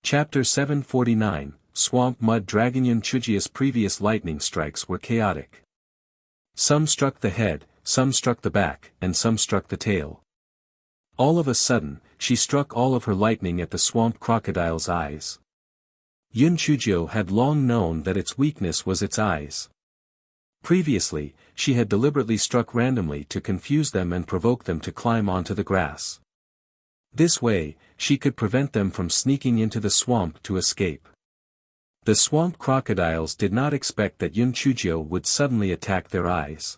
Chapter 749, Swamp Mud Dragon. Yun Chujia's previous lightning strikes were chaotic. Some struck the head, some struck the back, and some struck the tail. All of a sudden, she struck all of her lightning at the swamp crocodile's eyes. Yun Chujio had long known that its weakness was its eyes. Previously, she had deliberately struck randomly to confuse them and provoke them to climb onto the grass. This way, she could prevent them from sneaking into the swamp to escape. The swamp crocodiles did not expect that Yun Chujio would suddenly attack their eyes.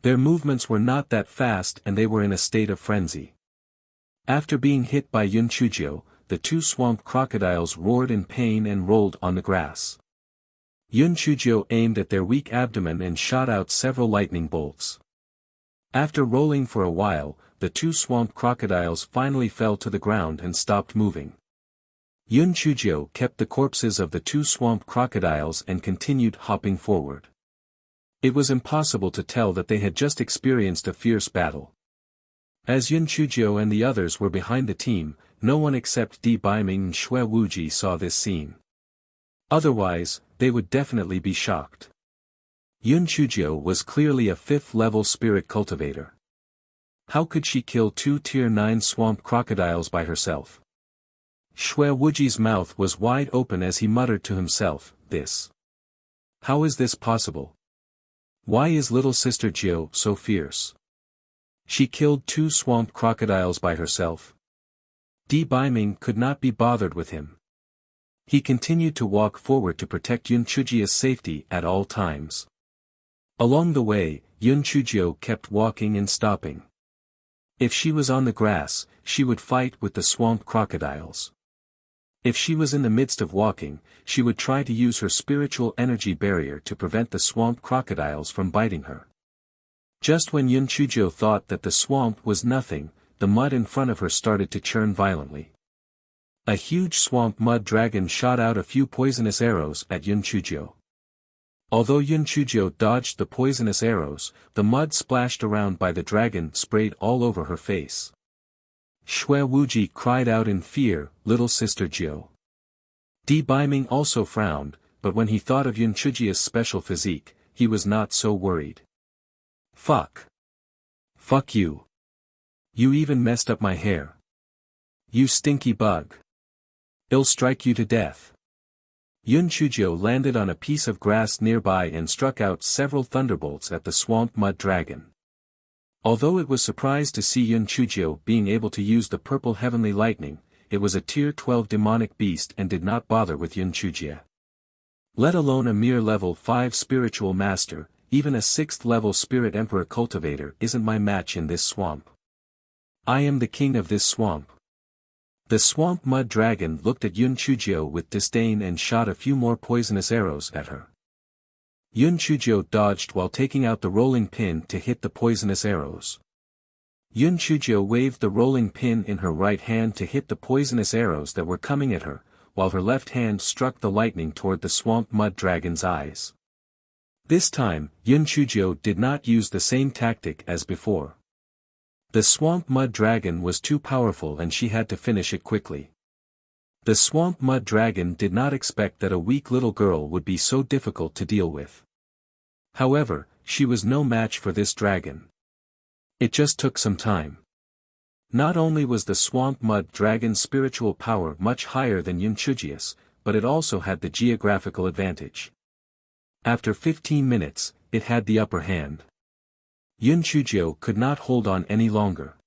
Their movements were not that fast and they were in a state of frenzy. After being hit by Yun Chujio, the two swamp crocodiles roared in pain and rolled on the grass. Yun Chujio aimed at their weak abdomen and shot out several lightning bolts. After rolling for a while, the two swamp crocodiles finally fell to the ground and stopped moving. Yun Chujio kept the corpses of the two swamp crocodiles and continued hopping forward. It was impossible to tell that they had just experienced a fierce battle. As Yun Chujio and the others were behind the team, no one except Di Baiming and Shui Wuji saw this scene. Otherwise, they would definitely be shocked. Yun Chujio was clearly a 5th-level spirit cultivator. How could she kill 2 Tier 9 swamp crocodiles by herself? Shui Wuji's mouth was wide open as he muttered to himself, "This. How is this possible? Why is little sister Jiu so fierce? She killed 2 swamp crocodiles by herself." Di Baiming could not be bothered with him. He continued to walk forward to protect Yun Chujia's safety at all times. Along the way, Yun Chujio kept walking and stopping. If she was on the grass, she would fight with the swamp crocodiles. If she was in the midst of walking, she would try to use her spiritual energy barrier to prevent the swamp crocodiles from biting her. Just when Yun Chujio thought that the swamp was nothing, the mud in front of her started to churn violently. A huge swamp mud dragon shot out a few poisonous arrows at Yun Chujio. Although Yun Chujio dodged the poisonous arrows, the mud splashed around by the dragon sprayed all over her face. Shui Wuji cried out in fear, "Little sister Jiu." Di Baiming also frowned, but when he thought of Yun Chujia's special physique, he was not so worried. "Fuck. Fuck you. You even messed up my hair. You stinky bug. I'll strike you to death." Yun Chujio landed on a piece of grass nearby and struck out several thunderbolts at the swamp mud dragon. Although it was surprised to see Yun Chujio being able to use the purple heavenly lightning, it was a tier 12 demonic beast and did not bother with Yun Chujia. Let alone a mere level 5 spiritual master, even a 6th level spirit emperor cultivator isn't my match in this swamp. I am the king of this swamp. The swamp mud dragon looked at Yun Chujio with disdain and shot a few more poisonous arrows at her. Yun Chujio dodged while taking out the rolling pin to hit the poisonous arrows. Yun Chujio waved the rolling pin in her right hand to hit the poisonous arrows that were coming at her, while her left hand struck the lightning toward the swamp mud dragon's eyes. This time, Yun Chujio did not use the same tactic as before. The swamp mud dragon was too powerful and she had to finish it quickly. The swamp mud dragon did not expect that a weak little girl would be so difficult to deal with. However, she was no match for this dragon. It just took some time. Not only was the swamp mud dragon's spiritual power much higher than Yun Chujia's, but it also had the geographical advantage. After 15 minutes, it had the upper hand. Yun Chujio could not hold on any longer.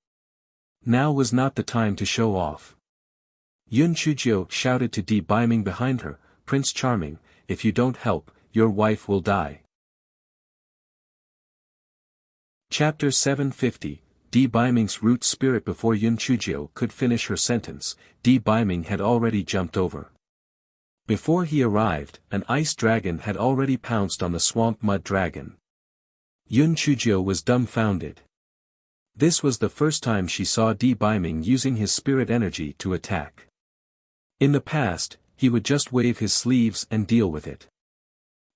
Now was not the time to show off. Yun Chujio shouted to Di Baiming behind her, "Prince Charming, if you don't help, your wife will die." Chapter 750, Di Baiming's root spirit. Before Yun Chujio could finish her sentence, Di Baiming had already jumped over. Before he arrived, an ice dragon had already pounced on the swamp mud dragon. Yun Chujio was dumbfounded. This was the first time she saw Di Baiming using his spirit energy to attack. In the past, he would just wave his sleeves and deal with it.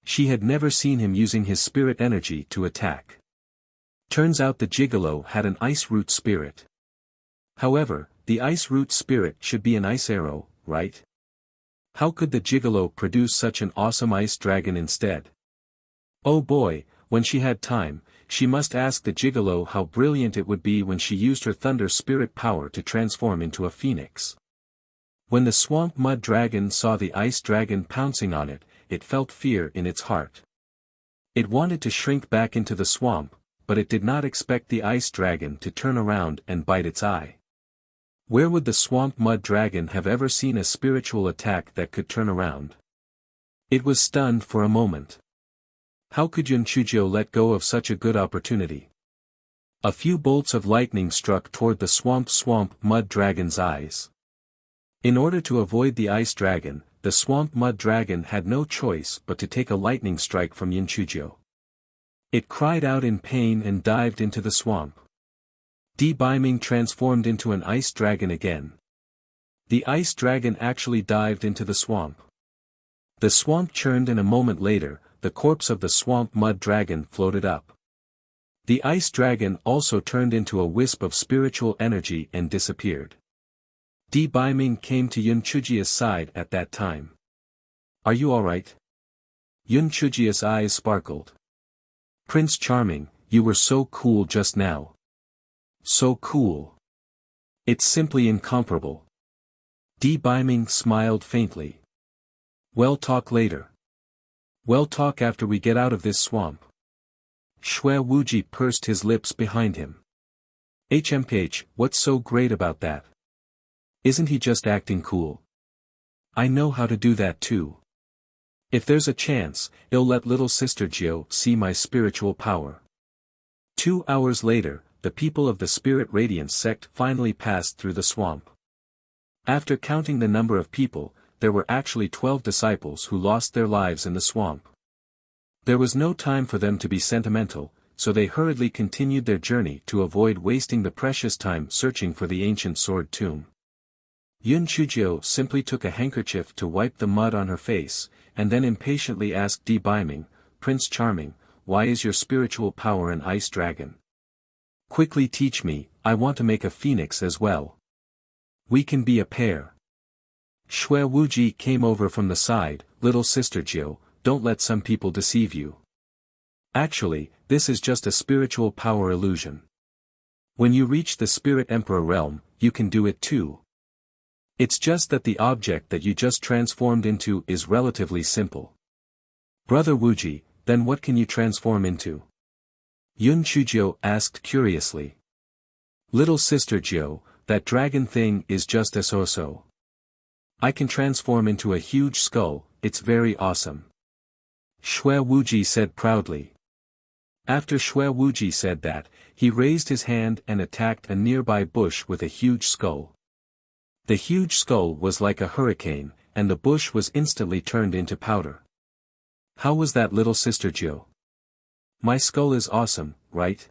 She had never seen him using his spirit energy to attack. Turns out the gigolo had an ice root spirit. However, the ice root spirit should be an ice arrow, right? How could the gigolo produce such an awesome ice dragon instead? Oh boy, when she had time, she must ask the gigolo how brilliant it would be when she used her thunder spirit power to transform into a phoenix. When the swamp mud dragon saw the ice dragon pouncing on it, it felt fear in its heart. It wanted to shrink back into the swamp, but it did not expect the ice dragon to turn around and bite its eye. Where would the swamp mud dragon have ever seen a spiritual attack that could turn around? It was stunned for a moment. How could Yunchujio let go of such a good opportunity? A few bolts of lightning struck toward the swamp mud dragon's eyes. In order to avoid the ice dragon, the swamp mud dragon had no choice but to take a lightning strike from Yunchujio. It cried out in pain and dived into the swamp. Beiming transformed into an ice dragon again. The ice dragon actually dived into the swamp. The swamp churned and a moment later, the corpse of the swamp mud dragon floated up. The ice dragon also turned into a wisp of spiritual energy and disappeared. Beiming came to Yunchujio's side at that time. Are you alright? Yunchujio's eyes sparkled. Prince Charming, you were so cool just now. So cool. It's simply incomparable. Beiming smiled faintly. We'll talk later. We'll talk after we get out of this swamp. Shui Wuji pursed his lips behind him. HMPH, what's so great about that? Isn't he just acting cool? I know how to do that too. If there's a chance, I'll let little sister Jio see my spiritual power. 2 hours later, the people of the Spirit Radiance sect finally passed through the swamp. After counting the number of people, there were actually 12 disciples who lost their lives in the swamp. There was no time for them to be sentimental, so they hurriedly continued their journey to avoid wasting the precious time searching for the ancient sword tomb. Yunchujio simply took a handkerchief to wipe the mud on her face, and then impatiently asked Beiming, Prince Charming, why is your spiritual power an ice dragon? Quickly teach me, I want to make a phoenix as well. We can be a pair. Shui Wuji came over from the side, little sister Jio, don't let some people deceive you. Actually, this is just a spiritual power illusion. When you reach the Spirit Emperor realm, you can do it too. It's just that the object that you just transformed into is relatively simple. Brother Wuji, then what can you transform into? Yunchujio asked curiously. Little sister Jio, that dragon thing is just a so-so. I can transform into a huge skull, it's very awesome. Shui Wuji said proudly. After Shui Wuji said that, he raised his hand and attacked a nearby bush with a huge skull. The huge skull was like a hurricane, and the bush was instantly turned into powder. How was that, little sister Jio? My skull is awesome, right?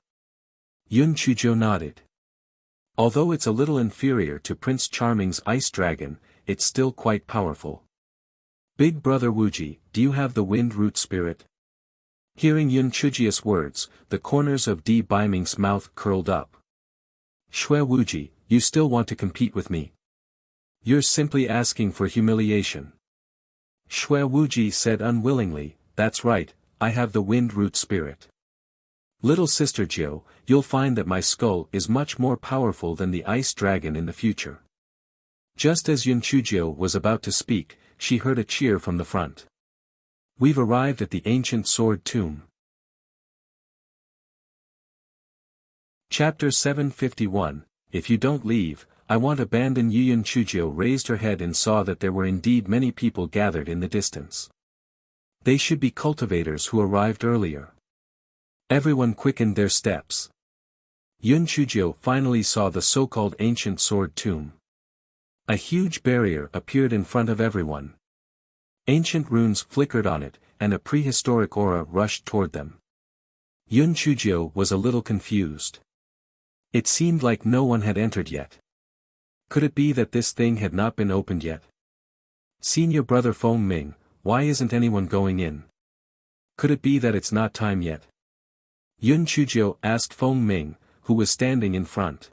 Yunchujio nodded. Although it's a little inferior to Prince Charming's ice dragon, it's still quite powerful. Big brother Wuji, do you have the wind root spirit? Hearing Yunchujio's words, the corners of Beiming's mouth curled up. Shui Wuji, you still want to compete with me? You're simply asking for humiliation. Shui Wuji said unwillingly, that's right, I have the wind root spirit. Little sister Jio, you'll find that my skull is much more powerful than the ice dragon in the future. Just as Yunchujio was about to speak, she heard a cheer from the front. We've arrived at the ancient sword tomb. Chapter 751, If you don't leave, I won't abandon you. Yunchujio raised her head and saw that there were indeed many people gathered in the distance. They should be cultivators who arrived earlier. Everyone quickened their steps. Yunchujio finally saw the so-called ancient sword tomb. A huge barrier appeared in front of everyone. Ancient runes flickered on it, and a prehistoric aura rushed toward them. Yunchujio was a little confused. It seemed like no one had entered yet. Could it be that this thing had not been opened yet? Senior brother Feng Ming, why isn't anyone going in? Could it be that it's not time yet? Yunchujio asked Feng Ming, who was standing in front.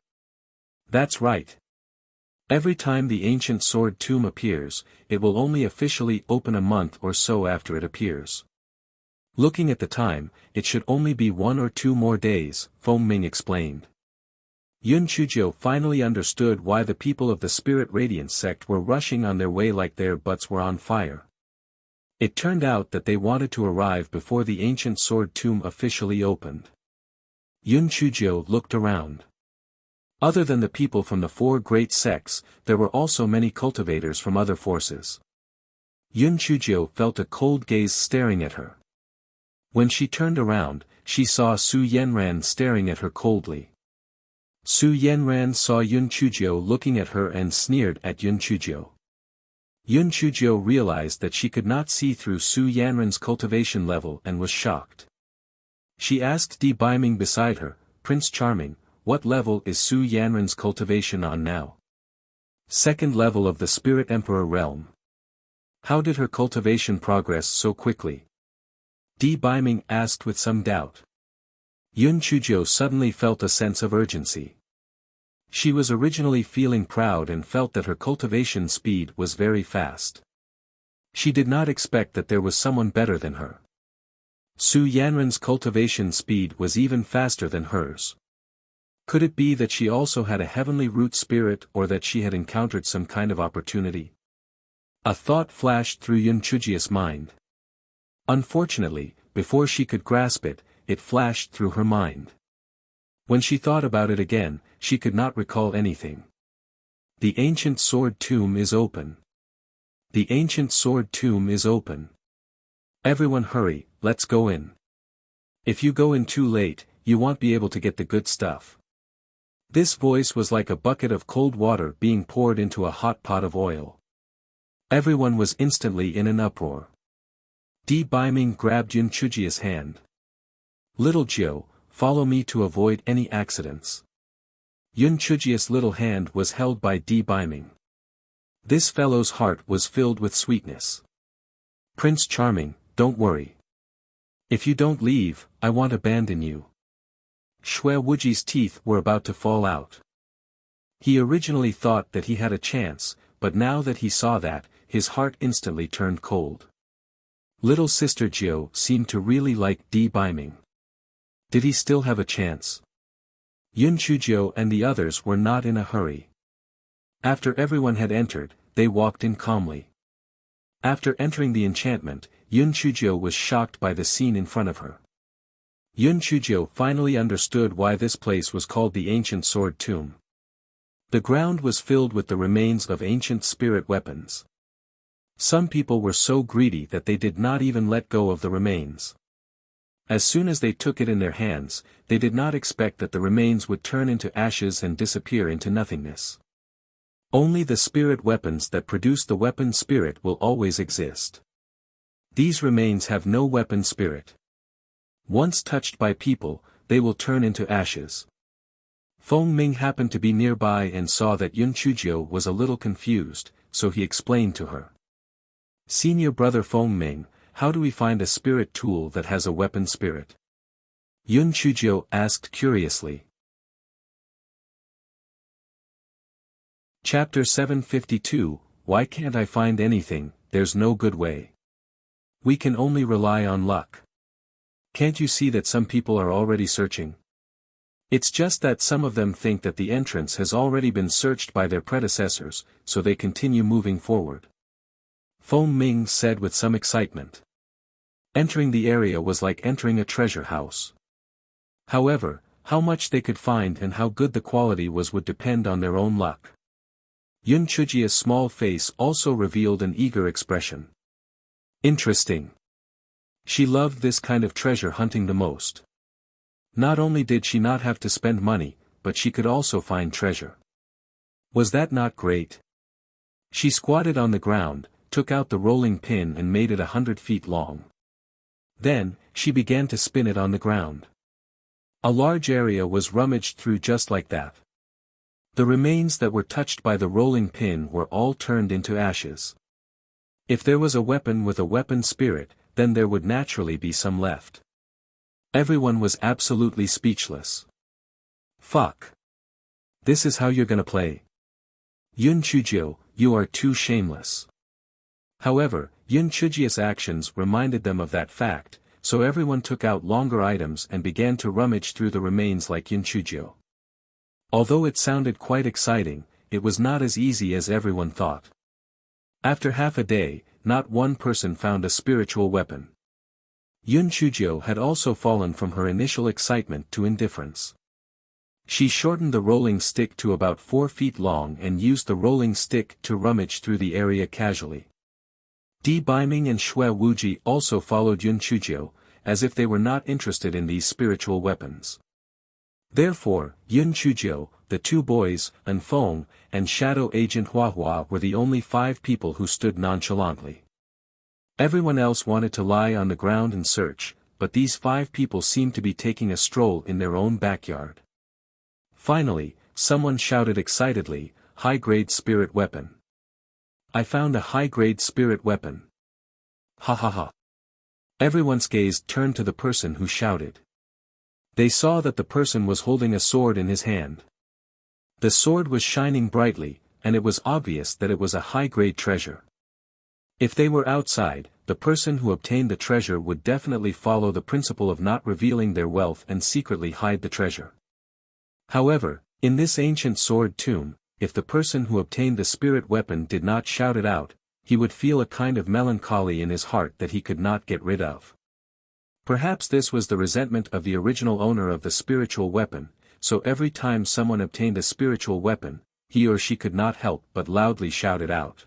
That's right. Every time the ancient sword tomb appears, it will only officially open a month or so after it appears. Looking at the time, it should only be 1 or 2 more days, Feng Ming explained. Yun Chuzhou finally understood why the people of the Spirit Radiance sect were rushing on their way like their butts were on fire. It turned out that they wanted to arrive before the ancient sword tomb officially opened. Yun Chuzhou looked around. Other than the people from the 4 great sects, there were also many cultivators from other forces. Yun Chuzhou felt a cold gaze staring at her. When she turned around, she saw Su Yanran staring at her coldly. Su Yanran saw Yun Chuzhou looking at her and sneered at Yun Chuzhou. Yun Chuzhou realized that she could not see through Su Yanran's cultivation level and was shocked. She asked Di Baiming beside her, "Prince Charming, what level is Su Yanran's cultivation on now?" "2nd level of the Spirit Emperor realm." "How did her cultivation progress so quickly?" Di Baiming asked with some doubt. Yun Chuzhou suddenly felt a sense of urgency. She was originally feeling proud and felt that her cultivation speed was very fast. She did not expect that there was someone better than her. Su Yanran's cultivation speed was even faster than hers. Could it be that she also had a heavenly root spirit or that she had encountered some kind of opportunity? A thought flashed through Yun Chuzhia's mind. Unfortunately, before she could grasp it, it flashed through her mind. When she thought about it again, she could not recall anything. The ancient sword tomb is open. The ancient sword tomb is open. Everyone hurry, let's go in. If you go in too late, you won't be able to get the good stuff. This voice was like a bucket of cold water being poured into a hot pot of oil. Everyone was instantly in an uproar. Di Baiming grabbed Yun Chuzhia's hand. "Little Jiu, follow me to avoid any accidents." Yun Chuzhia's little hand was held by Di Baiming. This fellow's heart was filled with sweetness. "Prince Charming, don't worry. If you don't leave, I won't abandon you." Shui Wuji's teeth were about to fall out. He originally thought that he had a chance, but now that he saw that, his heart instantly turned cold. Little Sister Jiu seemed to really like Di Baiming. Did he still have a chance? Yun Chuzhou and the others were not in a hurry. After everyone had entered, they walked in calmly. After entering the enchantment, Yun Chuzhou was shocked by the scene in front of her. Yun Chuzhou finally understood why this place was called the Ancient Sword Tomb. The ground was filled with the remains of ancient spirit weapons. Some people were so greedy that they did not even let go of the remains. As soon as they took it in their hands, they did not expect that the remains would turn into ashes and disappear into nothingness. Only the spirit weapons that produce the weapon spirit will always exist. These remains have no weapon spirit. Once touched by people, they will turn into ashes. Feng Ming happened to be nearby and saw that Yun Chuzhou was a little confused, so he explained to her. "Senior brother Feng Ming, how do we find a spirit tool that has a weapon spirit?" Yun Chuzhou asked curiously. Chapter 752, Why can't I find anything? There's no good way. We can only rely on luck. Can't you see that some people are already searching? It's just that some of them think that the entrance has already been searched by their predecessors, so they continue moving forward. Feng Ming said with some excitement. Entering the area was like entering a treasure house. However, how much they could find and how good the quality was would depend on their own luck. Yun Chuzhia's small face also revealed an eager expression. Interesting. She loved this kind of treasure hunting the most. Not only did she not have to spend money, but she could also find treasure. Was that not great? She squatted on the ground, took out the rolling pin and made it 100 feet long. Then, she began to spin it on the ground. A large area was rummaged through just like that. The remains that were touched by the rolling pin were all turned into ashes. If there was a weapon with a weapon spirit, then there would naturally be some left. Everyone was absolutely speechless. Fuck. This is how you're gonna play? Yun Chujio, you are too shameless. However, Yun Chujia's actions reminded them of that fact, so everyone took out longer items and began to rummage through the remains like Yun Chujio. Although it sounded quite exciting, it was not as easy as everyone thought. After half a day, not one person found a spiritual weapon. Yun Chujio had also fallen from her initial excitement to indifference. She shortened the rolling stick to about 4 feet long and used the rolling stick to rummage through the area casually. Di Biming and Xue Wuji also followed Yun Chujio, as if they were not interested in these spiritual weapons. Therefore, Yun Chujio, the 2 boys, Anfeng, and Shadow Agent Huahua were the only 5 people who stood nonchalantly. Everyone else wanted to lie on the ground and search, but these 5 people seemed to be taking a stroll in their own backyard. Finally, someone shouted excitedly, "High-grade spirit weapon. I found a high-grade spirit weapon." Ha ha ha. Everyone's gaze turned to the person who shouted. They saw that the person was holding a sword in his hand. The sword was shining brightly, and it was obvious that it was a high-grade treasure. If they were outside, the person who obtained the treasure would definitely follow the principle of not revealing their wealth and secretly hide the treasure. However, in this ancient sword tomb, if the person who obtained the spirit weapon did not shout it out, he would feel a kind of melancholy in his heart that he could not get rid of. Perhaps this was the resentment of the original owner of the spiritual weapon, so every time someone obtained a spiritual weapon, he or she could not help but loudly shout it out.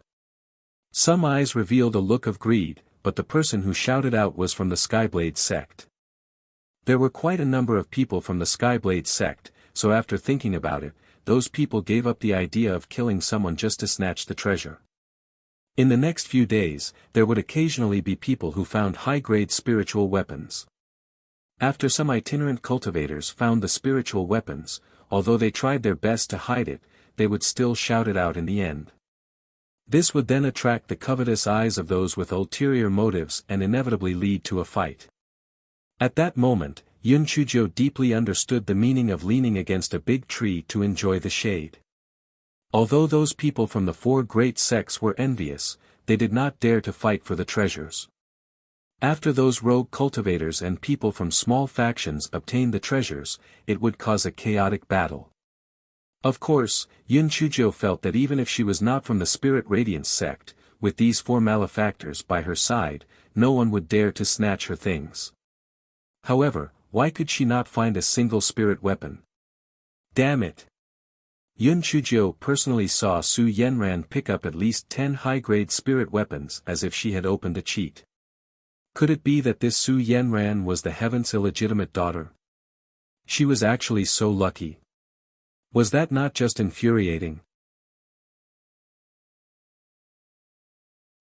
Some eyes revealed a look of greed, but the person who shouted out was from the Skyblade sect. There were quite a number of people from the Skyblade sect, so after thinking about it, those people gave up the idea of killing someone just to snatch the treasure. In the next few days, there would occasionally be people who found high-grade spiritual weapons. After some itinerant cultivators found the spiritual weapons, although they tried their best to hide it, they would still shout it out in the end. This would then attract the covetous eyes of those with ulterior motives and inevitably lead to a fight. At that moment, Yun Chujio deeply understood the meaning of leaning against a big tree to enjoy the shade. Although those people from the 4 great sects were envious, they did not dare to fight for the treasures. After those rogue cultivators and people from small factions obtained the treasures, it would cause a chaotic battle. Of course, Yun Chujio felt that even if she was not from the Spirit Radiance sect, with these 4 malefactors by her side, no one would dare to snatch her things. However, why could she not find a single spirit weapon? Damn it! Yun Chujio personally saw Su Yenran pick up at least 10 high-grade spirit weapons as if she had opened a cheat. Could it be that this Su Yenran was the heaven's illegitimate daughter? She was actually so lucky. Was that not just infuriating?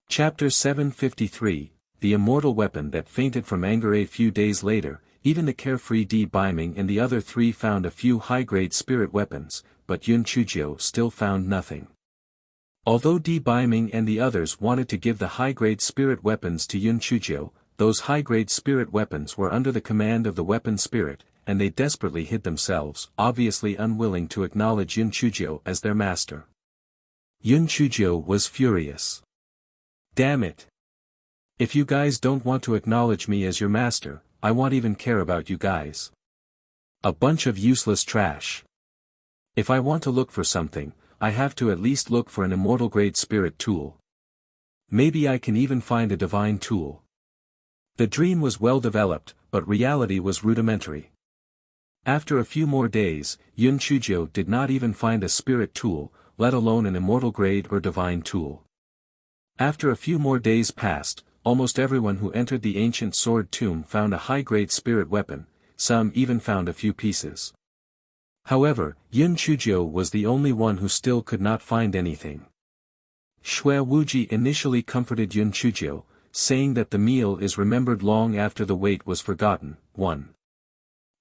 Chapter 753, The Immortal Weapon That Fainted from Anger. A few days later, even the carefree Di Biming and the other 3 found a few high-grade spirit weapons, but Yun Chujio still found nothing. Although Di Biming and the others wanted to give the high-grade spirit weapons to Yun Chujio, those high-grade spirit weapons were under the command of the weapon spirit, and they desperately hid themselves, obviously unwilling to acknowledge Yun Chujio as their master. Yun Chujio was furious. Damn it! If you guys don't want to acknowledge me as your master, I won't even care about you guys. A bunch of useless trash. If I want to look for something, I have to at least look for an immortal grade spirit tool. Maybe I can even find a divine tool. The dream was well developed, but reality was rudimentary. After a few more days, Yun Chujio did not even find a spirit tool, let alone an immortal grade or divine tool. After a few more days passed, almost everyone who entered the ancient sword tomb found a high-grade spirit weapon, some even found a few pieces. However, Yun Chujio was the only one who still could not find anything. Xue Wuji initially comforted Yun Chujio, saying that the meal is remembered long after the weight was forgotten. 1.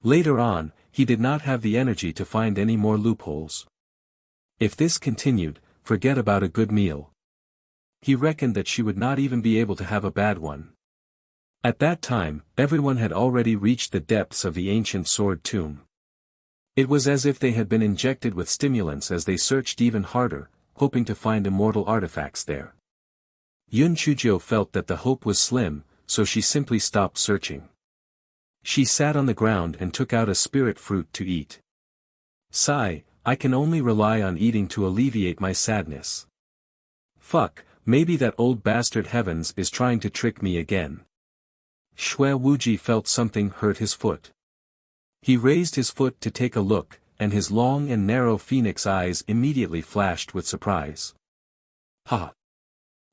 Later on, he did not have the energy to find any more loopholes. If this continued, forget about a good meal. He reckoned that she would not even be able to have a bad one. At that time, everyone had already reached the depths of the ancient sword tomb. It was as if they had been injected with stimulants as they searched even harder, hoping to find immortal artifacts there. Yun Chujio felt that the hope was slim, so she simply stopped searching. She sat on the ground and took out a spirit fruit to eat. Sigh, I can only rely on eating to alleviate my sadness. Fuck, maybe that old bastard Heavens is trying to trick me again. Xue Wuji felt something hurt his foot. He raised his foot to take a look, and his long and narrow phoenix eyes immediately flashed with surprise. Ha!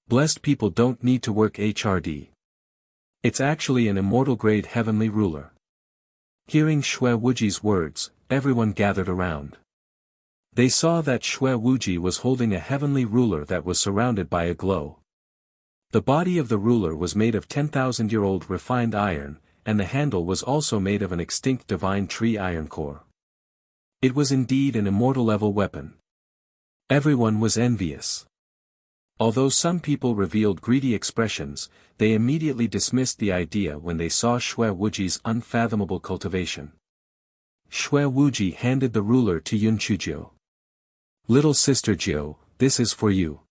Blessed people don't need to work HRD. It's actually an immortal-grade heavenly ruler. Hearing Xue Wuji's words, everyone gathered around. They saw that Xue Wuji was holding a heavenly ruler that was surrounded by a glow. The body of the ruler was made of 10,000-year-old refined iron, and the handle was also made of an extinct divine tree iron core. It was indeed an immortal-level weapon. Everyone was envious. Although some people revealed greedy expressions, they immediately dismissed the idea when they saw Xue Wuji's unfathomable cultivation. Xue Wuji handed the ruler to Yun Chujio. Little sister Jiu, this is for you.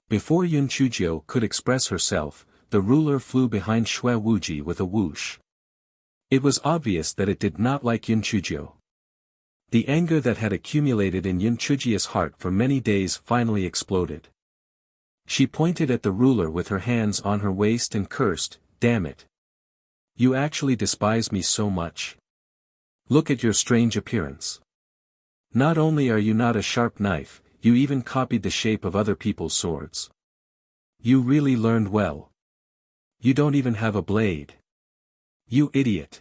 Before Yun Chujio could express herself, the ruler flew behind Xue Wuji with a whoosh. It was obvious that it did not like Yun Chujio. The anger that had accumulated in Yun Chujio's heart for many days finally exploded. She pointed at the ruler with her hands on her waist and cursed, "Damn it! You actually despise me so much? Look at your strange appearance. Not only are you not a sharp knife, you even copied the shape of other people's swords. You really learned well. You don't even have a blade. You idiot.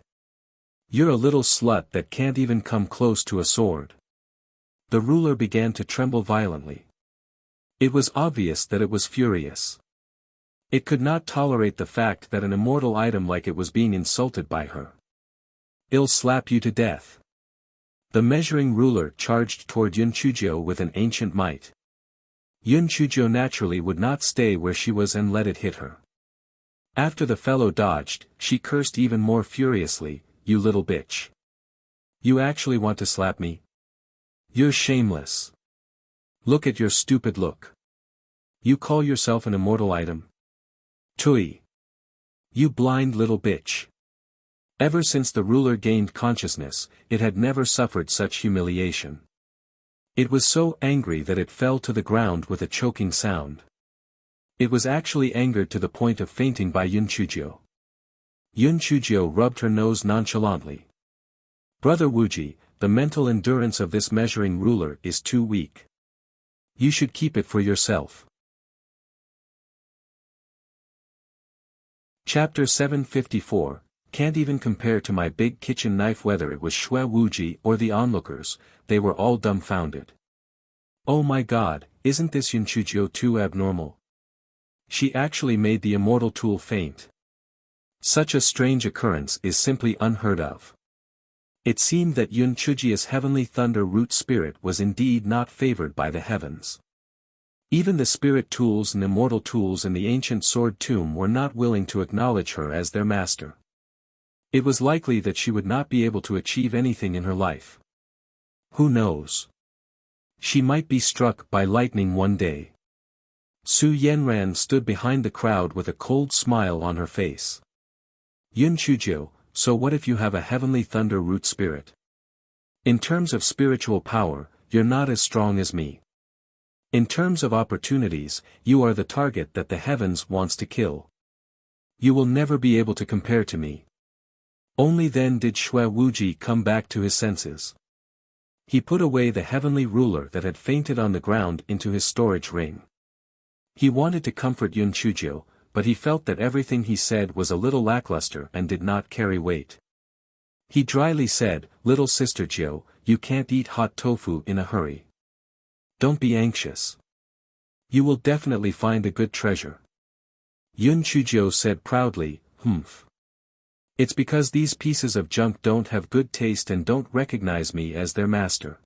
You're a little slut that can't even come close to a sword." The ruler began to tremble violently. It was obvious that it was furious. It could not tolerate the fact that an immortal item like it was being insulted by her. "I'll slap you to death." The measuring ruler charged toward Yun Chujio with an ancient might. Yun Chujio naturally would not stay where she was and let it hit her. After the fellow dodged, she cursed even more furiously, "You little bitch. You actually want to slap me? You're shameless. Look at your stupid look. You call yourself an immortal item? Tui. You blind little bitch." Ever since the ruler gained consciousness, it had never suffered such humiliation. It was so angry that it fell to the ground with a choking sound. It was actually angered to the point of fainting by Yun Chujio. Yun Chujio rubbed her nose nonchalantly. "Brother Wuji, the mental endurance of this measuring ruler is too weak. You should keep it for yourself." Chapter 754, Can't even compare to my big kitchen knife. Whether it was Xue Wuji or the onlookers, they were all dumbfounded. Oh my god, isn't this Yun Chujio too abnormal? She actually made the immortal tool faint. Such a strange occurrence is simply unheard of. It seemed that Yun Chujio's heavenly thunder root spirit was indeed not favored by the heavens. Even the spirit tools and immortal tools in the ancient sword tomb were not willing to acknowledge her as their master. It was likely that she would not be able to achieve anything in her life. Who knows? She might be struck by lightning one day. Su Yenran stood behind the crowd with a cold smile on her face. "Yun Chujio, so what if you have a heavenly thunder root spirit? In terms of spiritual power, you're not as strong as me. In terms of opportunities, you are the target that the heavens wants to kill. You will never be able to compare to me." Only then did Xue Wuji come back to his senses. He put away the heavenly ruler that had fainted on the ground into his storage ring. He wanted to comfort Yun Chujio, but he felt that everything he said was a little lackluster and did not carry weight. He dryly said, "Little sister Jiu, you can't eat hot tofu in a hurry. Don't be anxious. You will definitely find a good treasure." Yun Chujio said proudly, "Humph. It's because these pieces of junk don't have good taste and don't recognize me as their master.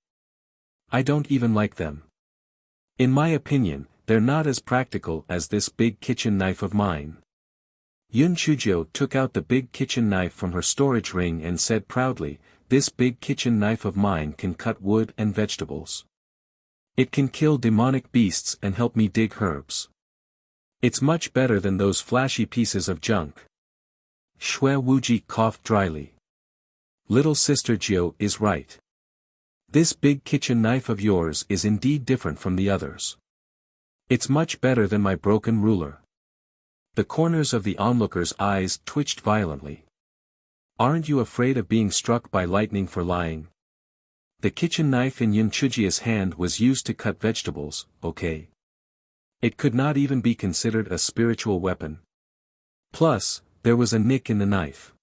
I don't even like them. In my opinion, they're not as practical as this big kitchen knife of mine." Yun Chujio took out the big kitchen knife from her storage ring and said proudly, "This big kitchen knife of mine can cut wood and vegetables. It can kill demonic beasts and help me dig herbs. It's much better than those flashy pieces of junk. Shui Wuji coughed dryly. Little sister Jiu is right. This big kitchen knife of yours is indeed different from the others. It's much better than my broken ruler. The corners of the onlooker's eyes twitched violently. Aren't you afraid of being struck by lightning for lying? The kitchen knife in Yun Chujia's hand was used to cut vegetables, okay? It could not even be considered a spiritual weapon. Plus, there was a nick in the knife.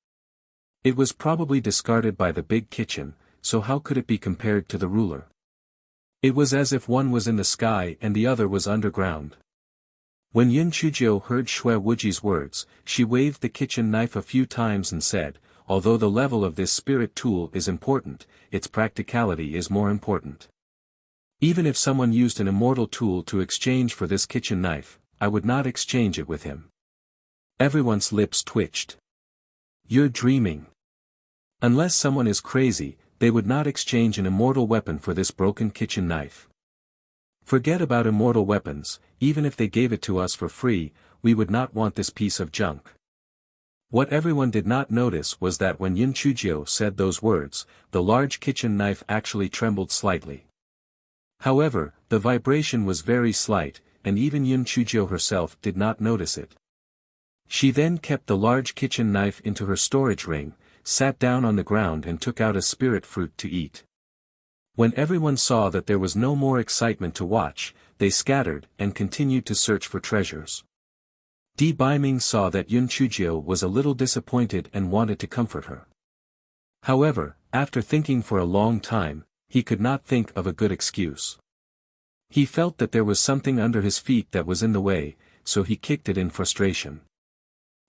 It was probably discarded by the big kitchen, so how could it be compared to the ruler? It was as if one was in the sky and the other was underground. When Yun Chujio heard Shui Wuji's words, she waved the kitchen knife a few times and said, although the level of this spirit tool is important, its practicality is more important. Even if someone used an immortal tool to exchange for this kitchen knife, I would not exchange it with him. Everyone's lips twitched. You're dreaming. Unless someone is crazy, they would not exchange an immortal weapon for this broken kitchen knife. Forget about immortal weapons, even if they gave it to us for free, we would not want this piece of junk. What everyone did not notice was that when Yun Chujio said those words, the large kitchen knife actually trembled slightly. However, the vibration was very slight, and even Yun Chujio herself did not notice it. She then kept the large kitchen knife into her storage ring, sat down on the ground and took out a spirit fruit to eat. When everyone saw that there was no more excitement to watch, they scattered and continued to search for treasures. Di Baiming saw that Yun Chujio was a little disappointed and wanted to comfort her. However, after thinking for a long time, he could not think of a good excuse. He felt that there was something under his feet that was in the way, so he kicked it in frustration.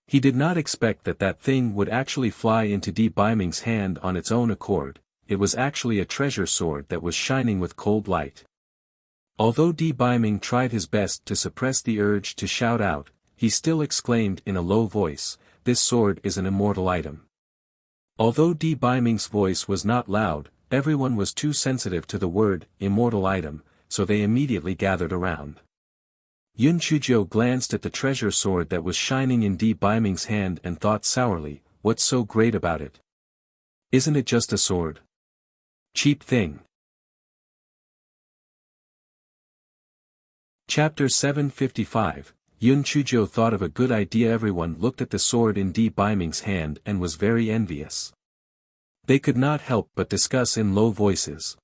He did not expect that that thing would actually fly into Di Baiming's hand on its own accord. It was actually a treasure sword that was shining with cold light. Although Di Baiming tried his best to suppress the urge to shout out, he still exclaimed in a low voice, "This sword is an immortal item." Although Di Baiming's voice was not loud, everyone was too sensitive to the word, immortal item, so they immediately gathered around. Yun Chujio glanced at the treasure sword that was shining in Di Baiming's hand and thought sourly, what's so great about it? Isn't it just a sword? Cheap thing. Chapter 755, Yun Chujio thought of a good idea. Everyone looked at the sword in Di Baiming's hand and was very envious. They could not help but discuss in low voices.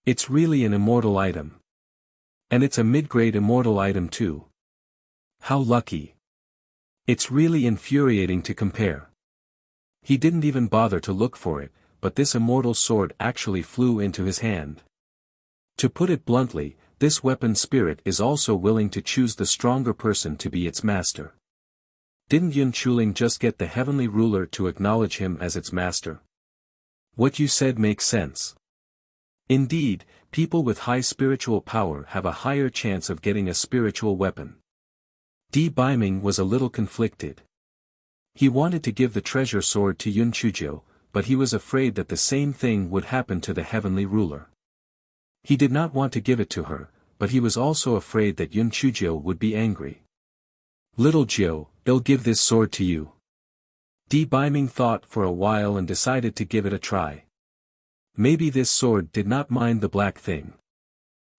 It's really an immortal item. And it's a mid-grade immortal item too. How lucky. It's really infuriating to compare. He didn't even bother to look for it, but this immortal sword actually flew into his hand. To put it bluntly, this weapon spirit is also willing to choose the stronger person to be its master. Didn't Yun Chuling just get the heavenly ruler to acknowledge him as its master? What you said makes sense. Indeed, people with high spiritual power have a higher chance of getting a spiritual weapon. Di Baiming was a little conflicted. He wanted to give the treasure sword to Yun Chujio, but he was afraid that the same thing would happen to the heavenly ruler. He did not want to give it to her, but he was also afraid that Yun Chujio would be angry. Little Jiu, I'll give this sword to you. Di Baiming thought for a while and decided to give it a try. Maybe this sword did not mind the black thing.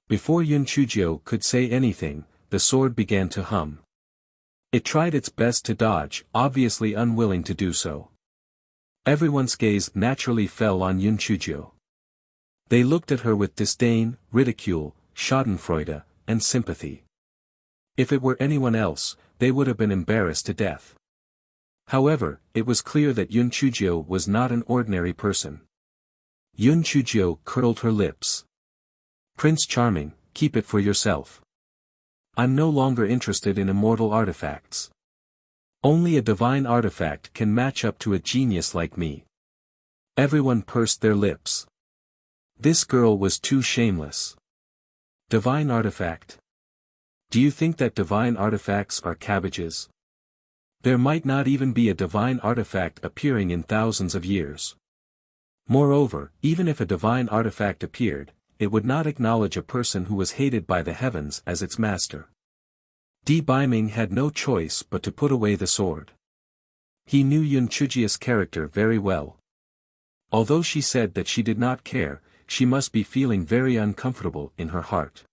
Before Yun Chujio could say anything, the sword began to hum. It tried its best to dodge, obviously unwilling to do so. Everyone's gaze naturally fell on Yun Chujio. They looked at her with disdain, ridicule, schadenfreude, and sympathy. If it were anyone else, they would have been embarrassed to death. However, it was clear that Yun Chujio was not an ordinary person. Yun Chujio curled her lips. Prince Charming, keep it for yourself. I'm no longer interested in immortal artifacts. Only a divine artifact can match up to a genius like me. Everyone pursed their lips. This girl was too shameless. Divine artifact? Do you think that divine artifacts are cabbages? There might not even be a divine artifact appearing in thousands of years. Moreover, even if a divine artifact appeared, it would not acknowledge a person who was hated by the heavens as its master. Di Biming had no choice but to put away the sword. He knew Yun Chujia's character very well. Although she said that she did not care, she must be feeling very uncomfortable in her heart.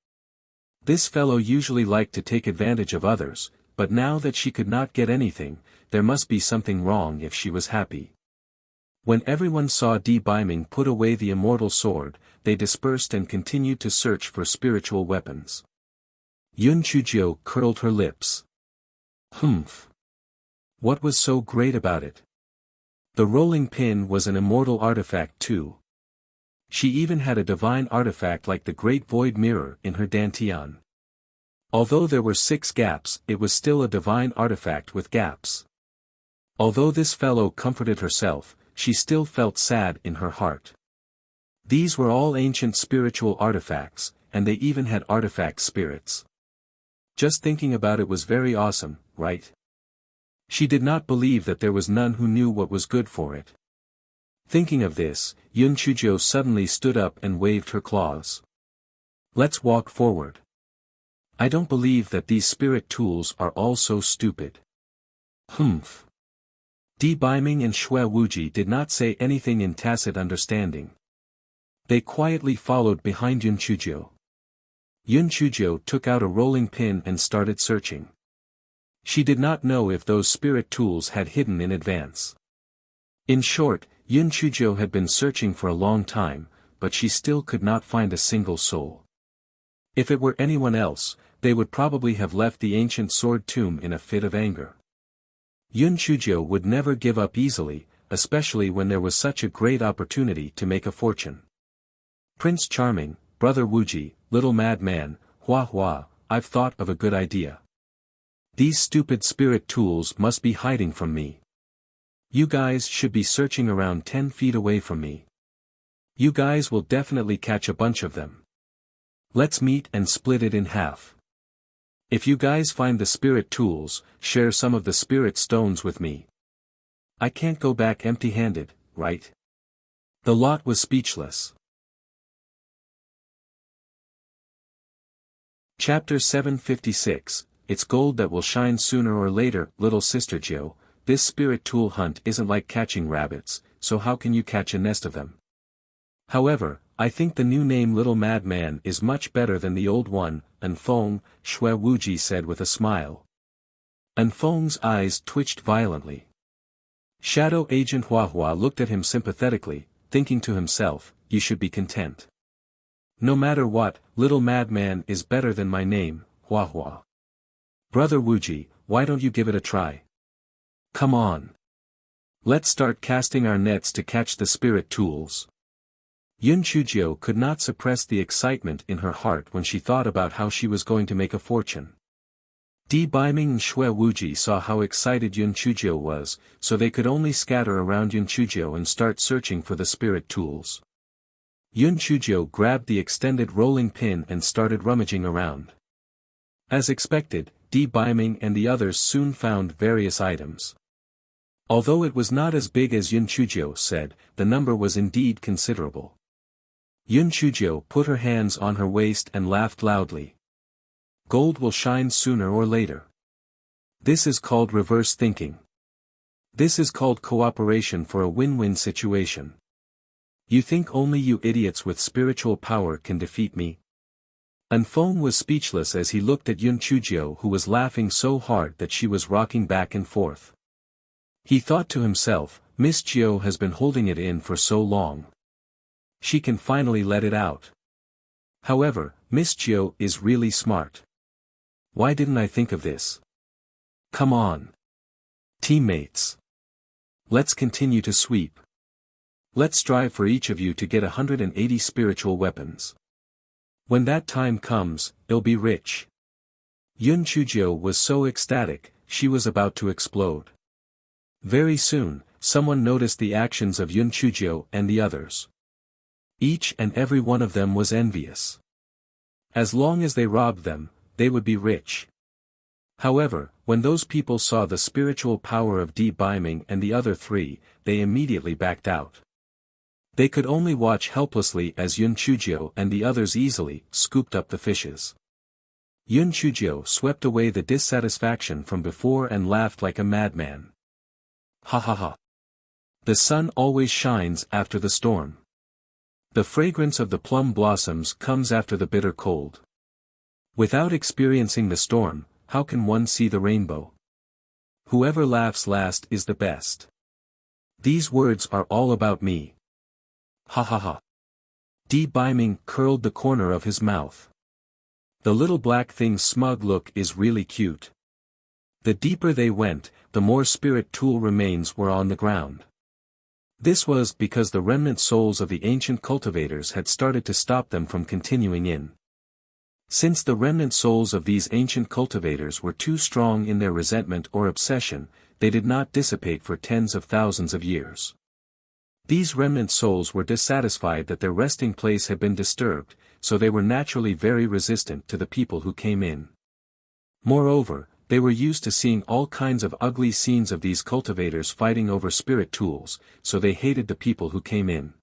This fellow usually liked to take advantage of others, but now that she could not get anything, there must be something wrong if she was happy. When everyone saw Di Biming put away the immortal sword, they dispersed and continued to search for spiritual weapons. Yun Chujio curled her lips. Humph! What was so great about it? The rolling pin was an immortal artifact too. She even had a divine artifact like the Great Void Mirror in her dantian. Although there were 6 gaps, it was still a divine artifact with gaps. Although this fellow comforted herself, she still felt sad in her heart. These were all ancient spiritual artifacts, and they even had artifact spirits. Just thinking about it was very awesome, right? She did not believe that there was none who knew what was good for it. Thinking of this, Yun Chujio suddenly stood up and waved her claws. Let's walk forward. I don't believe that these spirit tools are all so stupid. Humph. Di Biming and Xue Wuji did not say anything in tacit understanding. They quietly followed behind Yun Chujio. Yun Chujio took out a rolling pin and started searching. She did not know if those spirit tools had hidden in advance. In short, Yun Chujio had been searching for a long time, but she still could not find a single soul. If it were anyone else, they would probably have left the ancient sword tomb in a fit of anger. Yun Chujio would never give up easily, especially when there was such a great opportunity to make a fortune. Prince Charming, Brother Wuji, Little Madman, Hua Hua, I've thought of a good idea. These stupid spirit tools must be hiding from me. You guys should be searching around 10 feet away from me. You guys will definitely catch a bunch of them. Let's meet and split it in half. If you guys find the spirit tools, share some of the spirit stones with me. I can't go back empty-handed, right? The lot was speechless. Chapter 756, It's gold that will shine sooner or later. Little Sister Jiu, this spirit tool hunt isn't like catching rabbits, so how can you catch a nest of them? However, I think the new name Little Madman is much better than the old one, Anfeng, Xue Wuji said with a smile. Anfeng's eyes twitched violently. Shadow Agent Hua Hua looked at him sympathetically, thinking to himself, you should be content. No matter what, Little Madman is better than my name, Hua Hua. Brother Wuji, why don't you give it a try? Come on. Let's start casting our nets to catch the spirit tools. Yun Chujio could not suppress the excitement in her heart when she thought about how she was going to make a fortune. Di Biming and Xue Wuji saw how excited Yun Chujio was, so they could only scatter around Yun Chujio and start searching for the spirit tools. Yun Chujio grabbed the extended rolling pin and started rummaging around. As expected, Di Biming and the others soon found various items. Although it was not as big as Yun Chujio said, the number was indeed considerable. Yun Chujio put her hands on her waist and laughed loudly. Gold will shine sooner or later. This is called reverse thinking. This is called cooperation for a win-win situation. You think only you idiots with spiritual power can defeat me? Anfeng was speechless as he looked at Yun Chujio, who was laughing so hard that she was rocking back and forth. He thought to himself, Miss Jiu has been holding it in for so long. She can finally let it out. However, Miss Jiu is really smart. Why didn't I think of this? Come on. Teammates. Let's continue to sweep. Let's strive for each of you to get 180 spiritual weapons. When that time comes, you'll be rich. Yun Chujio was so ecstatic, she was about to explode. Very soon, someone noticed the actions of Yun Chujio and the others. Each and every one of them was envious. As long as they robbed them, they would be rich. However, when those people saw the spiritual power of Di Biming and the other 3, they immediately backed out. They could only watch helplessly as Yun Chujio and the others easily scooped up the fishes. Yun Chujio swept away the dissatisfaction from before and laughed like a madman. Ha ha ha. The sun always shines after the storm. The fragrance of the plum blossoms comes after the bitter cold. Without experiencing the storm, how can one see the rainbow? Whoever laughs last is the best. These words are all about me. Ha ha ha. Di Biming curled the corner of his mouth. The little black thing's smug look is really cute. The deeper they went, the more spirit tool remains were on the ground. This was because the remnant souls of the ancient cultivators had started to stop them from continuing in. Since the remnant souls of these ancient cultivators were too strong in their resentment or obsession, they did not dissipate for tens of thousands of years. These remnant souls were dissatisfied that their resting place had been disturbed, so they were naturally very resistant to the people who came in. Moreover, they were used to seeing all kinds of ugly scenes of these cultivators fighting over spirit tools, so they hated the people who came in.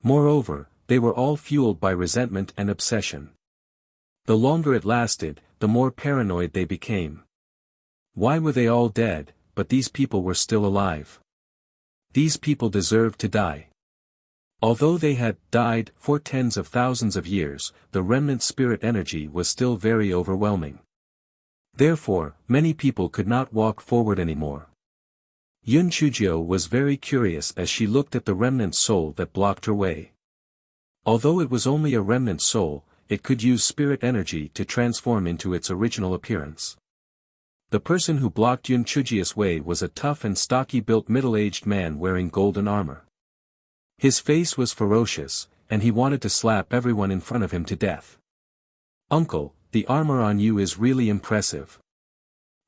Moreover, they were all fueled by resentment and obsession. The longer it lasted, the more paranoid they became. Why were they all dead, but these people were still alive? These people deserved to die. Although they had died for tens of thousands of years, the remnant spirit energy was still very overwhelming. Therefore, many people could not walk forward anymore. Yun Chujio was very curious as she looked at the remnant soul that blocked her way. Although it was only a remnant soul, it could use spirit energy to transform into its original appearance. The person who blocked Yun Chujio's way was a tough and stocky-built middle-aged man wearing golden armor. His face was ferocious, and he wanted to slap everyone in front of him to death. "Uncle, the armor on you is really impressive."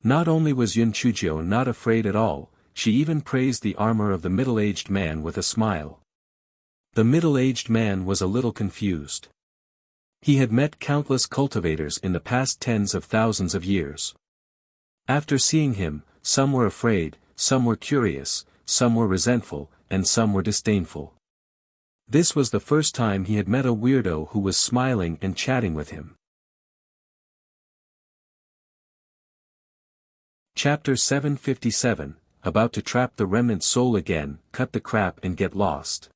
Not only was Yun Chujio not afraid at all, she even praised the armor of the middle-aged man with a smile. The middle-aged man was a little confused. He had met countless cultivators in the past tens of thousands of years. After seeing him, some were afraid, some were curious, some were resentful, and some were disdainful. This was the first time he had met a weirdo who was smiling and chatting with him. Chapter 757, About to trap the remnant soul again, cut the crap and get lost.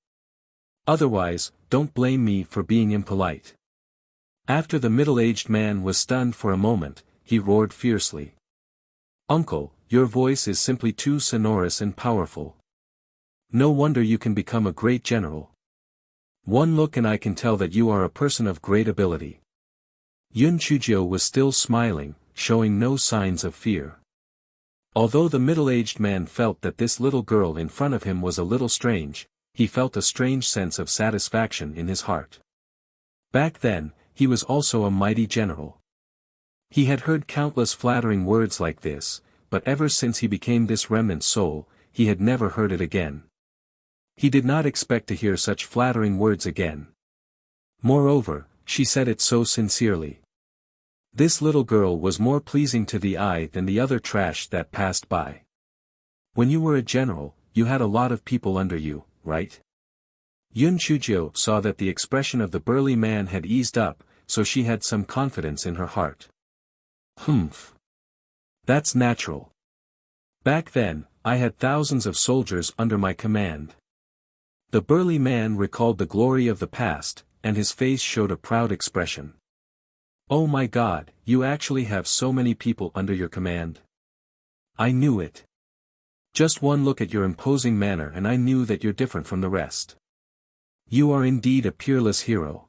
Otherwise, don't blame me for being impolite. After the middle-aged man was stunned for a moment, he roared fiercely. "Uncle, your voice is simply too sonorous and powerful. No wonder you can become a great general. One look and I can tell that you are a person of great ability." Yun Chujio was still smiling, showing no signs of fear. Although the middle-aged man felt that this little girl in front of him was a little strange, he felt a strange sense of satisfaction in his heart. Back then, he was also a mighty general. He had heard countless flattering words like this, but ever since he became this remnant soul, he had never heard it again. He did not expect to hear such flattering words again. Moreover, she said it so sincerely. This little girl was more pleasing to the eye than the other trash that passed by. "When you were a general, you had a lot of people under you, right?" Yun Chujio saw that the expression of the burly man had eased up, so she had some confidence in her heart. "Humph. That's natural. Back then, I had thousands of soldiers under my command." The burly man recalled the glory of the past, and his face showed a proud expression. "Oh my God, you actually have so many people under your command. I knew it. Just one look at your imposing manner and I knew that you're different from the rest. You are indeed a peerless hero.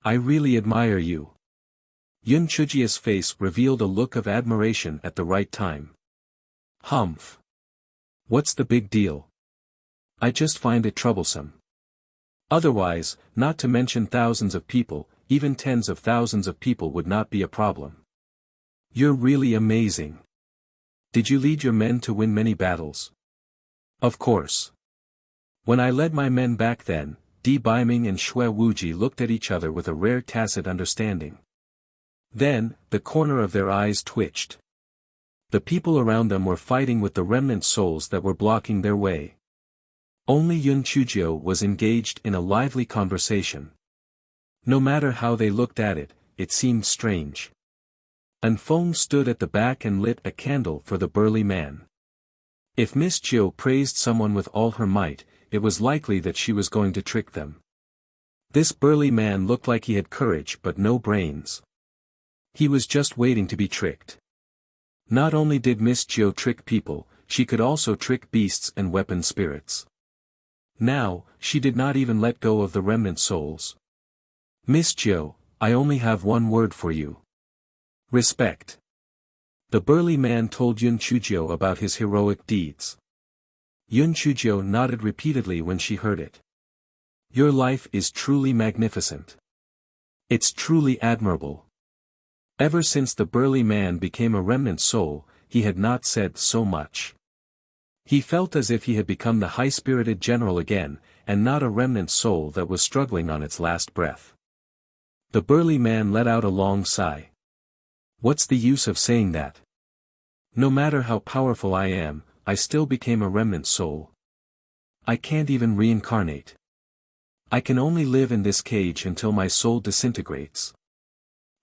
I really admire you." Yun Chujio's face revealed a look of admiration at the right time. "Humph. What's the big deal? I just find it troublesome. Otherwise, not to mention thousands of people, even tens of thousands of people would not be a problem. You're really amazing. Did you lead your men to win many battles?" "Of course. When I led my men back then," Di Biming and Xue Wuji looked at each other with a rare tacit understanding. Then, the corner of their eyes twitched. The people around them were fighting with the remnant souls that were blocking their way. Only Yun Chujio was engaged in a lively conversation. No matter how they looked at it, it seemed strange. An Feng stood at the back and lit a candle for the burly man. If Miss Jiu praised someone with all her might, it was likely that she was going to trick them. This burly man looked like he had courage but no brains. He was just waiting to be tricked. Not only did Miss Jiu trick people, she could also trick beasts and weapon spirits. Now, she did not even let go of the remnant souls. Miss Jiu, I only have one word for you. Respect. The burly man told Yun Chujio about his heroic deeds. Yun Chujio nodded repeatedly when she heard it. Your life is truly magnificent. It's truly admirable. Ever since the burly man became a remnant soul, he had not said so much. He felt as if he had become the high-spirited general again, and not a remnant soul that was struggling on its last breath. The burly man let out a long sigh. What's the use of saying that? No matter how powerful I am, I still became a remnant soul. I can't even reincarnate. I can only live in this cage until my soul disintegrates.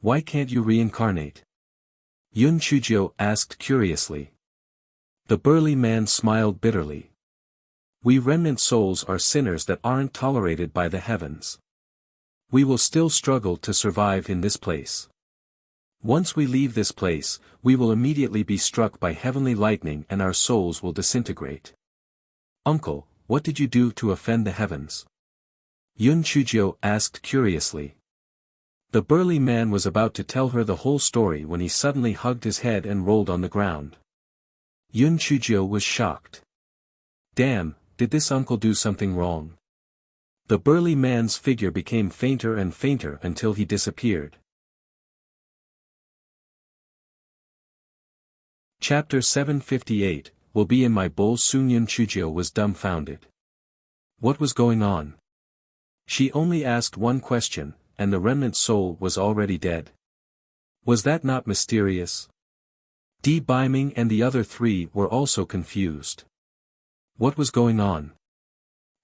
Why can't you reincarnate? Yun Chujio asked curiously. The burly man smiled bitterly. We remnant souls are sinners that aren't tolerated by the heavens. We will still struggle to survive in this place. Once we leave this place, we will immediately be struck by heavenly lightning and our souls will disintegrate. Uncle, what did you do to offend the heavens? Yun Chujio asked curiously. The burly man was about to tell her the whole story when he suddenly hugged his head and rolled on the ground. Yun Chujio was shocked. Damn, did this uncle do something wrong? The burly man's figure became fainter and fainter until he disappeared. Chapter 758, Will be in my bowl soon. Yun Chujio was dumbfounded. What was going on? She only asked one question, and the remnant soul was already dead. Was that not mysterious? Di Baiming and the other three were also confused. What was going on?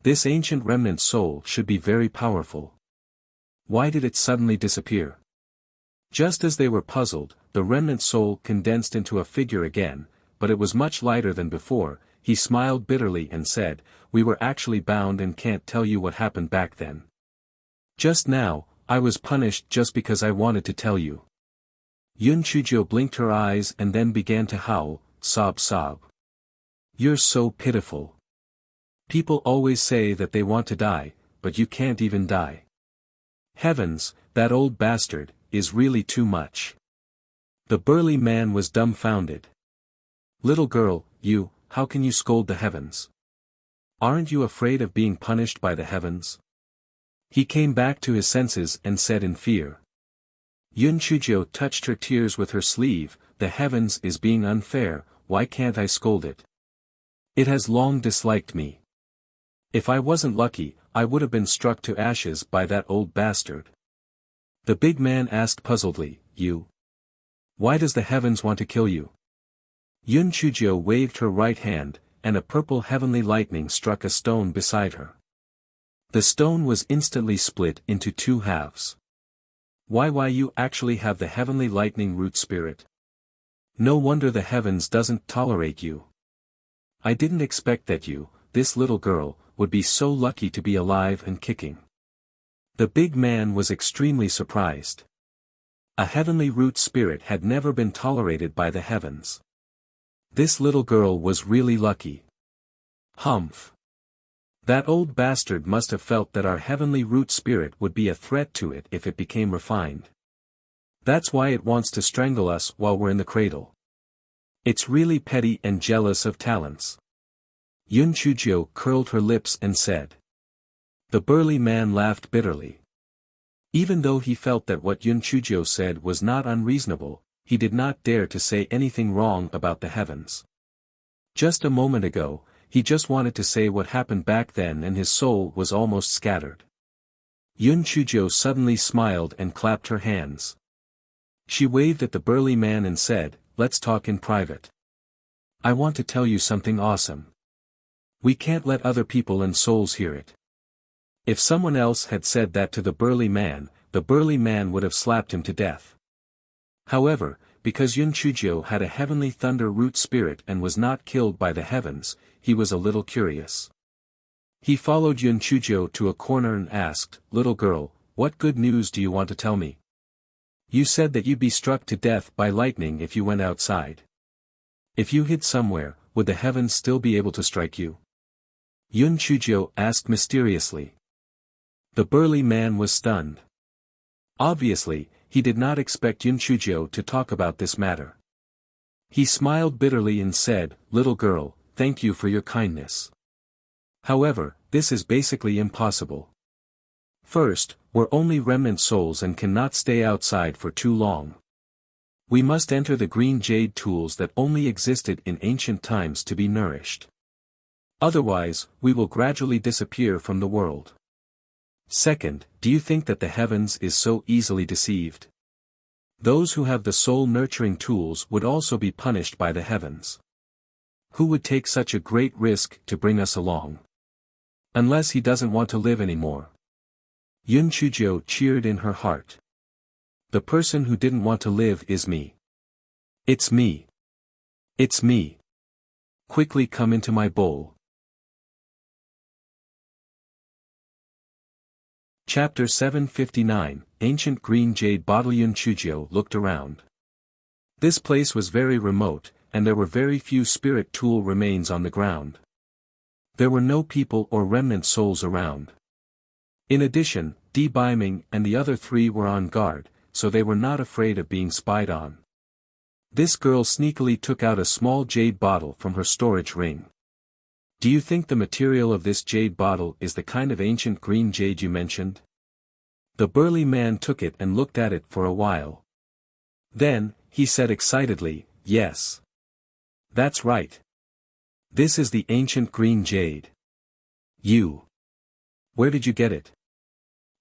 This ancient remnant soul should be very powerful. Why did it suddenly disappear? Just as they were puzzled, the remnant soul condensed into a figure again, but it was much lighter than before. He smiled bitterly and said, We were actually bound and can't tell you what happened back then. Just now, I was punished just because I wanted to tell you. Yun Chujio blinked her eyes and then began to howl, sob. You're so pitiful. People always say that they want to die, but you can't even die. Heavens, that old bastard, is really too much. The burly man was dumbfounded. Little girl, how can you scold the heavens? Aren't you afraid of being punished by the heavens? He came back to his senses and said in fear. Yun Chujio touched her tears with her sleeve, The heavens is being unfair, why can't I scold it? It has long disliked me. If I wasn't lucky, I would have been struck to ashes by that old bastard. The big man asked puzzledly, Why does the heavens want to kill you? Yun Chujio waved her right hand, and a purple heavenly lightning struck a stone beside her. The stone was instantly split into two halves. Why you actually have the heavenly lightning root spirit? No wonder the heavens doesn't tolerate you. I didn't expect that you, this little girl, would be so lucky to be alive and kicking. The big man was extremely surprised. A heavenly root spirit had never been tolerated by the heavens. This little girl was really lucky. Humph. That old bastard must have felt that our heavenly root spirit would be a threat to it if it became refined. That's why it wants to strangle us while we're in the cradle. It's really petty and jealous of talents. Yun Chujio curled her lips and said. The burly man laughed bitterly. Even though he felt that what Yun Chujio said was not unreasonable, he did not dare to say anything wrong about the heavens. Just a moment ago, he just wanted to say what happened back then and his soul was almost scattered. Yun Chujio suddenly smiled and clapped her hands. She waved at the burly man and said, Let's talk in private. I want to tell you something awesome. We can't let other people and souls hear it. If someone else had said that to the burly man would have slapped him to death. However, because Yun Chujio had a heavenly thunder root spirit and was not killed by the heavens, he was a little curious. He followed Yun Chujio to a corner and asked, "Little girl, what good news do you want to tell me? You said that you'd be struck to death by lightning if you went outside. If you hid somewhere, would the heavens still be able to strike you?" Yun Chujio asked mysteriously. The burly man was stunned. Obviously, he did not expect Yun Chujio to talk about this matter. He smiled bitterly and said, "Little girl, thank you for your kindness. However, this is basically impossible. First, we're only remnant souls and cannot stay outside for too long. We must enter the green jade tools that only existed in ancient times to be nourished. Otherwise, we will gradually disappear from the world. Second, do you think that the heavens is so easily deceived? Those who have the soul-nurturing tools would also be punished by the heavens. Who would take such a great risk to bring us along? Unless he doesn't want to live anymore." Yun Chujio cheered in her heart. "The person who didn't want to live is me. It's me. It's me. Quickly come into my bowl." Chapter 759, Ancient Green Jade Bottle. Yun Chujio looked around. This place was very remote, and there were very few spirit tool remains on the ground. There were no people or remnant souls around. In addition, Di Baiming and the other three were on guard, so they were not afraid of being spied on. This girl sneakily took out a small jade bottle from her storage ring. "Do you think the material of this jade bottle is the kind of ancient green jade you mentioned?" The burly man took it and looked at it for a while. Then, he said excitedly, "Yes. That's right. This is the ancient green jade. You. Where did you get it?"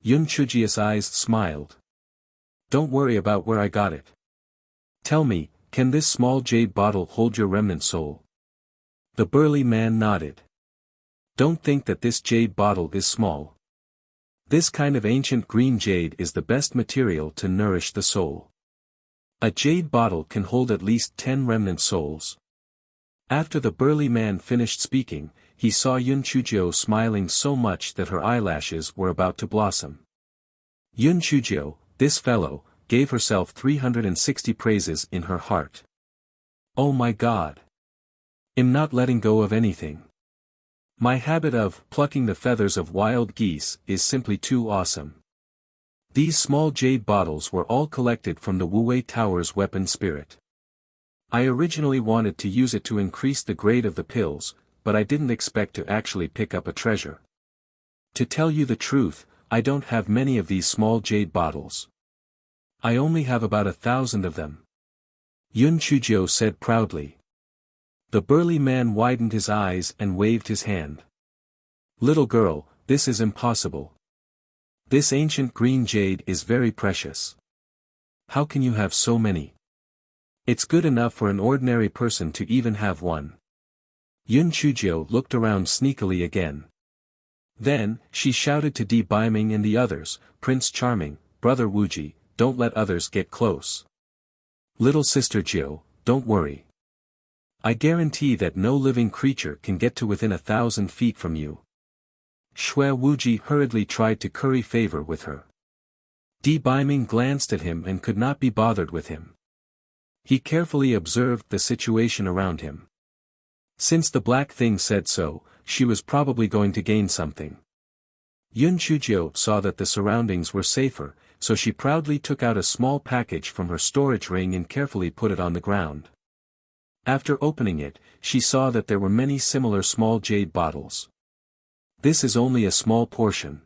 Yun Chujio's eyes smiled. "Don't worry about where I got it. Tell me, can this small jade bottle hold your remnant soul?" The burly man nodded. "Don't think that this jade bottle is small. This kind of ancient green jade is the best material to nourish the soul. A jade bottle can hold at least 10 remnant souls." After the burly man finished speaking, he saw Yun Chujio smiling so much that her eyelashes were about to blossom. Yun Chujio, this fellow, gave herself 360 praises in her heart. "Oh my God! I'm not letting go of anything. My habit of plucking the feathers of wild geese is simply too awesome. These small jade bottles were all collected from the Wuwei Tower's weapon spirit. I originally wanted to use it to increase the grade of the pills, but I didn't expect to actually pick up a treasure. To tell you the truth, I don't have many of these small jade bottles. I only have about 1,000 of them." Yun Chujio said proudly. The burly man widened his eyes and waved his hand. "Little girl, this is impossible. This ancient green jade is very precious. How can you have so many? It's good enough for an ordinary person to even have one." Yun Chujio looked around sneakily again. Then, she shouted to Di Baiming and the others, "Prince Charming, Brother Wuji, don't let others get close. Little Sister Jiu, don't worry. I guarantee that no living creature can get to within 1,000 feet from you." Shui Wuji hurriedly tried to curry favor with her. Di Baiming glanced at him and could not be bothered with him. He carefully observed the situation around him. Since the black thing said so, she was probably going to gain something. Yun Chujio saw that the surroundings were safer, so she proudly took out a small package from her storage ring and carefully put it on the ground. After opening it, she saw that there were many similar small jade bottles. "This is only a small portion.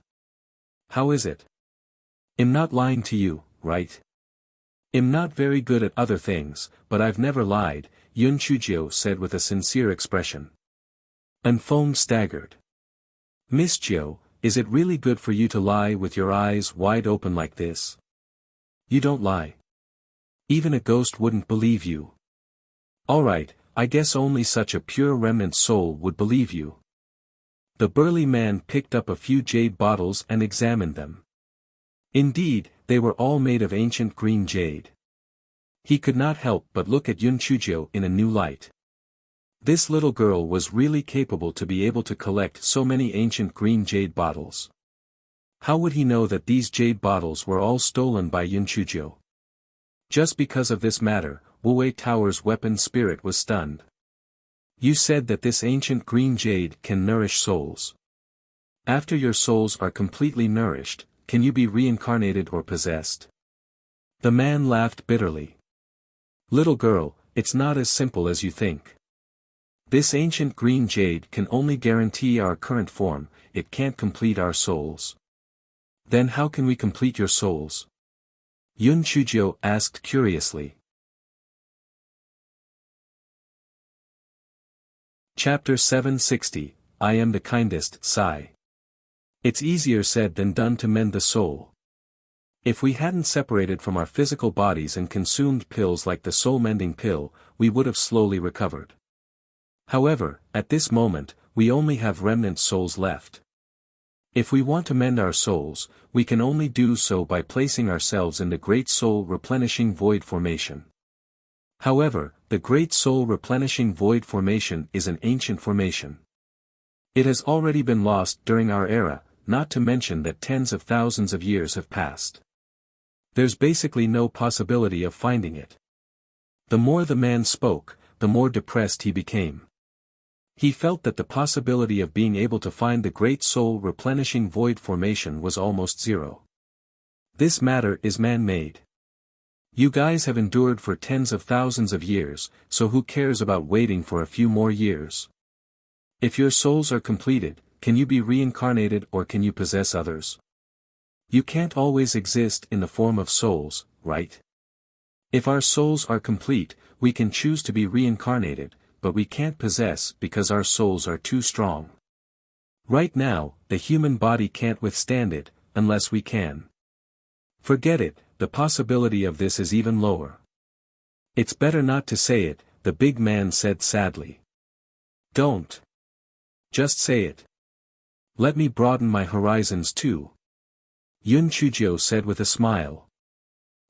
How is it? I'm not lying to you, right? I'm not very good at other things, but I've never lied," Yun Chujio said with a sincere expression. Anfeng staggered. "Miss Jiu, is it really good for you to lie with your eyes wide open like this? You don't lie. Even a ghost wouldn't believe you. Alright, I guess only such a pure remnant soul would believe you." The burly man picked up a few jade bottles and examined them. Indeed, they were all made of ancient green jade. He could not help but look at Yun Chujio in a new light. This little girl was really capable to be able to collect so many ancient green jade bottles. How would he know that these jade bottles were all stolen by Yun Chujio? Just because of this matter, Wuwei Tower's weapon spirit was stunned. You said that this ancient green jade can nourish souls. After your souls are completely nourished, can you be reincarnated or possessed? The man laughed bitterly. Little girl, it's not as simple as you think. This ancient green jade can only guarantee our current form, it can't complete our souls. Then how can we complete your souls? Yun Chujio asked curiously. Chapter 760, I am the kindest, sigh. It's easier said than done to mend the soul. If we hadn't separated from our physical bodies and consumed pills like the soul-mending pill, we would have slowly recovered. However, at this moment, we only have remnant souls left. If we want to mend our souls, we can only do so by placing ourselves in the Great Soul Replenishing Void Formation. However, the Great Soul Replenishing Void Formation is an ancient formation. It has already been lost during our era, not to mention that tens of thousands of years have passed. There's basically no possibility of finding it. The more the man spoke, the more depressed he became. He felt that the possibility of being able to find the Great Soul Replenishing Void Formation was almost zero. This matter is man-made. You guys have endured for tens of thousands of years, so who cares about waiting for a few more years? If your souls are completed, can you be reincarnated or can you possess others? You can't always exist in the form of souls, right? If our souls are complete, we can choose to be reincarnated, but we can't possess because our souls are too strong. Right now, the human body can't withstand it, unless we can. Forget it, the possibility of this is even lower. It's better not to say it, the big man said sadly. Don't. Just say it. Let me broaden my horizons too. Yun Chujio said with a smile.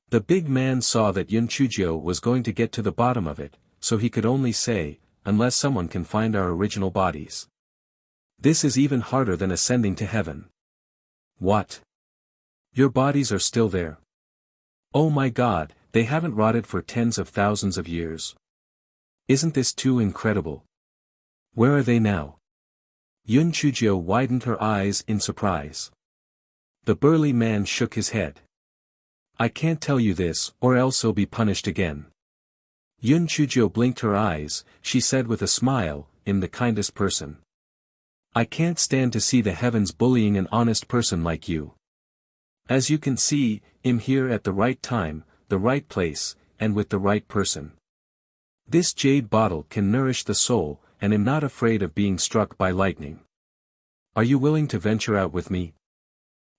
The big man saw that Yun Chujio was going to get to the bottom of it, so he could only say, unless someone can find our original bodies. This is even harder than ascending to heaven. What? Your bodies are still there. Oh my God, they haven't rotted for tens of thousands of years. Isn't this too incredible? Where are they now? Yun Chujio widened her eyes in surprise. The burly man shook his head. I can't tell you this, or else I'll be punished again. Yun Chujio blinked her eyes, she said with a smile, I'm the kindest person. I can't stand to see the heavens bullying an honest person like you. As you can see, I'm here at the right time, the right place, and with the right person. This jade bottle can nourish the soul, and I'm not afraid of being struck by lightning. Are you willing to venture out with me?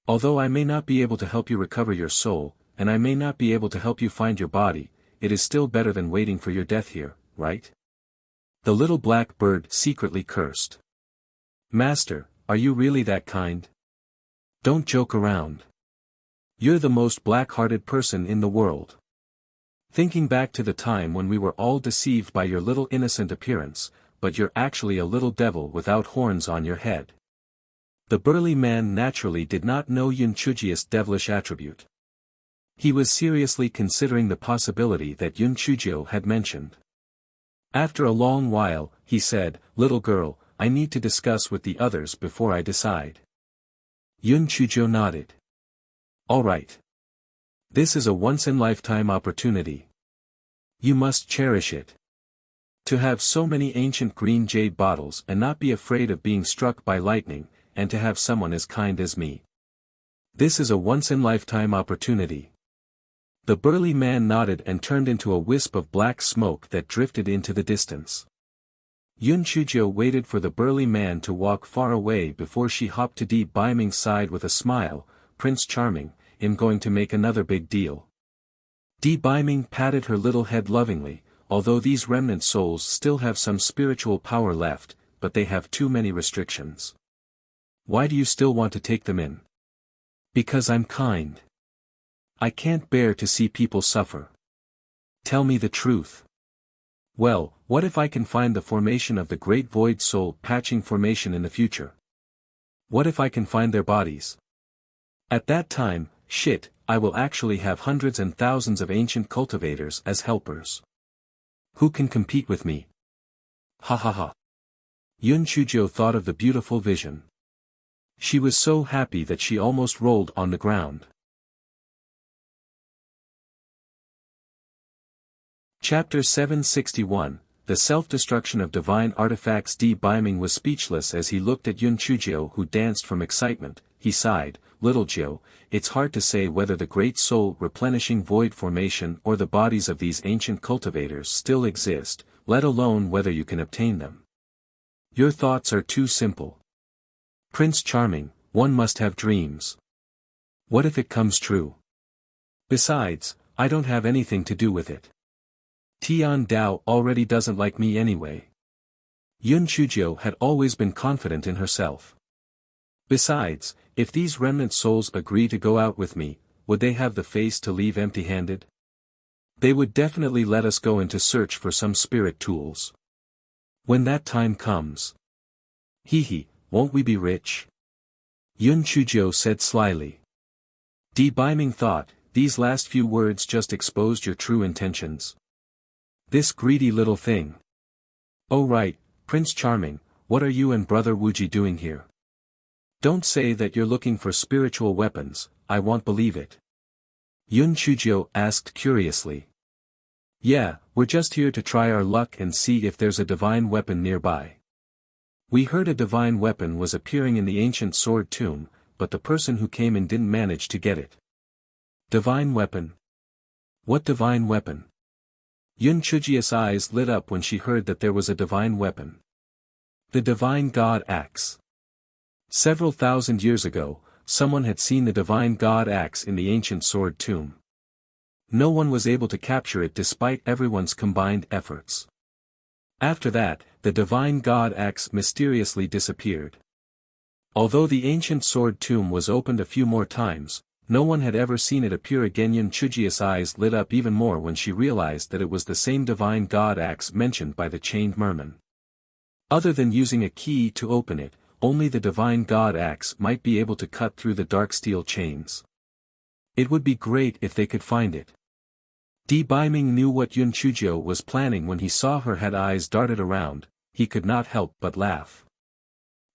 Although I may not be able to help you recover your soul, and I may not be able to help you find your body, it is still better than waiting for your death here, right? The little black bird secretly cursed. Master, are you really that kind? Don't joke around. You're the most black-hearted person in the world. Thinking back to the time when we were all deceived by your little innocent appearance, but you're actually a little devil without horns on your head. The burly man naturally did not know Yun Chujio's devilish attribute. He was seriously considering the possibility that Yun Chujio had mentioned. After a long while, he said, Little girl, I need to discuss with the others before I decide. Yun Chujio nodded. All right. This is a once-in-lifetime opportunity. You must cherish it. To have so many ancient green jade bottles and not be afraid of being struck by lightning, and to have someone as kind as me. This is a once-in-lifetime opportunity. The burly man nodded and turned into a wisp of black smoke that drifted into the distance. Yun Chujio waited for the burly man to walk far away before she hopped to Di Baiming's side with a smile, Prince Charming, I'm going to make another big deal. Di Baiming patted her little head lovingly, although these remnant souls still have some spiritual power left, but they have too many restrictions. Why do you still want to take them in? Because I'm kind. I can't bear to see people suffer. Tell me the truth. Well, what if I can find the formation of the great void soul patching formation in the future? What if I can find their bodies? At that time, shit, I will actually have hundreds and thousands of ancient cultivators as helpers. Who can compete with me? Ha ha ha. Yun Chujiu thought of the beautiful vision. She was so happy that she almost rolled on the ground. Chapter 761, The Self-Destruction of Divine Artifacts. Di Biming was speechless as he looked at Yun Chujiu, who danced from excitement. He sighed, "Little Jiu, it's hard to say whether the great soul replenishing void formation or the bodies of these ancient cultivators still exist, let alone whether you can obtain them. Your thoughts are too simple. Prince Charming, one must have dreams. What if it comes true? Besides, I don't have anything to do with it. Tian Dao already doesn't like me anyway." Yun Chujiu had always been confident in herself. Besides, if these remnant souls agree to go out with me, would they have the face to leave empty-handed? They would definitely let us go into search for some spirit tools. When that time comes. Hee, won't we be rich? Yun Chujiu said slyly. Di Biming thought, these last few words just exposed your true intentions. This greedy little thing. Oh right, Prince Charming, what are you and Brother Wuji doing here? Don't say that you're looking for spiritual weapons, I won't believe it. Yun Chujiu asked curiously. Yeah, we're just here to try our luck and see if there's a divine weapon nearby. We heard a divine weapon was appearing in the ancient sword tomb, but the person who came in didn't manage to get it. Divine weapon? What divine weapon? Yun Chujia's eyes lit up when she heard that there was a divine weapon. The divine god axe. Several thousand years ago, someone had seen the divine god axe in the ancient sword tomb. No one was able to capture it despite everyone's combined efforts. After that, the divine god axe mysteriously disappeared. Although the ancient sword tomb was opened a few more times, no one had ever seen it appear again. Yun Chujia's eyes lit up even more when she realized that it was the same divine god axe mentioned by the chained merman. Other than using a key to open it, only the divine god axe might be able to cut through the dark steel chains. It would be great if they could find it. Di Biming knew what Yun Chujiu was planning when he saw her head eyes darted around. He could not help but laugh.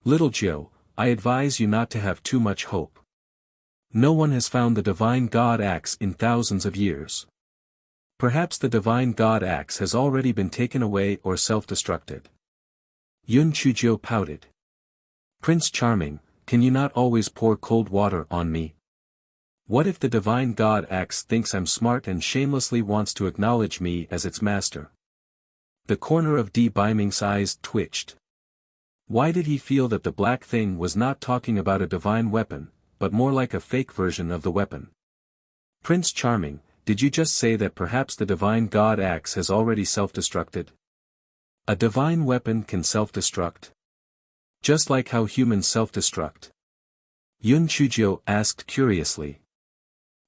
Little Jiu, I advise you not to have too much hope. No one has found the divine god axe in thousands of years. Perhaps the divine god axe has already been taken away or self-destructed. Yun Chujiu pouted. Prince Charming, can you not always pour cold water on me? What if the divine god axe thinks I'm smart and shamelessly wants to acknowledge me as its master? The corner of Di Biming's eyes twitched. Why did he feel that the black thing was not talking about a divine weapon, but more like a fake version of the weapon? Prince Charming, did you just say that perhaps the divine god axe has already self-destructed? A divine weapon can self-destruct? Just like how humans self-destruct? Yun Chujiu asked curiously.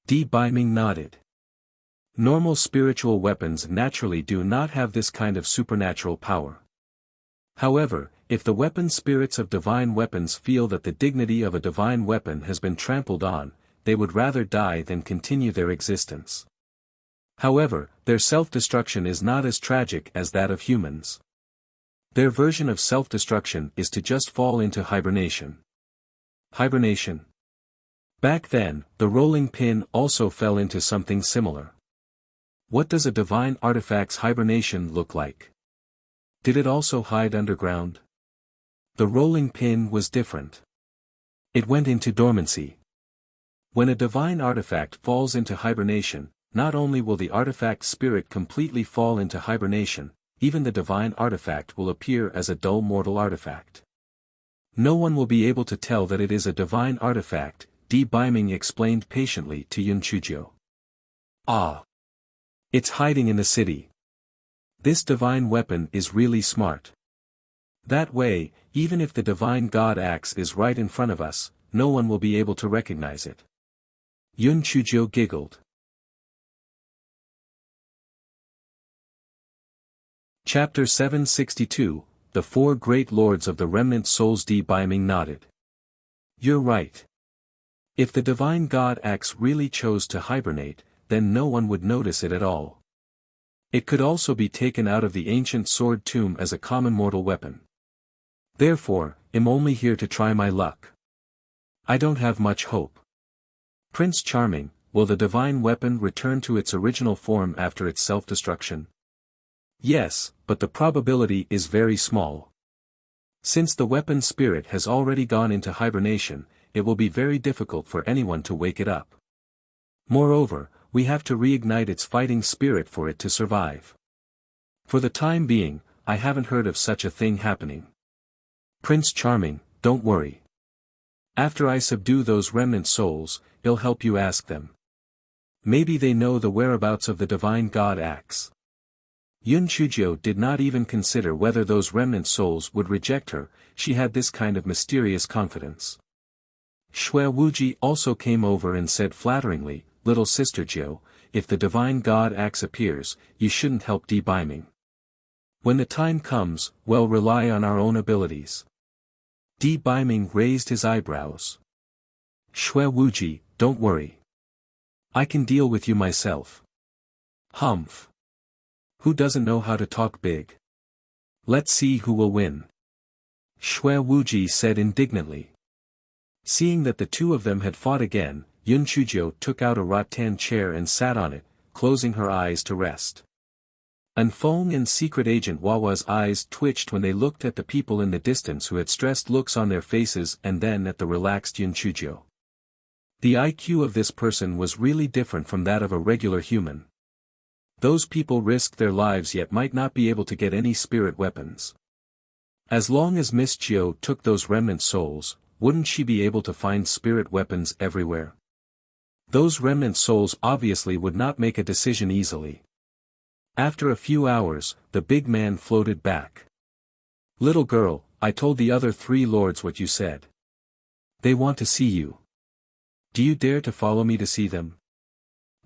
Di Biming nodded. Normal spiritual weapons naturally do not have this kind of supernatural power. However, if the weapon spirits of divine weapons feel that the dignity of a divine weapon has been trampled on, they would rather die than continue their existence. However, their self-destruction is not as tragic as that of humans. Their version of self-destruction is to just fall into hibernation. Hibernation. Back then, the rolling pin also fell into something similar. What does a divine artifact's hibernation look like? Did it also hide underground? The rolling pin was different. It went into dormancy. When a divine artifact falls into hibernation, not only will the artifact spirit completely fall into hibernation, even the divine artifact will appear as a dull mortal artifact. No one will be able to tell that it is a divine artifact, Di Biming explained patiently to Yun Chujiu. Ah! It's hiding in the city. This divine weapon is really smart. That way, even if the divine god axe is right in front of us, no one will be able to recognize it. Yun Chuzhou giggled. Chapter 762, The Four Great Lords of the Remnant Souls. Di Biming nodded. You're right. If the divine god axe really chose to hibernate, then no one would notice it at all. It could also be taken out of the ancient sword tomb as a common mortal weapon. Therefore, I'm only here to try my luck. I don't have much hope. Prince Charming, will the divine weapon return to its original form after its self-destruction? Yes, but the probability is very small. Since the weapon spirit has already gone into hibernation, it will be very difficult for anyone to wake it up. Moreover, we have to reignite its fighting spirit for it to survive. For the time being, I haven't heard of such a thing happening. Prince Charming, don't worry. After I subdue those remnant souls, I'll help you ask them. Maybe they know the whereabouts of the divine god axe. Yun Chuzhou did not even consider whether those remnant souls would reject her, she had this kind of mysterious confidence. Shui Wuji also came over and said flatteringly, Little Sister Jiu, if the divine god axe appears, you shouldn't help Di Biming. When the time comes, well, rely on our own abilities. Di Biming raised his eyebrows. Shui Wuji, don't worry. I can deal with you myself. Humph. Who doesn't know how to talk big? Let's see who will win. Shui Wuji said indignantly. Seeing that the two of them had fought again, Yun Chuzhou took out a rattan chair and sat on it, closing her eyes to rest. Anfeng and Secret Agent Wawa's eyes twitched when they looked at the people in the distance who had stressed looks on their faces and then at the relaxed Yun Chuzhou. The IQ of this person was really different from that of a regular human. Those people risked their lives yet might not be able to get any spirit weapons. As long as Miss Jiu took those remnant souls, wouldn't she be able to find spirit weapons everywhere? Those remnant souls obviously would not make a decision easily. After a few hours, the big man floated back. Little girl, I told the other three lords what you said. They want to see you. Do you dare to follow me to see them?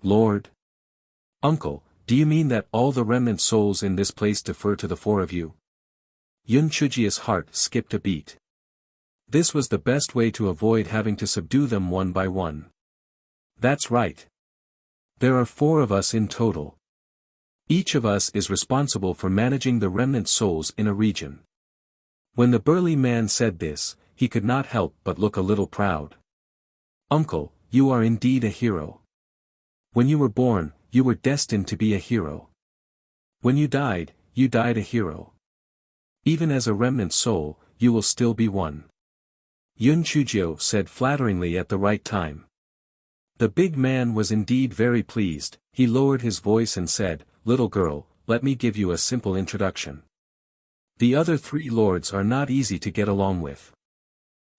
Lord? Uncle, do you mean that all the remnant souls in this place defer to the four of you? Yun Chujia's heart skipped a beat. This was the best way to avoid having to subdue them one by one. That's right. There are 4 of us in total. Each of us is responsible for managing the remnant souls in a region. When the burly man said this, he could not help but look a little proud. Uncle, you are indeed a hero. When you were born, you were destined to be a hero. When you died a hero. Even as a remnant soul, you will still be one. Yun Chuzhou said flatteringly at the right time. The big man was indeed very pleased, he lowered his voice and said, Little girl, let me give you a simple introduction. The other 3 lords are not easy to get along with.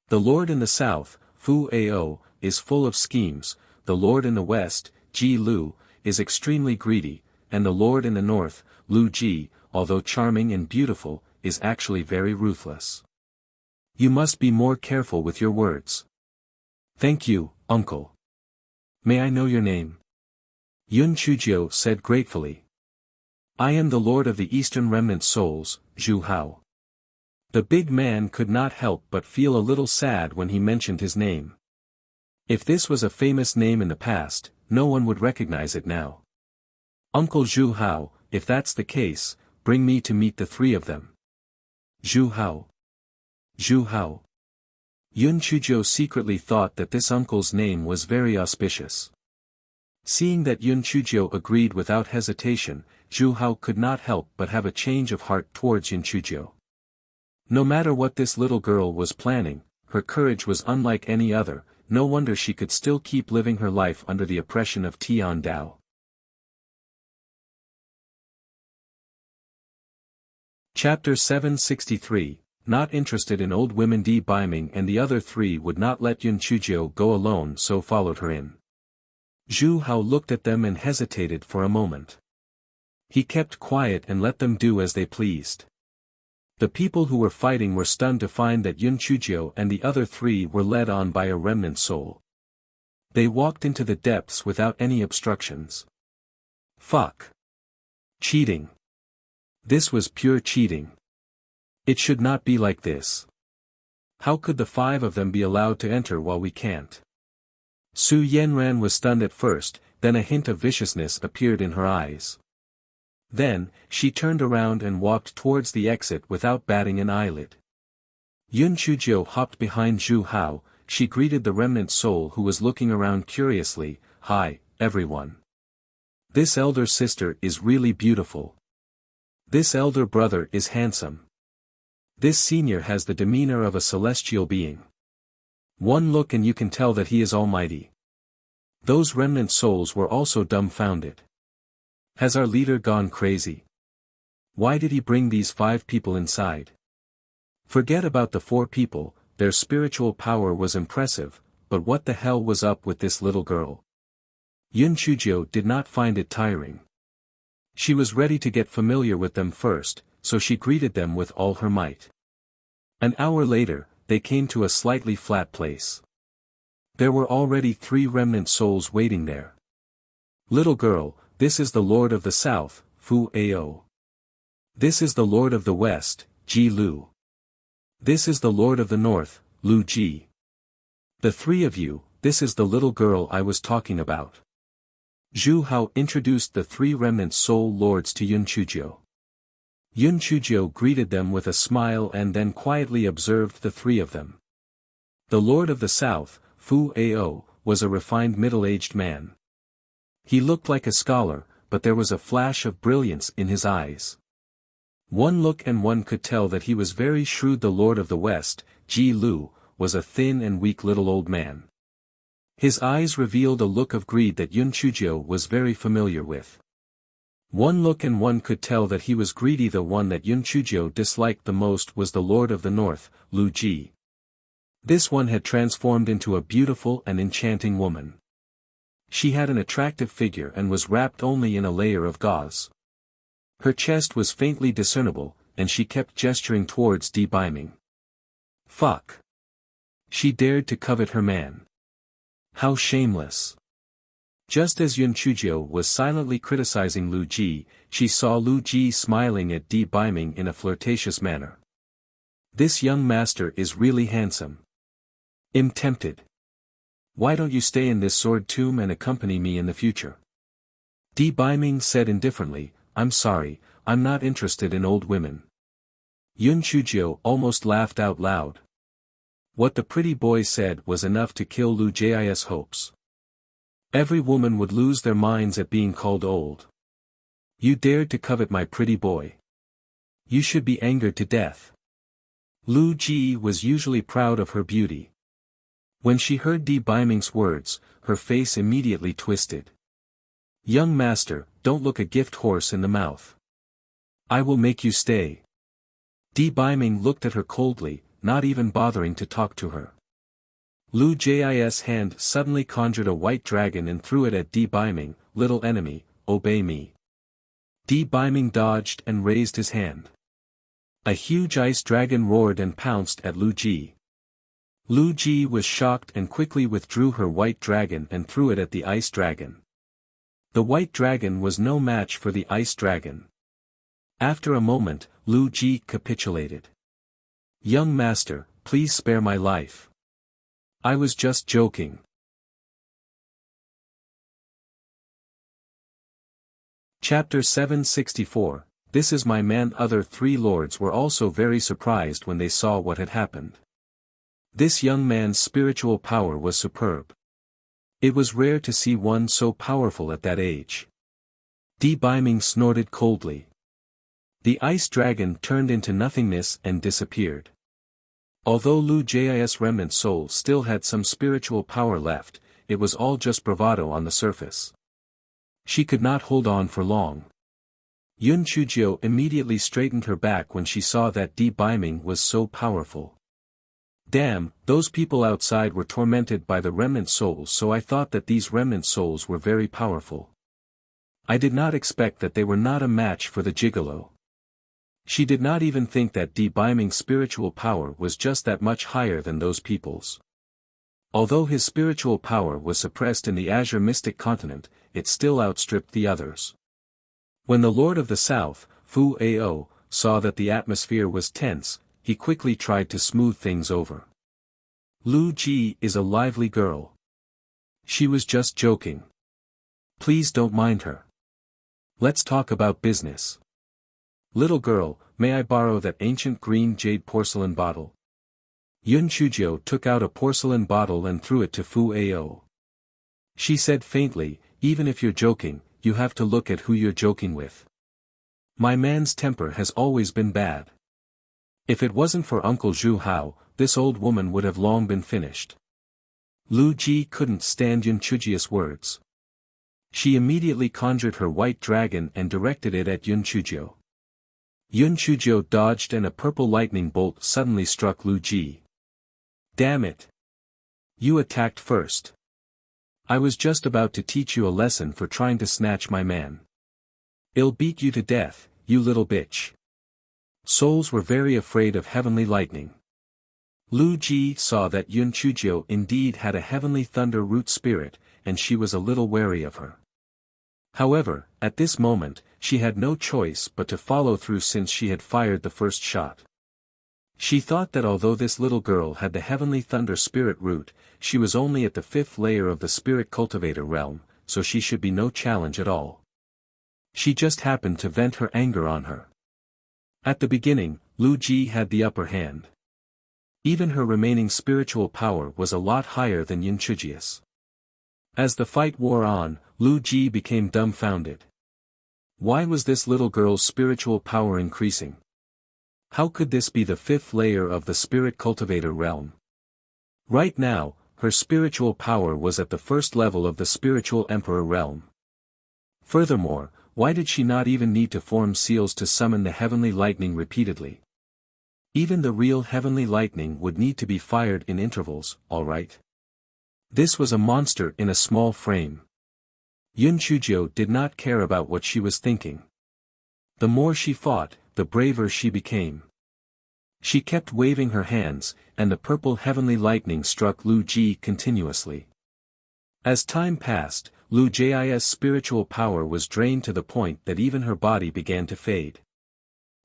The lord in the south, Fu Ao, is full of schemes, the lord in the west, Ji Lu, is extremely greedy, and the lord in the north, Lu Ji, although charming and beautiful, is actually very ruthless. You must be more careful with your words. Thank you, uncle. May I know your name? Yun Chuzhou said gratefully. I am the lord of the eastern remnant souls, Zhu Hao. The big man could not help but feel a little sad when he mentioned his name. If this was a famous name in the past, no one would recognize it now. Uncle Zhu Hao, if that's the case, bring me to meet the 3 of them. Zhu Hao. Zhu Hao. Yun Chuzhou secretly thought that this uncle's name was very auspicious. Seeing that Yun Chuzhou agreed without hesitation, Zhu Hao could not help but have a change of heart towards Yun Chuzhou. No matter what this little girl was planning, her courage was unlike any other, no wonder she could still keep living her life under the oppression of Tian Dao. Chapter 763, Not interested in old women. Di Biming and the other 3 would not let Yun Chuzhou go alone, so followed her in. Zhu Hao looked at them and hesitated for a moment. He kept quiet and let them do as they pleased. The people who were fighting were stunned to find that Yun Chujio and the other three were led on by a remnant soul. They walked into the depths without any obstructions. Fuck. Cheating. This was pure cheating. It should not be like this. How could the 5 of them be allowed to enter while we can't? Su Yenran was stunned at first, then a hint of viciousness appeared in her eyes. Then, she turned around and walked towards the exit without batting an eyelid. Yun Chujio hopped behind Zhu Hao. She greeted the remnant soul who was looking around curiously. "Hi, everyone. This elder sister is really beautiful. This elder brother is handsome. This senior has the demeanor of a celestial being. One look and you can tell that he is almighty." Those remnant souls were also dumbfounded. Has our leader gone crazy? Why did he bring these 5 people inside? Forget about the 4 people, their spiritual power was impressive, but what the hell was up with this little girl? Yun Chujio did not find it tiring. She was ready to get familiar with them first, so she greeted them with all her might. An hour later, they came to a slightly flat place. There were already 3 remnant souls waiting there. "Little girl, this is the Lord of the South, Fu Ao. This is the Lord of the West, Ji Lu. This is the Lord of the North, Lu Ji. The 3 of you, this is the little girl I was talking about." Zhu Hao introduced the 3 remnant soul lords to Yun Chujio. Yun Chujio greeted them with a smile and then quietly observed the 3 of them. The Lord of the South, Fu Ao, was a refined middle-aged man. He looked like a scholar, but there was a flash of brilliance in his eyes. One look and one could tell that he was very shrewd. The Lord of the West, Ji Lu, was a thin and weak little old man. His eyes revealed a look of greed that Yun Chujio was very familiar with. One look and one could tell that he was greedy. The one that Yun Chujio disliked the most was the Lord of the North, Lu Ji. This one had transformed into a beautiful and enchanting woman. She had an attractive figure and was wrapped only in a layer of gauze. Her chest was faintly discernible, and she kept gesturing towards Di Biming. Fuck. She dared to covet her man. How shameless. Just as Yun Chujio was silently criticizing Lu Ji, she saw Lu Ji smiling at Di Biming in a flirtatious manner. This young master is really handsome. I'm tempted. Why don't you stay in this sword tomb and accompany me in the future? Di Biming said indifferently, "I'm sorry, I'm not interested in old women." Yun Chujio almost laughed out loud. What the pretty boy said was enough to kill Lu Ji's hopes. Every woman would lose their minds at being called old. You dared to covet my pretty boy. You should be angered to death. Lu Ji was usually proud of her beauty. When she heard Di Biming's words, her face immediately twisted. "Young master, don't look a gift horse in the mouth. I will make you stay." Di Biming looked at her coldly, not even bothering to talk to her. Lu Ji's hand suddenly conjured a white dragon and threw it at Di Biming. "Little enemy, obey me." Di Biming dodged and raised his hand. A huge ice dragon roared and pounced at Lu Ji. Lu Ji was shocked and quickly withdrew her white dragon and threw it at the ice dragon. The white dragon was no match for the ice dragon. After a moment, Lu Ji capitulated. "Young master, please spare my life. I was just joking." Chapter 764, This is my man. Other 3 lords were also very surprised when they saw what had happened. This young man's spiritual power was superb. It was rare to see one so powerful at that age. Di Biming snorted coldly. The ice dragon turned into nothingness and disappeared. Although Lu Ji's remnant soul still had some spiritual power left, it was all just bravado on the surface. She could not hold on for long. Yun Chujio immediately straightened her back when she saw that Di Biming was so powerful. Damn, those people outside were tormented by the remnant souls, so I thought that these remnant souls were very powerful. I did not expect that they were not a match for the gigolo. She did not even think that Beiming's spiritual power was just that much higher than those people's. Although his spiritual power was suppressed in the Azure Mystic Continent, it still outstripped the others. When the Lord of the South, Fu Ao, saw that the atmosphere was tense, he quickly tried to smooth things over. Lu Ji is a lively girl. She was just joking. Please don't mind her. Let's talk about business. Little girl, may I borrow that ancient green jade porcelain bottle? Yun Chujio took out a porcelain bottle and threw it to Fu Ao. She said faintly, even if you're joking, you have to look at who you're joking with. My man's temper has always been bad. If it wasn't for Uncle Zhu Hao, this old woman would have long been finished. Lu Ji couldn't stand Yun Chujio's words. She immediately conjured her white dragon and directed it at Yun Chujio. Yun Chujio dodged and a purple lightning bolt suddenly struck Lu Ji. Damn it! You attacked first. I was just about to teach you a lesson for trying to snatch my man. I'll beat you to death, you little bitch. Souls were very afraid of heavenly lightning. Lu Ji saw that Yun Chujio indeed had a heavenly thunder root spirit, and she was a little wary of her. However, at this moment, she had no choice but to follow through since she had fired the first shot. She thought that although this little girl had the heavenly thunder spirit root, she was only at the 5th layer of the spirit cultivator realm, so she should be no challenge at all. She just happened to vent her anger on her. At the beginning, Lu Ji had the upper hand. Even her remaining spiritual power was a lot higher than Yun Chujio's. As the fight wore on, Lu Ji became dumbfounded. Why was this little girl's spiritual power increasing? How could this be the 5th layer of the spirit cultivator realm? Right now, her spiritual power was at the 1st level of the spiritual emperor realm. Furthermore, why did she not even need to form seals to summon the heavenly lightning repeatedly? Even the real heavenly lightning would need to be fired in intervals, alright? This was a monster in a small frame. Yun Chujio did not care about what she was thinking. The more she fought, the braver she became. She kept waving her hands, and the purple heavenly lightning struck Lu Ji continuously. As time passed, Lu Ji's spiritual power was drained to the point that even her body began to fade.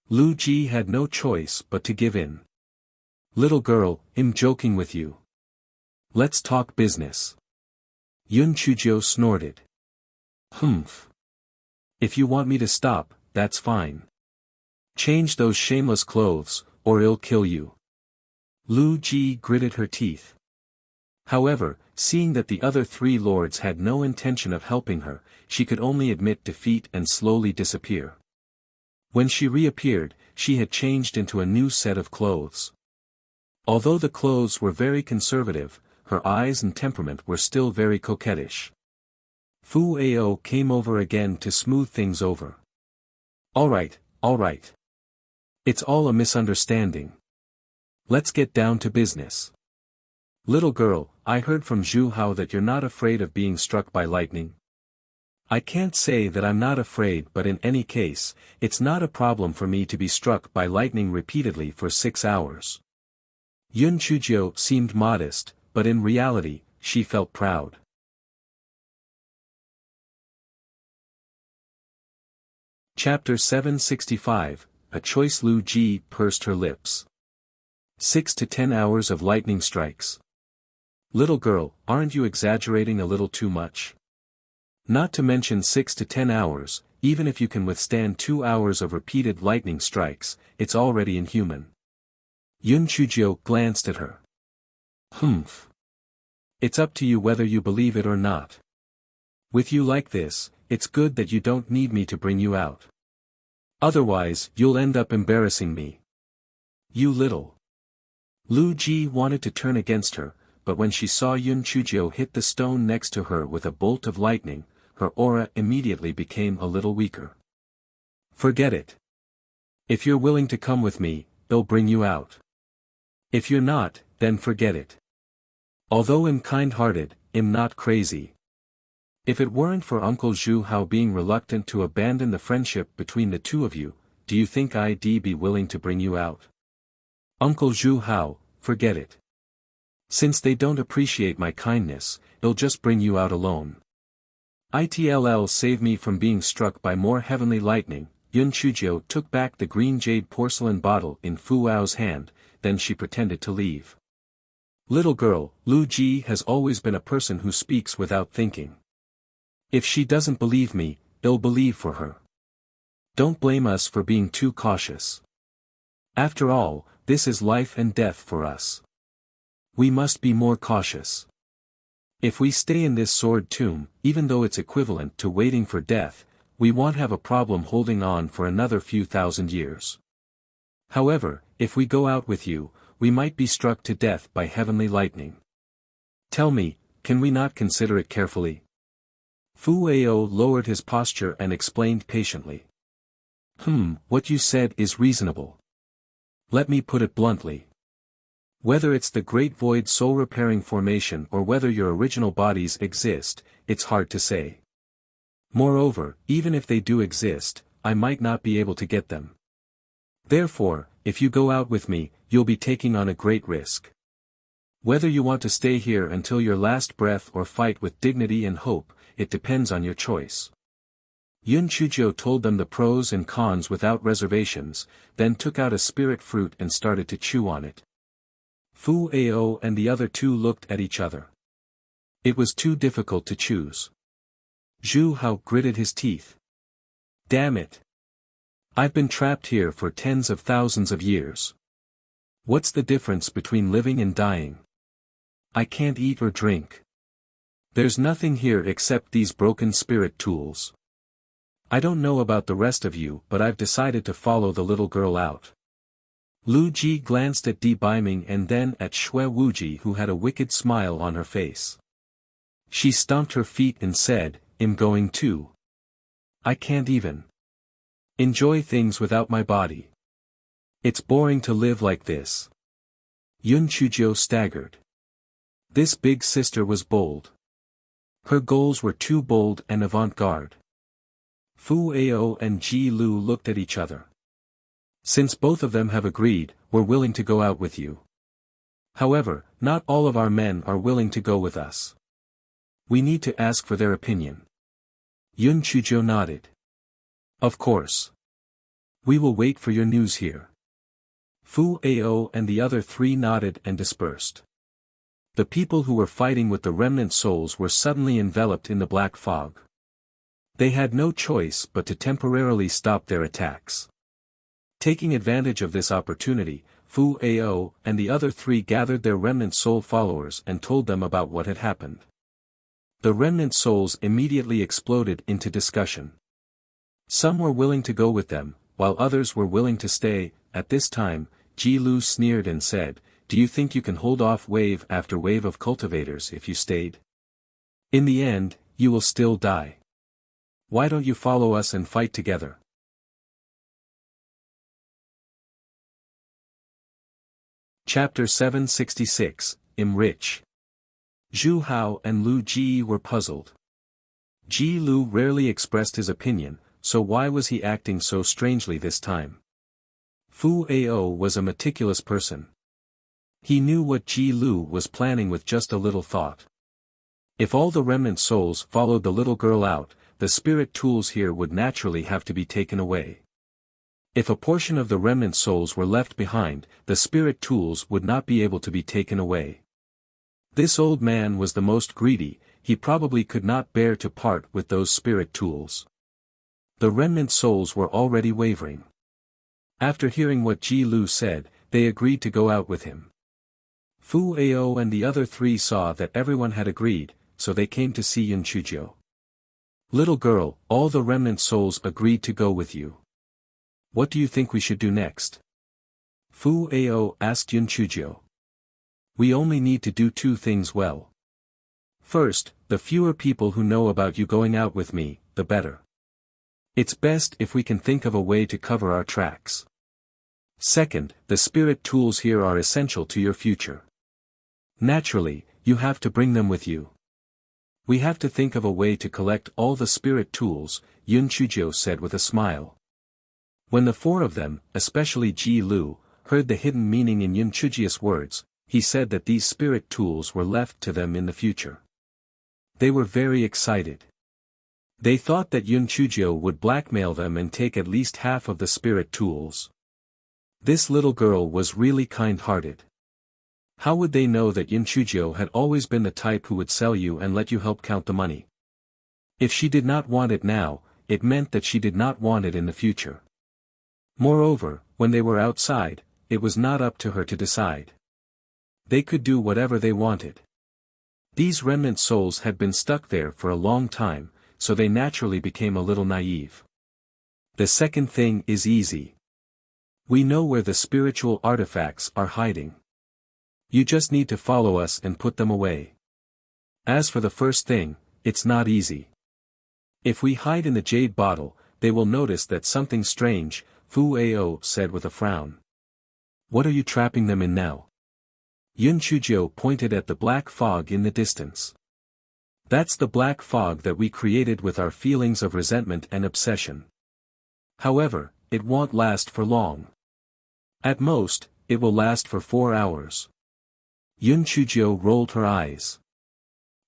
Lu Ji had no choice but to give in. Little girl, I'm joking with you. Let's talk business. Yun Chujio snorted. Humph. If you want me to stop, that's fine. Change those shameless clothes, or I'll kill you. Lu Ji gritted her teeth. However, seeing that the other 3 lords had no intention of helping her, she could only admit defeat and slowly disappear. When she reappeared, she had changed into a new set of clothes. Although the clothes were very conservative, her eyes and temperament were still very coquettish. Fu Ao came over again to smooth things over. Alright. It's all a misunderstanding. Let's get down to business. Little girl, I heard from Zhu Hao that you're not afraid of being struck by lightning. I can't say that I'm not afraid, but in any case, it's not a problem for me to be struck by lightning repeatedly for 6 hours. Yun Chujio seemed modest, but in reality, she felt proud. Chapter 765, A Choice. Lu Ji pursed her lips. 6 to 10 hours of lightning strikes. Little girl, aren't you exaggerating a little too much? Not to mention 6 to 10 hours, even if you can withstand 2 hours of repeated lightning strikes, it's already inhuman. Yun Chujio glanced at her. Humph. It's up to you whether you believe it or not. With you like this, it's good that you don't need me to bring you out. Otherwise, you'll end up embarrassing me. You little. Lu Ji wanted to turn against her, but when she saw Yun Chujio hit the stone next to her with a bolt of lightning, her aura immediately became a little weaker. Forget it. If you're willing to come with me, they'll bring you out. If you're not, then forget it. Although I'm kind-hearted, I'm not crazy. If it weren't for Uncle Zhu Hao being reluctant to abandon the friendship between the two of you, do you think I'd be willing to bring you out? Uncle Zhu Hao, forget it. Since they don't appreciate my kindness, they'll just bring you out alone. It'll save me from being struck by more heavenly lightning. Yun Chujiu took back the green jade porcelain bottle in Fu Ao's hand, then she pretended to leave. Little girl, Lu Ji has always been a person who speaks without thinking. If she doesn't believe me, they'll believe for her. Don't blame us for being too cautious. After all, this is life and death for us. We must be more cautious. If we stay in this sword tomb, even though it's equivalent to waiting for death, we won't have a problem holding on for another few thousand years. However, if we go out with you, we might be struck to death by heavenly lightning. Tell me, can we not consider it carefully? Fu Ao lowered his posture and explained patiently. What you said is reasonable. Let me put it bluntly. Whether it's the Great Void soul-repairing formation or whether your original bodies exist, it's hard to say. Moreover, even if they do exist, I might not be able to get them. Therefore, if you go out with me, you'll be taking on a great risk. Whether you want to stay here until your last breath or fight with dignity and hope, it depends on your choice. Yun Chujiu told them the pros and cons without reservations, then took out a spirit fruit and started to chew on it. Fu Ao and the other two looked at each other. It was too difficult to choose. Zhu Hao gritted his teeth. Damn it. I've been trapped here for tens of thousands of years. What's the difference between living and dying? I can't eat or drink. There's nothing here except these broken spirit tools. I don't know about the rest of you, but I've decided to follow the little girl out. Lu Ji glanced at Di Baiming and then at Xue Wuji, who had a wicked smile on her face. She stomped her feet and said, I'm going too. I can't even enjoy things without my body. It's boring to live like this. Yun Chujiu staggered. This big sister was bold. Her goals were too bold and avant-garde. Fu Ao and Ji Lu looked at each other. Since both of them have agreed, we're willing to go out with you. However, not all of our men are willing to go with us. We need to ask for their opinion. Yun Chujiu nodded. Of course. We will wait for your news here. Fu Ao and the other three nodded and dispersed. The people who were fighting with the remnant souls were suddenly enveloped in the black fog. They had no choice but to temporarily stop their attacks. Taking advantage of this opportunity, Fu Ao and the other three gathered their remnant soul followers and told them about what had happened. The remnant souls immediately exploded into discussion. Some were willing to go with them, while others were willing to stay. At this time, Ji Lu sneered and said, Do you think you can hold off wave after wave of cultivators if you stayed? In the end, you will still die. Why don't you follow us and fight together? Chapter 766, Rich. Zhu Hao and Lu Ji were puzzled. Ji Lu rarely expressed his opinion, so why was he acting so strangely this time? Fu Ao was a meticulous person. He knew what Ji Lu was planning with just a little thought. If all the remnant souls followed the little girl out, the spirit tools here would naturally have to be taken away. If a portion of the remnant souls were left behind, the spirit tools would not be able to be taken away. This old man was the most greedy, he probably could not bear to part with those spirit tools. The remnant souls were already wavering. After hearing what Ji Lu said, they agreed to go out with him. Fu Ao and the other three saw that everyone had agreed, so they came to see Yun Chujiu. Little girl, all the remnant souls agreed to go with you. What do you think we should do next? Fu Ao asked Yun Chujiu. We only need to do two things well. First, the fewer people who know about you going out with me, the better. It's best if we can think of a way to cover our tracks. Second, the spirit tools here are essential to your future. Naturally, you have to bring them with you. We have to think of a way to collect all the spirit tools, Yun Chujiu said with a smile. When the four of them, especially Ji Lu, heard the hidden meaning in Yun Chujia's words, he said that these spirit tools were left to them in the future. They were very excited. They thought that Yun Chujio would blackmail them and take at least half of the spirit tools. This little girl was really kind-hearted. How would they know that Yun Chujio had always been the type who would sell you and let you help count the money? If she did not want it now, it meant that she did not want it in the future. Moreover, when they were outside, it was not up to her to decide. They could do whatever they wanted. These remnant souls had been stuck there for a long time, so they naturally became a little naive. The second thing is easy. We know where the spiritual artifacts are hiding. You just need to follow us and put them away. As for the first thing, it's not easy. If we hide in the jade bottle, they will notice that something strange, Fu Ao said with a frown. What are you trapping them in now? Yun Chujio pointed at the black fog in the distance. That's the black fog that we created with our feelings of resentment and obsession. However, it won't last for long. At most, it will last for 4 hours. Yun Chujio rolled her eyes.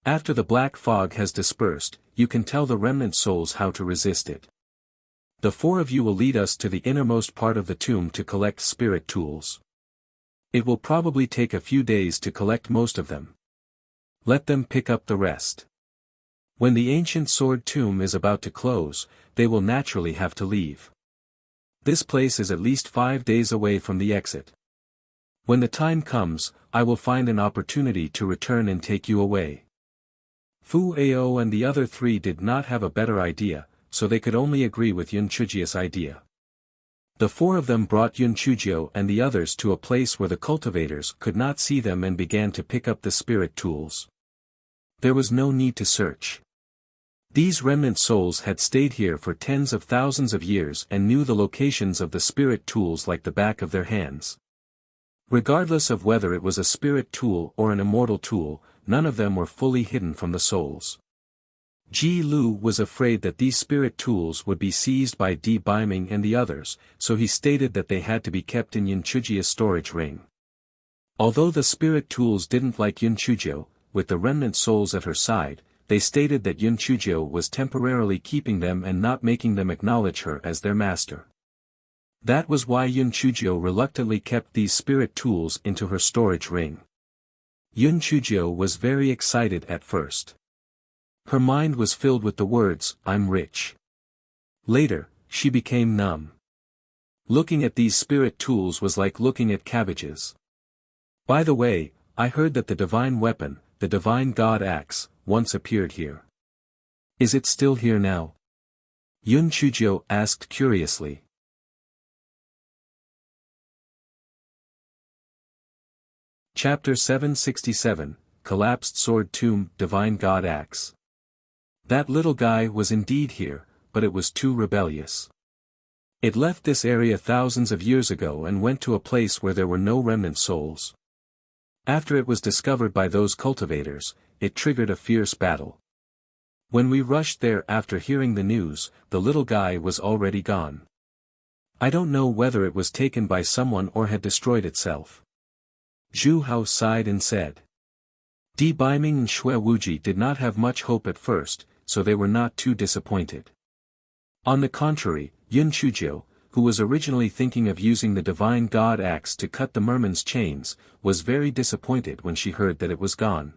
After the black fog has dispersed, you can tell the remnant souls how to resist it. The four of you will lead us to the innermost part of the tomb to collect spirit tools. It will probably take a few days to collect most of them. Let them pick up the rest. When the ancient sword tomb is about to close, they will naturally have to leave. This place is at least 5 days away from the exit. When the time comes, I will find an opportunity to return and take you away. Fu Ao and the other three did not have a better idea, so they could only agree with Yun Chujia's idea. The four of them brought Yun Chujio and the others to a place where the cultivators could not see them and began to pick up the spirit tools. There was no need to search. These remnant souls had stayed here for tens of thousands of years and knew the locations of the spirit tools like the back of their hands. Regardless of whether it was a spirit tool or an immortal tool, none of them were fully hidden from the souls. Ji Lu was afraid that these spirit tools would be seized by Di Biming and the others, so he stated that they had to be kept in Yun Chujia's storage ring. Although the spirit tools didn't like Yun Chujio, with the remnant souls at her side, they stated that Yun Chujio was temporarily keeping them and not making them acknowledge her as their master. That was why Yun Chujio reluctantly kept these spirit tools into her storage ring. Yun Chujio was very excited at first. Her mind was filled with the words, "I'm rich." Later, she became numb. Looking at these spirit tools was like looking at cabbages. By the way, I heard that the divine weapon, the divine god axe, once appeared here. Is it still here now? Yun Chujio asked curiously. Chapter 767, Collapsed Sword Tomb, Divine God Axe. That little guy was indeed here, but it was too rebellious. It left this area thousands of years ago and went to a place where there were no remnant souls. After it was discovered by those cultivators, it triggered a fierce battle. When we rushed there after hearing the news, the little guy was already gone. I don't know whether it was taken by someone or had destroyed itself. Zhu Hao sighed and said. Di Biming and Xue Wuji did not have much hope at first, so they were not too disappointed. On the contrary, Yun Chujio, who was originally thinking of using the divine god axe to cut the merman's chains, was very disappointed when she heard that it was gone.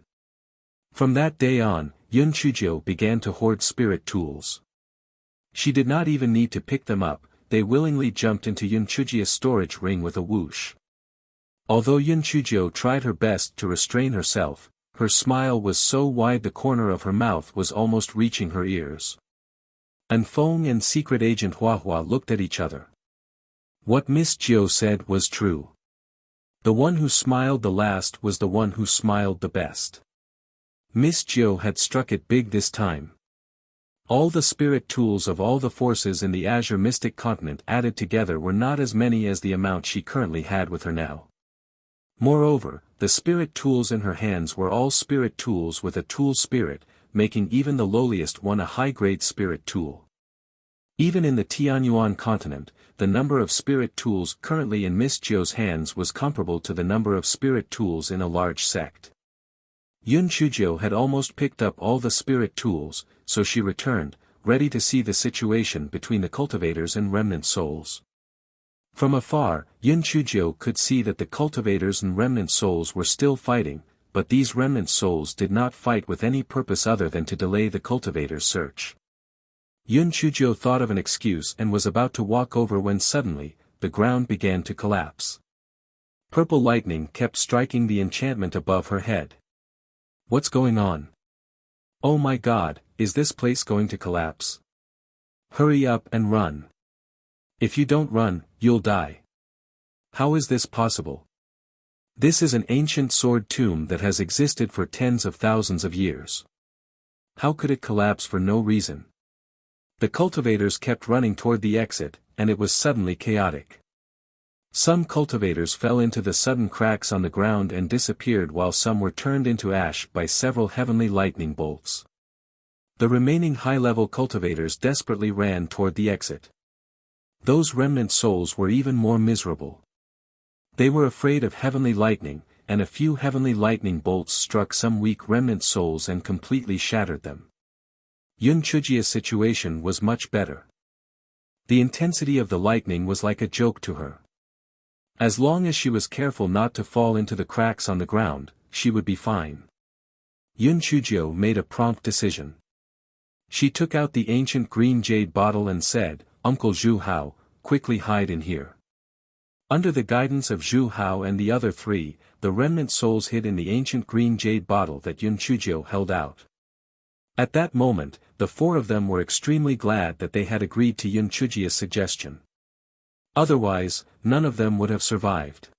From that day on, Yun Chujio began to hoard spirit tools. She did not even need to pick them up, they willingly jumped into Yun Chujia's storage ring with a whoosh. Although Yun Chujio tried her best to restrain herself, her smile was so wide the corner of her mouth was almost reaching her ears. Anfeng and secret agent Huahua looked at each other. What Miss Jiao said was true. The one who smiled the last was the one who smiled the best. Miss Jiao had struck it big this time. All the spirit tools of all the forces in the Azure Mystic Continent added together were not as many as the amount she currently had with her now. Moreover, the spirit tools in her hands were all spirit tools with a tool spirit, making even the lowliest one a high-grade spirit tool. Even in the Tianyuan continent, the number of spirit tools currently in Miss Jiu's hands was comparable to the number of spirit tools in a large sect. Yun Chuzhou had almost picked up all the spirit tools, so she returned, ready to see the situation between the cultivators and remnant souls. From afar, Yun Chuzhou could see that the cultivators and remnant souls were still fighting, but these remnant souls did not fight with any purpose other than to delay the cultivators' search. Yun Chuzhou thought of an excuse and was about to walk over when suddenly, the ground began to collapse. Purple lightning kept striking the enchantment above her head. What's going on? Oh my God, is this place going to collapse? Hurry up and run. If you don't run, you'll die. How is this possible? This is an ancient sword tomb that has existed for tens of thousands of years. How could it collapse for no reason? The cultivators kept running toward the exit, and it was suddenly chaotic. Some cultivators fell into the sudden cracks on the ground and disappeared while some were turned into ash by several heavenly lightning bolts. The remaining high-level cultivators desperately ran toward the exit. Those remnant souls were even more miserable. They were afraid of heavenly lightning, and a few heavenly lightning bolts struck some weak remnant souls and completely shattered them. Yun Chujia's situation was much better. The intensity of the lightning was like a joke to her. As long as she was careful not to fall into the cracks on the ground, she would be fine. Yun Chuzhou made a prompt decision. She took out the ancient green jade bottle and said, "Uncle Zhu Hao, quickly hide in here." Under the guidance of Zhu Hao and the other three, the remnant souls hid in the ancient green jade bottle that Yun Chuzhou held out. At that moment, the four of them were extremely glad that they had agreed to Yun Chujia's suggestion. Otherwise, none of them would have survived.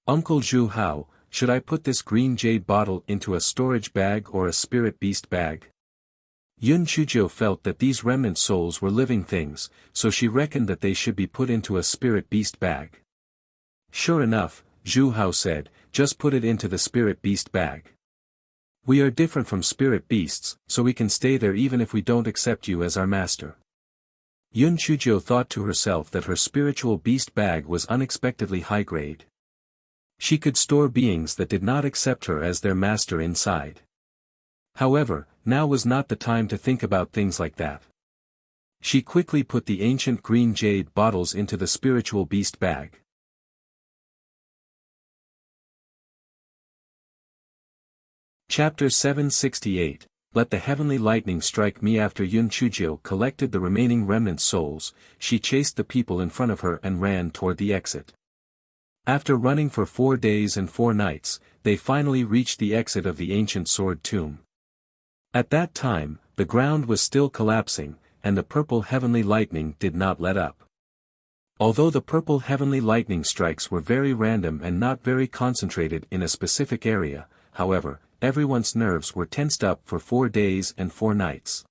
"Uncle Zhu Hao, should I put this green jade bottle into a storage bag or a spirit beast bag?" Yun Chuzhou felt that these remnant souls were living things, so she reckoned that they should be put into a spirit beast bag. "Sure enough," Zhu Hao said, "just put it into the spirit beast bag. We are different from spirit beasts, so we can stay there even if we don't accept you as our master." Yun Chuzhou thought to herself that her spiritual beast bag was unexpectedly high grade. She could store beings that did not accept her as their master inside. However, now was not the time to think about things like that. She quickly put the ancient green jade bottles into the spiritual beast bag. Chapter 768, Let the Heavenly Lightning Strike Me. After Yun Chuzhou collected the remaining remnant souls, she chased the people in front of her and ran toward the exit. After running for 4 days and 4 nights, they finally reached the exit of the ancient sword tomb. At that time, the ground was still collapsing, and the purple heavenly lightning did not let up. Although the purple heavenly lightning strikes were very random and not very concentrated in a specific area, however, everyone's nerves were tensed up for 4 days and 4 nights.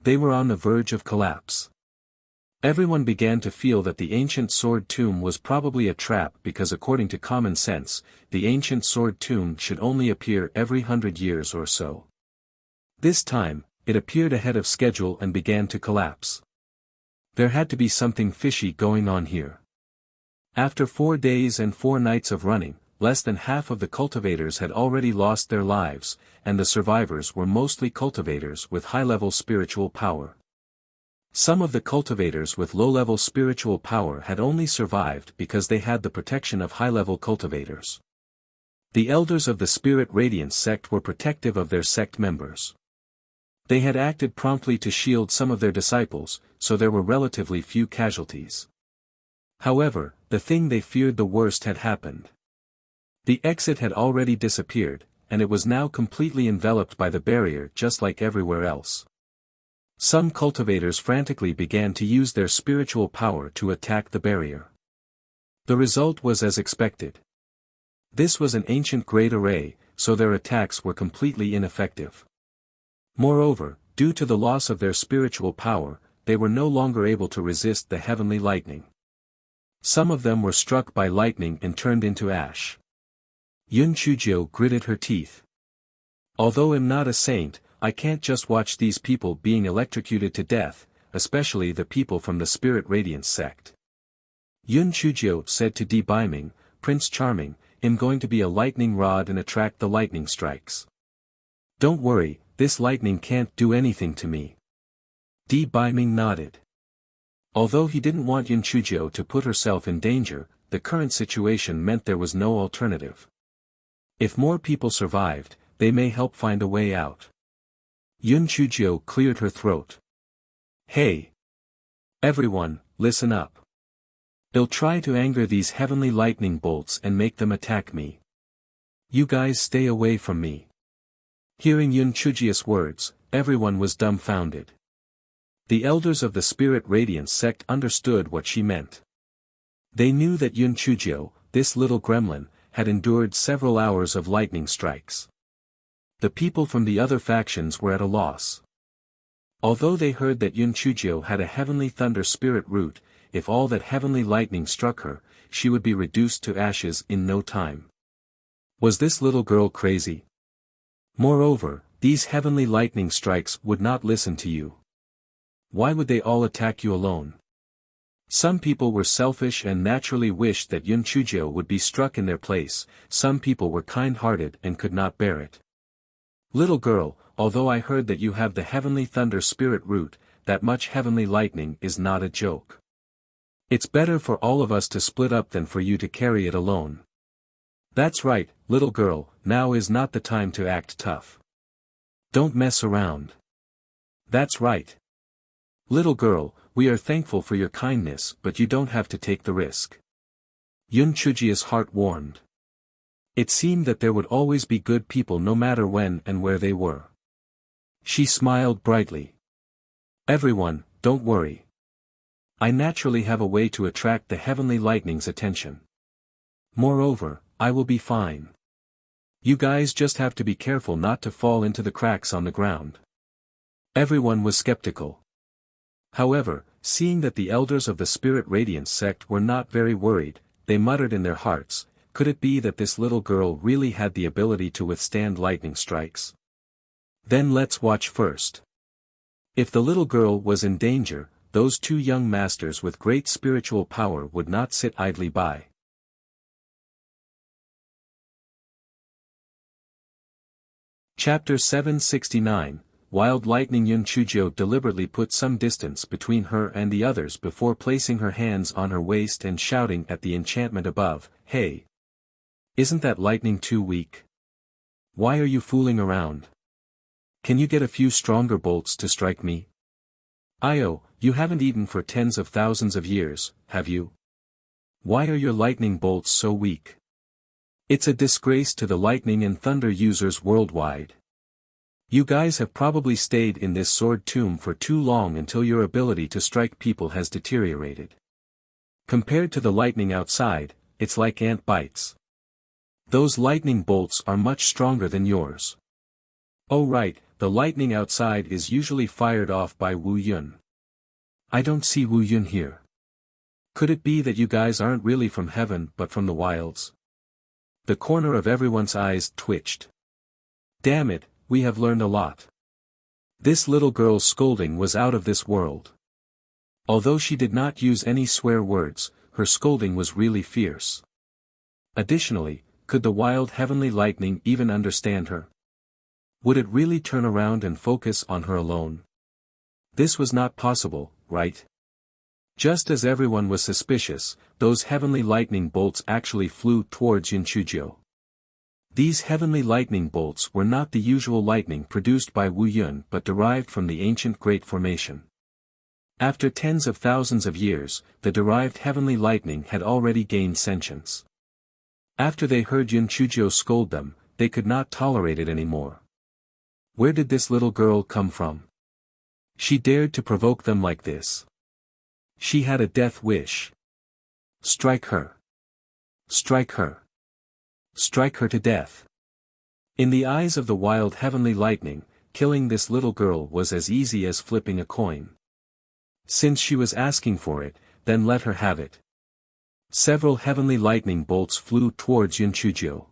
They were on the verge of collapse. Everyone began to feel that the ancient sword tomb was probably a trap because according to common sense, the ancient sword tomb should only appear every 100 years or so. This time, it appeared ahead of schedule and began to collapse. There had to be something fishy going on here. After 4 days and 4 nights of running, less than half of the cultivators had already lost their lives, and the survivors were mostly cultivators with high-level spiritual power. Some of the cultivators with low-level spiritual power had only survived because they had the protection of high-level cultivators. The elders of the Spirit Radiance sect were protective of their sect members. They had acted promptly to shield some of their disciples, so there were relatively few casualties. However, the thing they feared the worst had happened. The exit had already disappeared, and it was now completely enveloped by the barrier just like everywhere else. Some cultivators frantically began to use their spiritual power to attack the barrier. The result was as expected. This was an ancient great array, so their attacks were completely ineffective. Moreover, due to the loss of their spiritual power, they were no longer able to resist the heavenly lightning. Some of them were struck by lightning and turned into ash. Yun Chuzhou gritted her teeth. Although I'm not a saint, I can't just watch these people being electrocuted to death. especially the people from the Spirit Radiance sect. Yun Chujio said to Di Baiming, Prince Charming, I'm going to be a lightning rod and attract the lightning strikes. Don't worry, this lightning can't do anything to me. Di Baiming nodded. Although he didn't want Yun Chujio to put herself in danger, the current situation meant there was no alternative. If more people survived, they may help find a way out. Yun Chujio cleared her throat. Hey! Everyone, listen up. I'll try to anger these heavenly lightning bolts and make them attack me. You guys stay away from me. Hearing Yun Chujio's words, everyone was dumbfounded. The elders of the Spirit Radiance sect understood what she meant. They knew that Yun Chujio, this little gremlin, had endured several hours of lightning strikes. The people from the other factions were at a loss. Although they heard that Yun Chujio had a heavenly thunder spirit root, if all that heavenly lightning struck her, she would be reduced to ashes in no time. Was this little girl crazy? Moreover, these heavenly lightning strikes would not listen to you. Why would they all attack you alone? Some people were selfish and naturally wished that Yun Chujio would be struck in their place, some people were kind-hearted and could not bear it. Little girl, although I heard that you have the heavenly thunder spirit root, that much heavenly lightning is not a joke. It's better for all of us to split up than for you to carry it alone. That's right, little girl, now is not the time to act tough. Don't mess around. That's right. Little girl, we are thankful for your kindness but you don't have to take the risk. Yun Chujio's heart warmed. It seemed that there would always be good people no matter when and where they were. She smiled brightly. Everyone, don't worry. I naturally have a way to attract the heavenly lightning's attention. Moreover, I will be fine. You guys just have to be careful not to fall into the cracks on the ground. Everyone was skeptical. However, seeing that the elders of the Spirit Radiance sect were not very worried, they muttered in their hearts, could it be that this little girl really had the ability to withstand lightning strikes? Then let's watch first. If the little girl was in danger, those two young masters with great spiritual power would not sit idly by. Chapter 769, Wild Lightning. Yun Chujio deliberately put some distance between her and the others before placing her hands on her waist and shouting at the enchantment above, Hey! Isn't that lightning too weak? Why are you fooling around? Can you get a few stronger bolts to strike me? Io, you haven't eaten for tens of thousands of years, have you? Why are your lightning bolts so weak? It's a disgrace to the lightning and thunder users worldwide. You guys have probably stayed in this sword tomb for too long until your ability to strike people has deteriorated. Compared to the lightning outside, it's like ant bites. Those lightning bolts are much stronger than yours. Oh right, the lightning outside is usually fired off by Wu Yun. I don't see Wu Yun here. Could it be that you guys aren't really from heaven but from the wilds? The corner of everyone's eyes twitched. Damn it, we have learned a lot. This little girl's scolding was out of this world. Although she did not use any swear words, her scolding was really fierce. Additionally, could the wild heavenly lightning even understand her? Would it really turn around and focus on her alone? This was not possible, right? Just as everyone was suspicious, those heavenly lightning bolts actually flew towards Yun Chujio. These heavenly lightning bolts were not the usual lightning produced by Wu Yun but derived from the ancient Great Formation. After tens of thousands of years, the derived heavenly lightning had already gained sentience. After they heard Yun Chujio scold them, they could not tolerate it anymore. Where did this little girl come from? She dared to provoke them like this. She had a death wish. Strike her. Strike her. Strike her to death. In the eyes of the wild heavenly lightning, killing this little girl was as easy as flipping a coin. Since she was asking for it, then let her have it. Several heavenly lightning bolts flew towards Yun Chujio.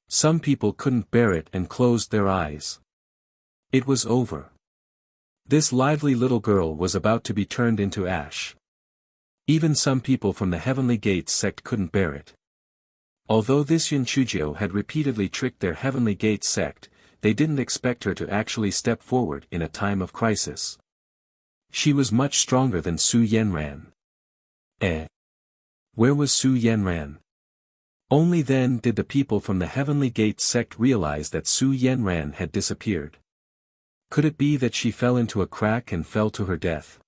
Some people couldn't bear it and closed their eyes. It was over. This lively little girl was about to be turned into ash. Even some people from the Heavenly Gates sect couldn't bear it. Although this Yunchujio had repeatedly tricked their Heavenly Gates sect, they didn't expect her to actually step forward in a time of crisis. She was much stronger than Su Yenran. Where was Su Yenran? Only then did the people from the Heavenly Gates sect realize that Su Yenran had disappeared. Could it be that she fell into a crack and fell to her death?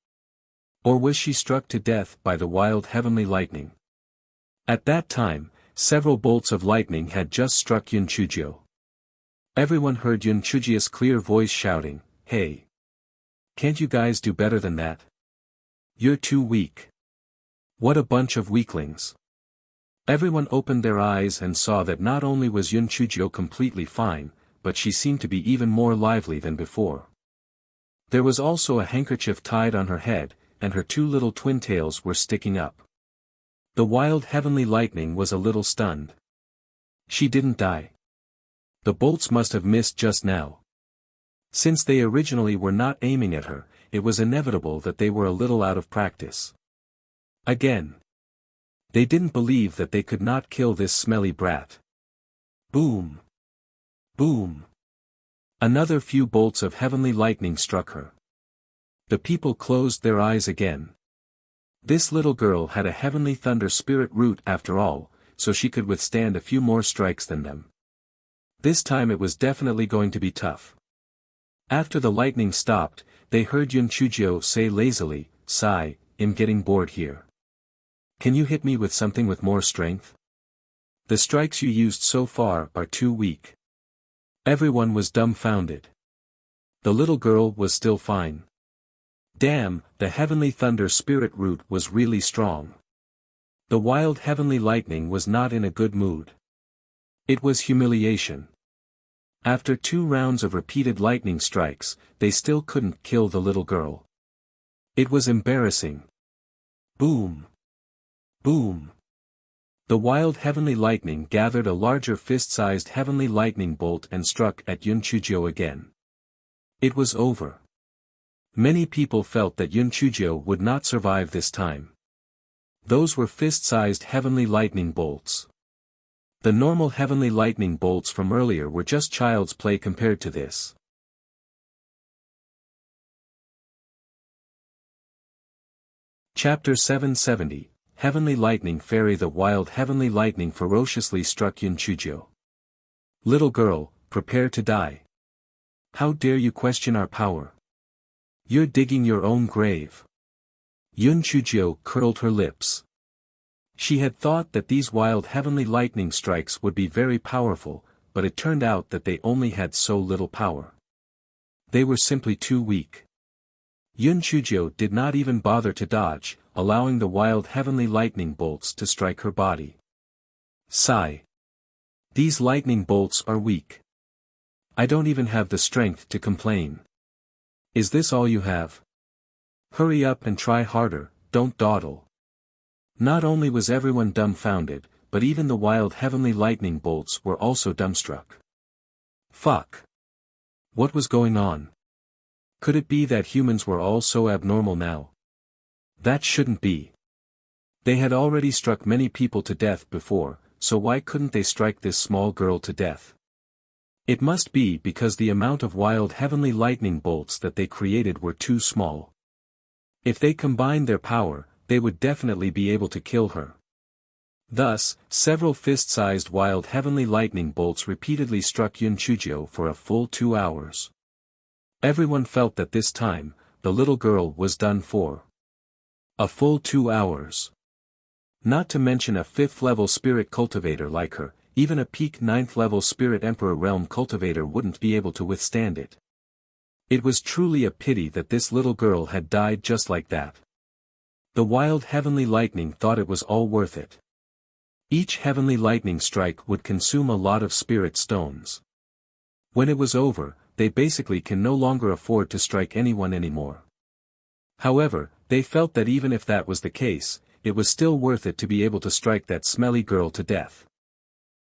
Or was she struck to death by the wild heavenly lightning? At that time, several bolts of lightning had just struck Yunchujio. Everyone heard Yunchujia's clear voice shouting, "Hey! Can't you guys do better than that? You're too weak. What a bunch of weaklings." Everyone opened their eyes and saw that not only was Yunchujio completely fine, but she seemed to be even more lively than before. There was also a handkerchief tied on her head, and her two little twin tails were sticking up. The wild heavenly lightning was a little stunned. She didn't die. The bolts must have missed just now. Since they originally were not aiming at her, it was inevitable that they were a little out of practice. Again. They didn't believe that they could not kill this smelly brat. Boom! Boom! Another few bolts of heavenly lightning struck her. The people closed their eyes again. This little girl had a heavenly thunder spirit root after all, so she could withstand a few more strikes than them. This time it was definitely going to be tough. After the lightning stopped, they heard Yunchujio say lazily, "Sigh, I'm getting bored here. Can you hit me with something with more strength? The strikes you used so far are too weak." Everyone was dumbfounded. The little girl was still fine. Damn, the heavenly thunder spirit root was really strong. The wild heavenly lightning was not in a good mood. It was humiliation. After 2 rounds of repeated lightning strikes, they still couldn't kill the little girl. It was embarrassing. Boom! Boom! The wild heavenly lightning gathered a larger fist-sized heavenly lightning bolt and struck at Yunchujio again. It was over. Many people felt that Yunchujio would not survive this time. Those were fist-sized heavenly lightning bolts. The normal heavenly lightning bolts from earlier were just child's play compared to this. Chapter 770, Heavenly Lightning Fairy. The wild heavenly lightning ferociously struck Yunchujio. "Little girl, prepare to die. How dare you question our power? You're digging your own grave." Yunchujio curled her lips. She had thought that these wild heavenly lightning strikes would be very powerful, but it turned out that they only had so little power. They were simply too weak. Yunchujio did not even bother to dodge, allowing the wild heavenly lightning bolts to strike her body. Sigh. These lightning bolts are weak. I don't even have the strength to complain. Is this all you have? Hurry up and try harder, don't dawdle. Not only was everyone dumbfounded, but even the wild heavenly lightning bolts were also dumbstruck. Fuck. What was going on? Could it be that humans were all so abnormal now? That shouldn't be. They had already struck many people to death before, so why couldn't they strike this small girl to death? It must be because the amount of wild heavenly lightning bolts that they created were too small. If they combined their power, they would definitely be able to kill her. Thus, several fist-sized wild heavenly lightning bolts repeatedly struck Yunchujio for a full 2 hours. Everyone felt that this time, the little girl was done for. A full 2 hours. Not to mention a 5th-level spirit cultivator like her, even a peak 9th-level spirit emperor realm cultivator wouldn't be able to withstand it. It was truly a pity that this little girl had died just like that. The wild heavenly lightning thought it was all worth it. Each heavenly lightning strike would consume a lot of spirit stones. When it was over, they basically can no longer afford to strike anyone anymore. However, they felt that even if that was the case, it was still worth it to be able to strike that smelly girl to death.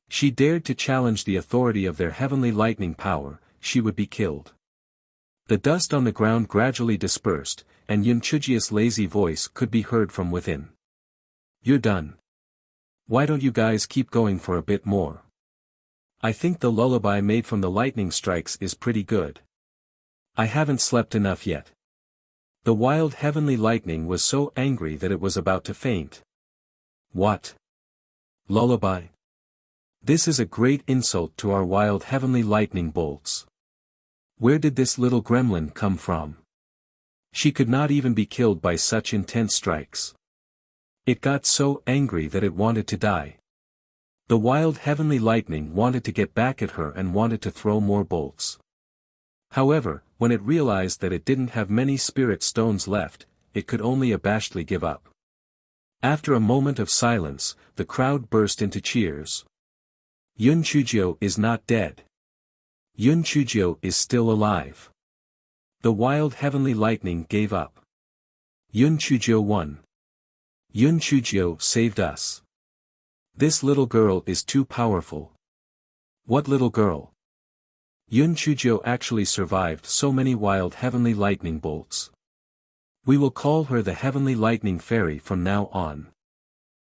She dared to challenge the authority of their heavenly lightning power, she would be killed. The dust on the ground gradually dispersed, and Yun Chujia's lazy voice could be heard from within. "You're done. Why don't you guys keep going for a bit more? I think the lullaby made from the lightning strikes is pretty good. I haven't slept enough yet." The wild heavenly lightning was so angry that it was about to faint. "What? Lullaby? This is a great insult to our wild heavenly lightning bolts. Where did this little gremlin come from? She could not even be killed by such intense strikes." It got so angry that it wanted to die. The wild heavenly lightning wanted to get back at her and wanted to throw more bolts. However, when it realized that it didn't have many spirit stones left, it could only abashedly give up. After a moment of silence, the crowd burst into cheers. Yun Chujio is not dead. Yun Chujio is still alive. The wild heavenly lightning gave up. Yun Chujio won. Yun Chujio saved us. This little girl is too powerful. What little girl? Yun Chujio actually survived so many wild heavenly lightning bolts. We will call her the Heavenly Lightning Fairy from now on.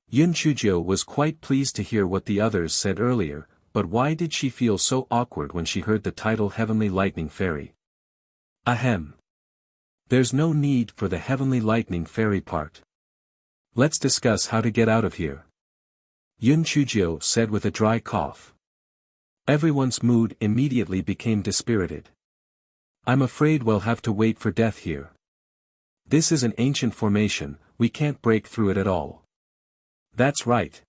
Yun Chujio was quite pleased to hear what the others said earlier, but why did she feel so awkward when she heard the title Heavenly Lightning Fairy? Ahem. There's no need for the Heavenly Lightning Fairy part. Let's discuss how to get out of here. Yun Chujio said with a dry cough. Everyone's mood immediately became dispirited. I'm afraid we'll have to wait for death here. This is an ancient formation, we can't break through it at all. That's right.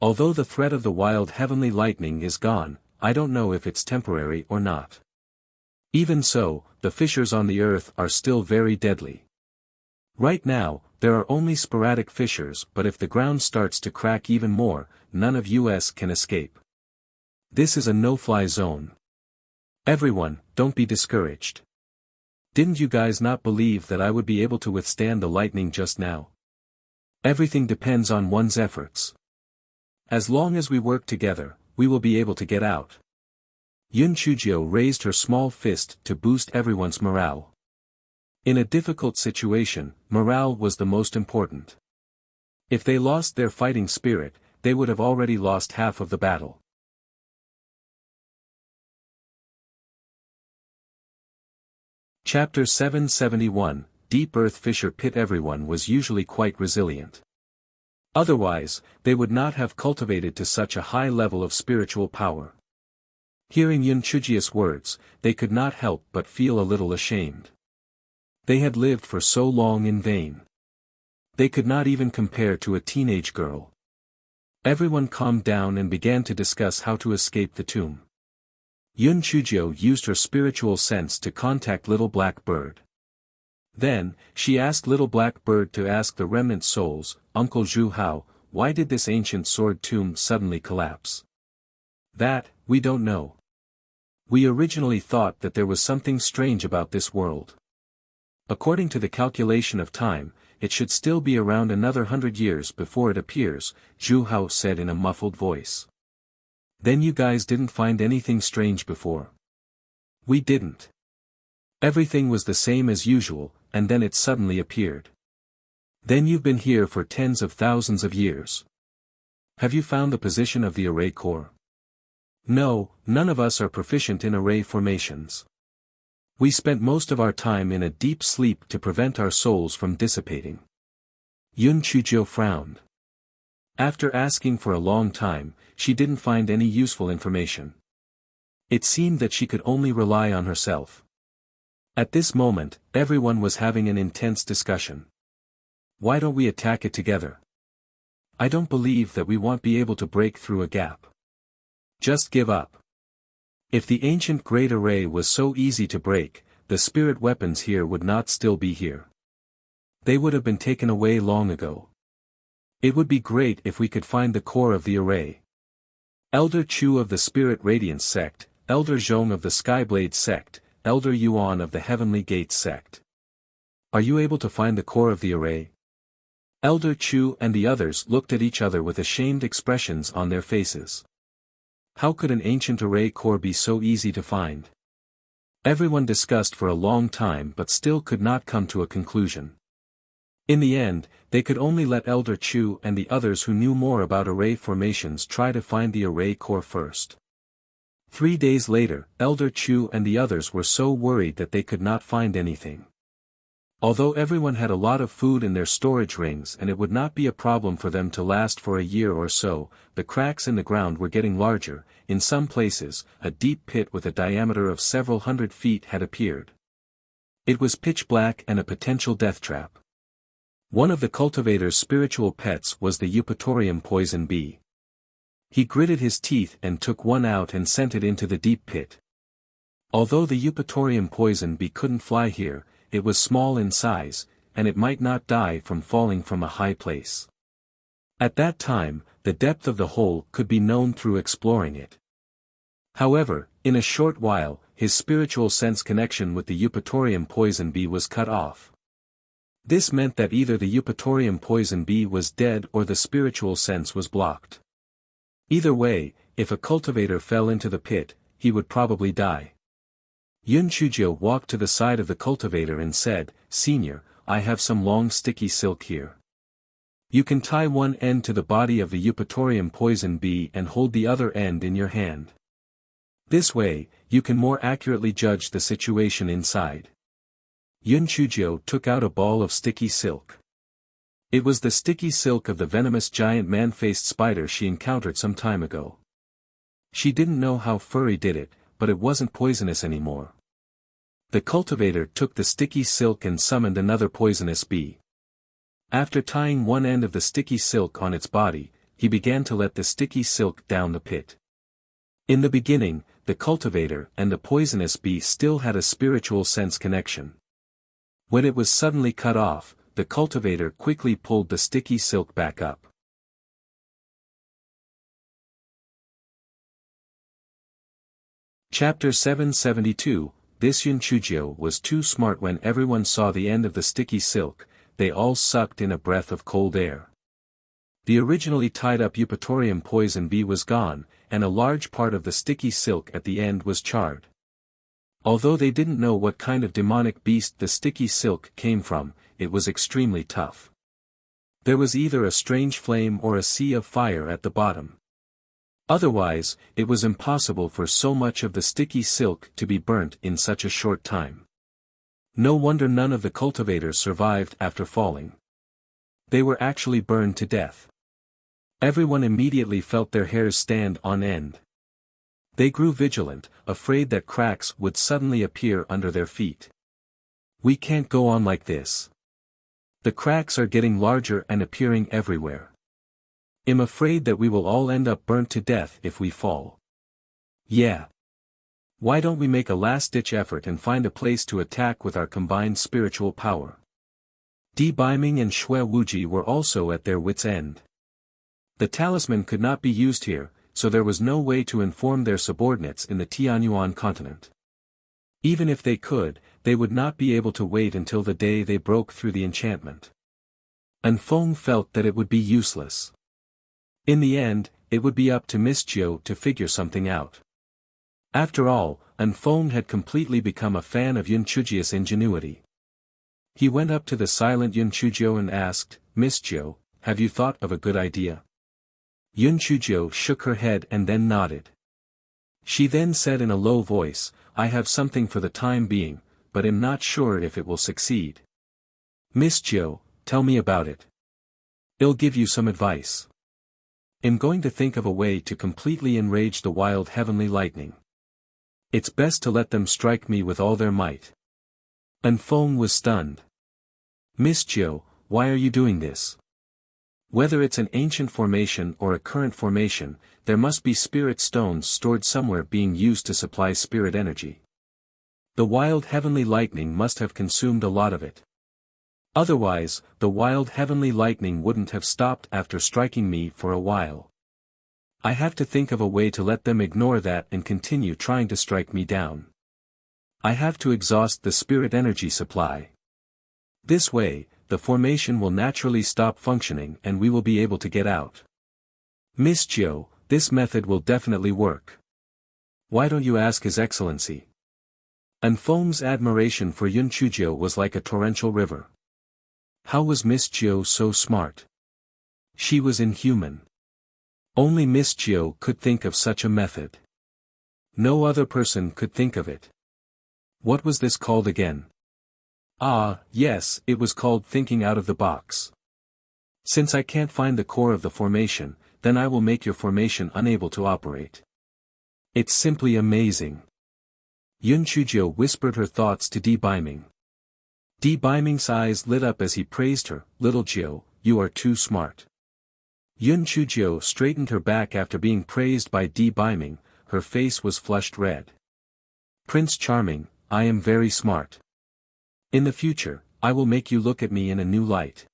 Although the threat of the wild heavenly lightning is gone, I don't know if it's temporary or not. Even so, the fissures on the earth are still very deadly. Right now, there are only sporadic fissures, but if the ground starts to crack even more, none of us can escape. This is a no-fly zone. Everyone, don't be discouraged. Didn't you guys not believe that I would be able to withstand the lightning just now? Everything depends on one's efforts. As long as we work together, we will be able to get out. Yun Chujio raised her small fist to boost everyone's morale. In a difficult situation, morale was the most important. If they lost their fighting spirit, they would have already lost half of the battle. Chapter 771, Deep Earth Fissure Pit. Everyone was usually quite resilient. Otherwise, they would not have cultivated to such a high level of spiritual power. Hearing Yun Chujia's words, they could not help but feel a little ashamed. They had lived for so long in vain. They could not even compare to a teenage girl. Everyone calmed down and began to discuss how to escape the tomb. Yun Chujio used her spiritual sense to contact Little Black Bird. Then, she asked Little Black Bird to ask the remnant souls, Uncle Zhu Hao, why did this ancient sword tomb suddenly collapse? That, we don't know. We originally thought that there was something strange about this world. According to the calculation of time, it should still be around another 100 years before it appears, Zhu Hao said in a muffled voice. Then you guys didn't find anything strange before? We didn't. Everything was the same as usual, and then it suddenly appeared. Then you've been here for tens of thousands of years. Have you found the position of the array core? No, none of us are proficient in array formations. We spent most of our time in a deep sleep to prevent our souls from dissipating. Yun Chujio frowned. After asking for a long time, she didn't find any useful information. It seemed that she could only rely on herself. At this moment, everyone was having an intense discussion. Why don't we attack it together? I don't believe that we won't be able to break through a gap. Just give up. If the ancient great array was so easy to break, the spirit weapons here would not still be here. They would have been taken away long ago. It would be great if we could find the core of the array. Elder Chu of the Spirit Radiance sect, Elder Zhong of the Skyblade sect, Elder Yuan of the Heavenly Gates sect. Are you able to find the core of the array? Elder Chu and the others looked at each other with ashamed expressions on their faces. How could an ancient array core be so easy to find? Everyone discussed for a long time but still could not come to a conclusion. In the end, they could only let Elder Chu and the others who knew more about array formations try to find the array core first. 3 days later, Elder Chu and the others were so worried that they could not find anything. Although everyone had a lot of food in their storage rings and it would not be a problem for them to last for a year or so, the cracks in the ground were getting larger. In some places, a deep pit with a diameter of several hundred feet had appeared. It was pitch black and a potential death trap. One of the cultivator's spiritual pets was the Eupatorium poison bee. He gritted his teeth and took one out and sent it into the deep pit. Although the Eupatorium poison bee couldn't fly here, it was small in size, and it might not die from falling from a high place. At that time, the depth of the hole could be known through exploring it. However, in a short while, his spiritual sense connection with the Eupatorium poison bee was cut off. This meant that either the Eupatorium poison bee was dead or the spiritual sense was blocked. Either way, if a cultivator fell into the pit, he would probably die. Yun Chujio walked to the side of the cultivator and said, "Senior, I have some long sticky silk here. You can tie one end to the body of the Eupatorium poison bee and hold the other end in your hand. This way, you can more accurately judge the situation inside." Yun Chujio took out a ball of sticky silk. It was the sticky silk of the venomous giant man-faced spider she encountered some time ago. She didn't know how Furry did it, but it wasn't poisonous anymore. The cultivator took the sticky silk and summoned another poisonous bee. After tying one end of the sticky silk on its body, he began to let the sticky silk down the pit. In the beginning, the cultivator and the poisonous bee still had a spiritual sense connection. When it was suddenly cut off, the cultivator quickly pulled the sticky silk back up. Chapter 772, This Yun Chujio was too smart. When everyone saw the end of the sticky silk, they all sucked in a breath of cold air. The originally tied-up Eupatorium poison bee was gone, and a large part of the sticky silk at the end was charred. Although they didn't know what kind of demonic beast the sticky silk came from, it was extremely tough. There was either a strange flame or a sea of fire at the bottom. Otherwise, it was impossible for so much of the sticky silk to be burnt in such a short time. No wonder none of the cultivators survived after falling. They were actually burned to death. Everyone immediately felt their hairs stand on end. They grew vigilant, afraid that cracks would suddenly appear under their feet. "We can't go on like this. The cracks are getting larger and appearing everywhere. I'm afraid that we will all end up burnt to death if we fall. Yeah. Why don't we make a last-ditch effort and find a place to attack with our combined spiritual power?" Di Baiming and Xue Wuji were also at their wits' end. The talisman could not be used here, so there was no way to inform their subordinates in the Tianyuan continent. Even if they could, they would not be able to wait until the day they broke through the enchantment. Anfeng felt that it would be useless. In the end, it would be up to Miss Jiu to figure something out. After all, Anfeng had completely become a fan of Yun Chujia's ingenuity. He went up to the silent Yun Chujio and asked, "Miss Jiu, have you thought of a good idea?" Yun Chujio shook her head and then nodded. She then said in a low voice, "I have something for the time being, but am not sure if it will succeed. Miss Jiu, tell me about it. I'll give you some advice. I'm going to think of a way to completely enrage the wild heavenly lightning. It's best to let them strike me with all their might." Anfeng was stunned. "Miss Jiu, why are you doing this? Whether it's an ancient formation or a current formation, there must be spirit stones stored somewhere being used to supply spirit energy. The wild heavenly lightning must have consumed a lot of it. Otherwise, the wild heavenly lightning wouldn't have stopped after striking me for a while. I have to think of a way to let them ignore that and continue trying to strike me down. I have to exhaust the spirit energy supply. This way, the formation will naturally stop functioning and we will be able to get out. Miss Jiu, this method will definitely work. Why don't you ask His Excellency?" And Foam's admiration for Yun Chujio was like a torrential river. How was Miss Jiao so smart? She was inhuman. Only Miss Jiao could think of such a method. No other person could think of it. What was this called again? Ah, yes, it was called thinking out of the box. Since I can't find the core of the formation, then I will make your formation unable to operate. It's simply amazing. Yun Chujio whispered her thoughts to Di Biming. Di Biming's eyes lit up as he praised her. Little Jiao, you are too smart. Yun Chujio straightened her back after being praised by Di Biming. Her face was flushed red. Prince Charming, I am very smart. In the future, I will make you look at me in a new light.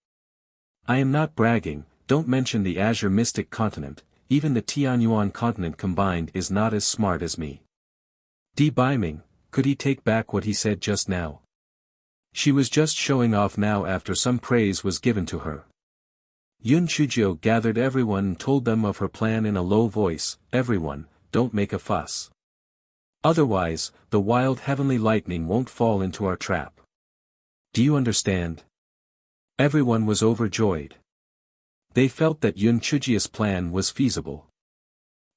I am not bragging, don't mention the Azure Mystic Continent, even the Tianyuan Continent combined is not as smart as me. Di Biming, could he take back what he said just now? She was just showing off now after some praise was given to her. Yun Chujio gathered everyone and told them of her plan in a low voice. Everyone, don't make a fuss. Otherwise, the wild heavenly lightning won't fall into our trap. Do you understand? Everyone was overjoyed. They felt that Yun Chujio's plan was feasible.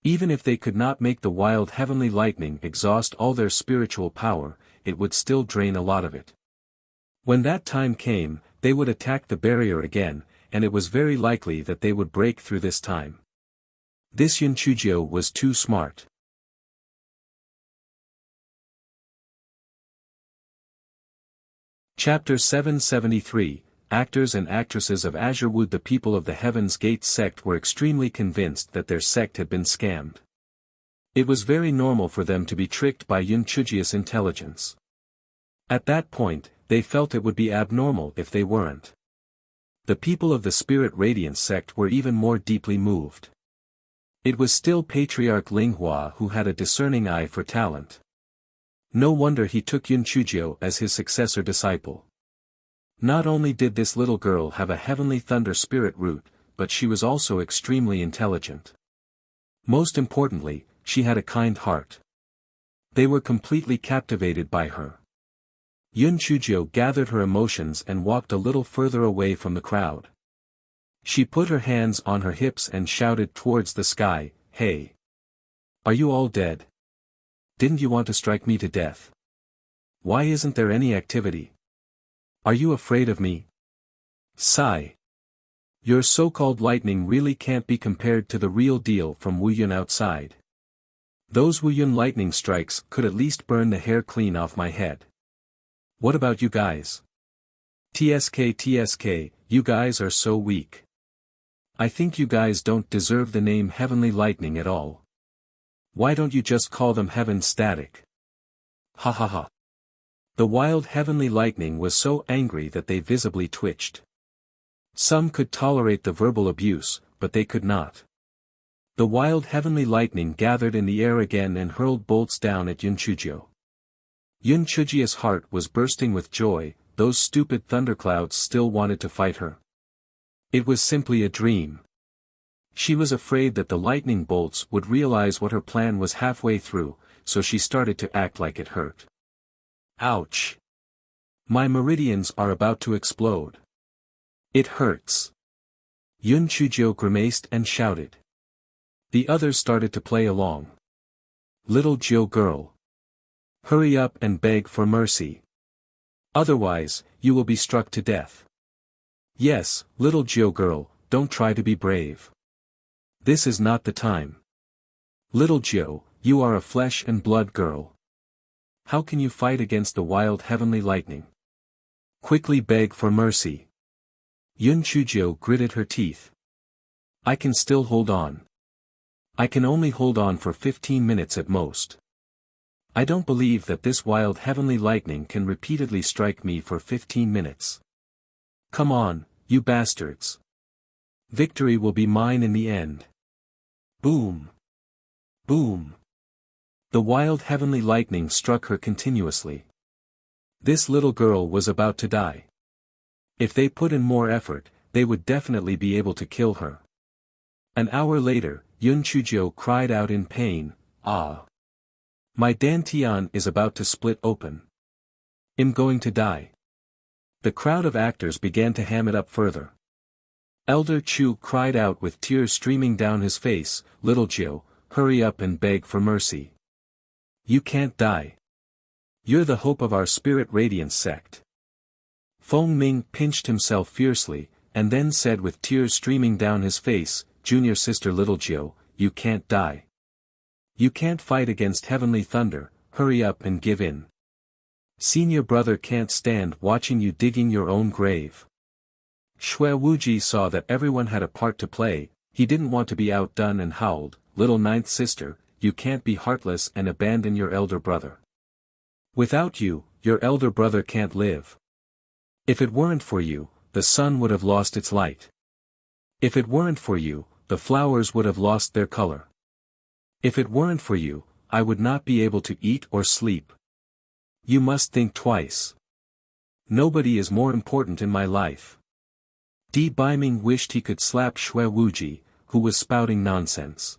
Even if they could not make the wild heavenly lightning exhaust all their spiritual power, it would still drain a lot of it. When that time came, they would attack the barrier again, and it was very likely that they would break through this time. This Yun Chujio was too smart. Chapter 773, Actors and actresses of Azure Wood. The people of the Heaven's Gate sect were extremely convinced that their sect had been scammed. It was very normal for them to be tricked by Yun Chujio's intelligence. At that point, they felt it would be abnormal if they weren't. The people of the Spirit Radiance sect were even more deeply moved. It was still Patriarch Linghua who had a discerning eye for talent. No wonder he took Yun Chujio as his successor disciple. Not only did this little girl have a heavenly thunder spirit root, but she was also extremely intelligent. Most importantly, she had a kind heart. They were completely captivated by her. Yun Chujio gathered her emotions and walked a little further away from the crowd. She put her hands on her hips and shouted towards the sky, "Hey! Are you all dead? Didn't you want to strike me to death? Why isn't there any activity? Are you afraid of me? Sigh. Your so-called lightning really can't be compared to the real deal from Wuyun outside. Those Wuyun lightning strikes could at least burn the hair clean off my head. What about you guys? TSK, you guys are so weak. I think you guys don't deserve the name Heavenly Lightning at all. Why don't you just call them Heaven Static? Ha ha ha. The wild heavenly lightning was so angry that they visibly twitched. Some could tolerate the verbal abuse, but they could not. The wild heavenly lightning gathered in the air again and hurled bolts down at Yun Chujio. Yun Chujio's heart was bursting with joy. Those stupid thunderclouds still wanted to fight her. It was simply a dream. She was afraid that the lightning bolts would realize what her plan was halfway through, so she started to act like it hurt. Ouch! My meridians are about to explode. It hurts. Yun Chujio grimaced and shouted. The others started to play along. Little Jiao girl. Hurry up and beg for mercy. Otherwise, you will be struck to death. Yes, little Jiao girl, don't try to be brave. This is not the time. Little Jiao, you are a flesh and blood girl. How can you fight against the wild heavenly lightning? Quickly beg for mercy. Yun Chujio gritted her teeth. I can still hold on. I can only hold on for 15 minutes at most. I don't believe that this wild heavenly lightning can repeatedly strike me for 15 minutes. Come on, you bastards. Victory will be mine in the end. Boom. Boom. The wild heavenly lightning struck her continuously. This little girl was about to die. If they put in more effort, they would definitely be able to kill her. An hour later, Yun Chujio cried out in pain, "Ah! My dantian is about to split open. I'm going to die. The crowd of actors began to ham it up further. Elder Chu cried out with tears streaming down his face, "Little Jiu, hurry up and beg for mercy. You can't die. You're the hope of our Spirit Radiance sect." Feng Ming pinched himself fiercely, and then said with tears streaming down his face, "Junior sister Little Jiu, you can't die. You can't fight against heavenly thunder, hurry up and give in. Senior brother can't stand watching you digging your own grave." Xue Wuji saw that everyone had a part to play, he didn't want to be outdone and howled, "Little ninth sister, you can't be heartless and abandon your elder brother. Without you, your elder brother can't live. If it weren't for you, the sun would have lost its light. If it weren't for you, the flowers would have lost their color. If it weren't for you, I would not be able to eat or sleep. You must think twice. Nobody is more important in my life." Di Baiming wished he could slap Xue Wuji, who was spouting nonsense.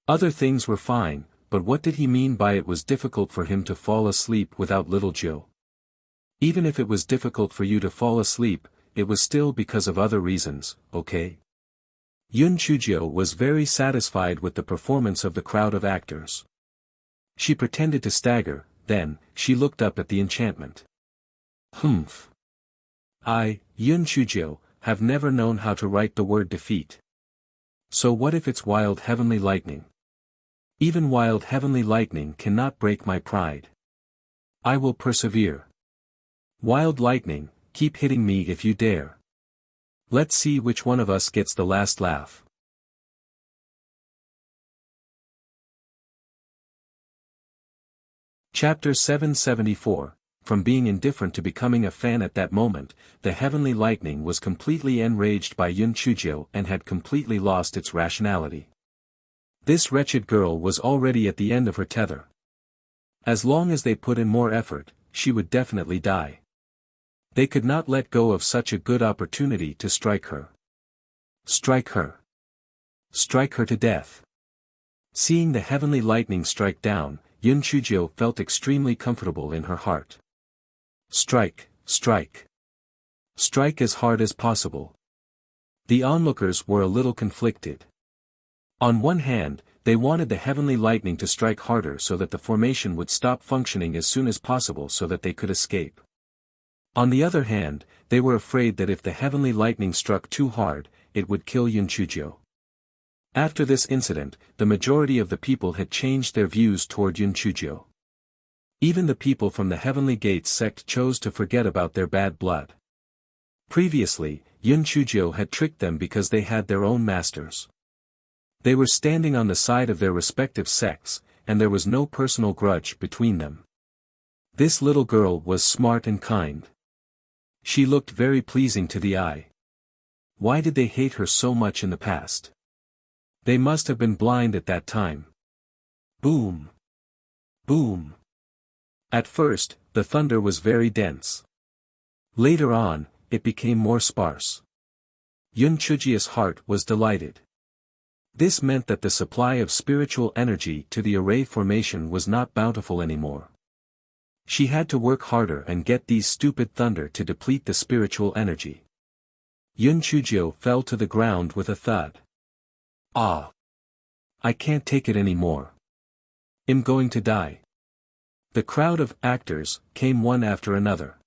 Other things were fine, but what did he mean by it was difficult for him to fall asleep without Little Jiu? Even if it was difficult for you to fall asleep, it was still because of other reasons, okay? Yun Chujio was very satisfied with the performance of the crowd of actors. She pretended to stagger, then, she looked up at the enchantment. "Humph. I, Yun Chujio, have never known how to write the word defeat. So what if it's wild heavenly lightning? Even wild heavenly lightning cannot break my pride. I will persevere. Wild lightning, keep hitting me if you dare. Let's see which one of us gets the last laugh." Chapter 774. From being indifferent to becoming a fan at that moment, the heavenly lightning was completely enraged by Yun Chujio and had completely lost its rationality. This wretched girl was already at the end of her tether. As long as they put in more effort, she would definitely die. They could not let go of such a good opportunity to strike her. Strike her. Strike her to death. Seeing the heavenly lightning strike down, Yun Chujio felt extremely comfortable in her heart. Strike, strike. Strike as hard as possible. The onlookers were a little conflicted. On one hand, they wanted the heavenly lightning to strike harder so that the formation would stop functioning as soon as possible so that they could escape. On the other hand, they were afraid that if the heavenly lightning struck too hard, it would kill Yun Chujio. After this incident, the majority of the people had changed their views toward Yun Chujio. Even the people from the Heavenly Gates sect chose to forget about their bad blood. Previously, Yun Chujio had tricked them because they had their own masters. They were standing on the side of their respective sects, and there was no personal grudge between them. This little girl was smart and kind. She looked very pleasing to the eye. Why did they hate her so much in the past? They must have been blind at that time. Boom! Boom! At first, the thunder was very dense. Later on, it became more sparse. Yun Chujio's heart was delighted. This meant that the supply of spiritual energy to the array formation was not bountiful anymore. She had to work harder and get these stupid thunder to deplete the spiritual energy. Yun Chujio fell to the ground with a thud. Ah! I can't take it anymore. I'm going to die. The crowd of actors came one after another.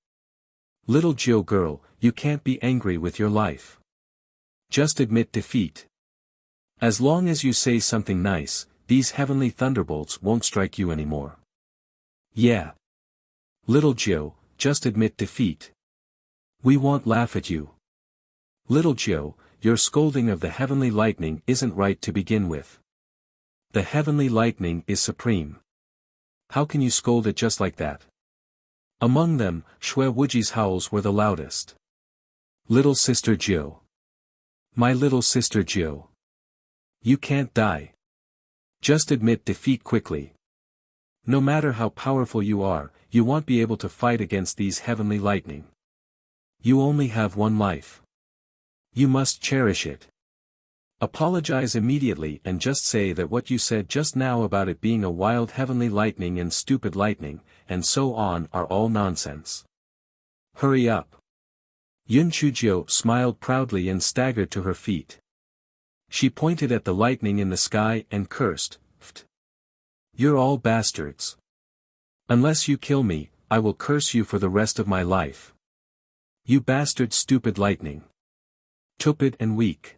Little Jiu girl, you can't be angry with your life. Just admit defeat. As long as you say something nice, these heavenly thunderbolts won't strike you anymore. Yeah. Little Jiu, just admit defeat. We won't laugh at you. Little Jiu, your scolding of the heavenly lightning isn't right to begin with. The heavenly lightning is supreme. How can you scold it just like that? Among them, Xue Wuji's howls were the loudest. Little sister Jiu. My little sister Jiu. You can't die. Just admit defeat quickly. No matter how powerful you are, you won't be able to fight against these heavenly lightning. You only have one life. You must cherish it. Apologize immediately and just say that what you said just now about it being a wild heavenly lightning and stupid lightning, and so on are all nonsense. Hurry up. Yun Chujio smiled proudly and staggered to her feet. She pointed at the lightning in the sky and cursed, "Pht! You're all bastards. Unless you kill me, I will curse you for the rest of my life. You bastard stupid lightning. Stupid and weak.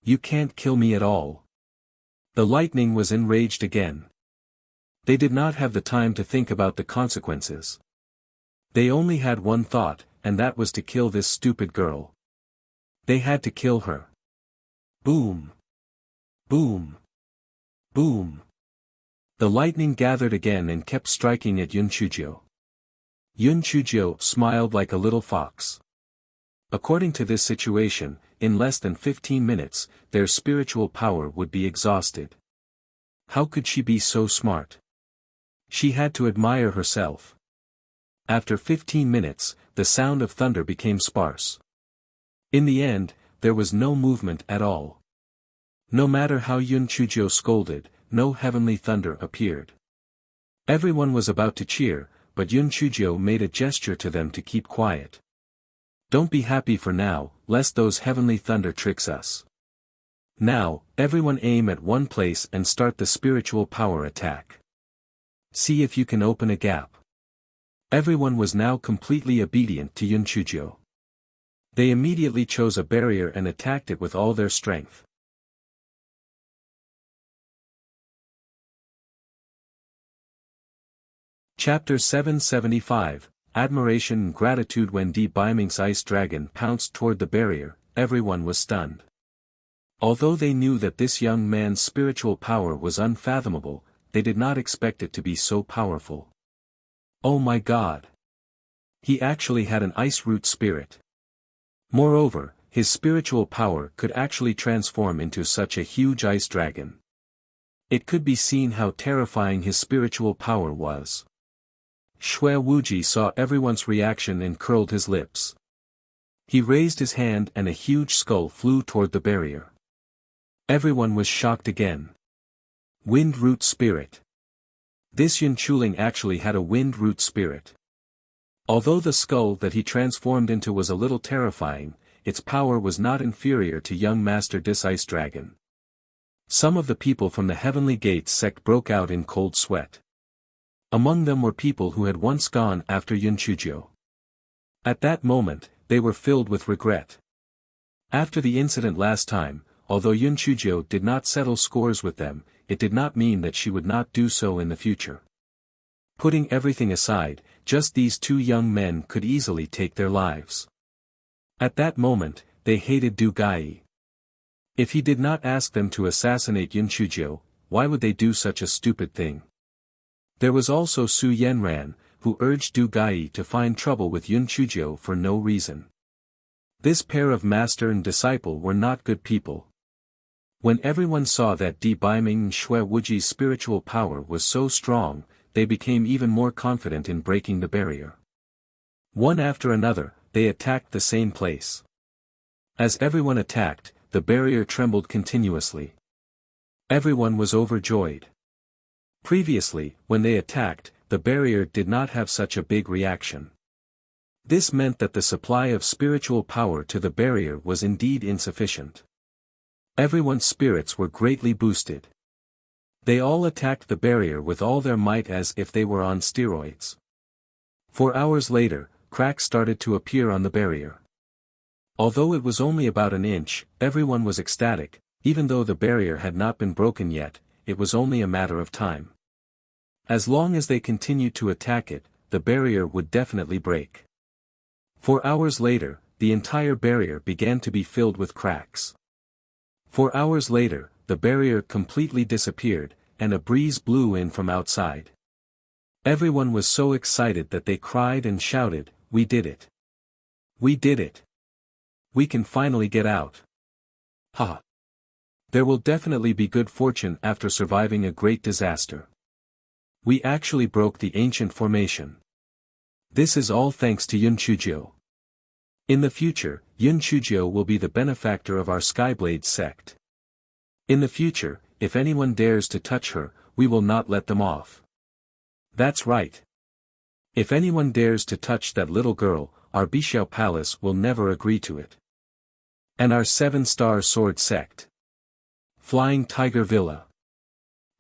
You can't kill me at all." The lightning was enraged again. They did not have the time to think about the consequences. They only had one thought, and that was to kill this stupid girl. They had to kill her. Boom! Boom! Boom! The lightning gathered again and kept striking at Yun Chujio. Yun Chujio smiled like a little fox. According to this situation, in less than 15 minutes, their spiritual power would be exhausted. How could she be so smart? She had to admire herself. After 15 minutes, the sound of thunder became sparse. In the end, there was no movement at all. No matter how Yun Chujio scolded, no heavenly thunder appeared. Everyone was about to cheer, but Yun Chujio made a gesture to them to keep quiet. Don't be happy for now, lest those heavenly thunder tricks us. Now, everyone aim at one place and start the spiritual power attack. See if you can open a gap. Everyone was now completely obedient to Yun Chujio. They immediately chose a barrier and attacked it with all their strength. Chapter 775, Admiration and Gratitude. When Di Baiming's ice dragon pounced toward the barrier, everyone was stunned. Although they knew that this young man's spiritual power was unfathomable, they did not expect it to be so powerful. Oh my God! He actually had an ice root spirit. Moreover, his spiritual power could actually transform into such a huge ice dragon. It could be seen how terrifying his spiritual power was. Xue Wuji saw everyone's reaction and curled his lips. He raised his hand and a huge skull flew toward the barrier. Everyone was shocked again. Wind root spirit. This Yun Chuling actually had a wind root spirit. Although the skull that he transformed into was a little terrifying, its power was not inferior to young Master Dis Ice Dragon. Some of the people from the Heavenly Gates sect broke out in cold sweat. Among them were people who had once gone after Yun Chujio. At that moment, they were filled with regret. After the incident last time, although Yun Chujio did not settle scores with them, it did not mean that she would not do so in the future. Putting everything aside, just these two young men could easily take their lives. At that moment, they hated Du Gai. If he did not ask them to assassinate Yun Chujio, why would they do such a stupid thing? There was also Su Yenran, who urged Du Gai to find trouble with Yun Chujio for no reason. This pair of master and disciple were not good people. When everyone saw that Di Baiming and Xue Wuji's spiritual power was so strong, they became even more confident in breaking the barrier. One after another, they attacked the same place. As everyone attacked, the barrier trembled continuously. Everyone was overjoyed. Previously, when they attacked, the barrier did not have such a big reaction. This meant that the supply of spiritual power to the barrier was indeed insufficient. Everyone's spirits were greatly boosted. They all attacked the barrier with all their might as if they were on steroids. 4 hours later, cracks started to appear on the barrier. Although it was only about an inch, everyone was ecstatic. Even though the barrier had not been broken yet, it was only a matter of time. As long as they continued to attack it, the barrier would definitely break. 4 hours later, the entire barrier began to be filled with cracks. 4 hours later, the barrier completely disappeared, and a breeze blew in from outside. Everyone was so excited that they cried and shouted, "We did it! We did it! We can finally get out! Ha! There will definitely be good fortune after surviving a great disaster. We actually broke the ancient formation. This is all thanks to Yun Chujio. In the future, Yun Chujio will be the benefactor of our Skyblade sect." In the future, if anyone dares to touch her, we will not let them off. That's right. If anyone dares to touch that little girl, our Bixiao Palace will never agree to it. And our 7-star sword sect. Flying Tiger Villa.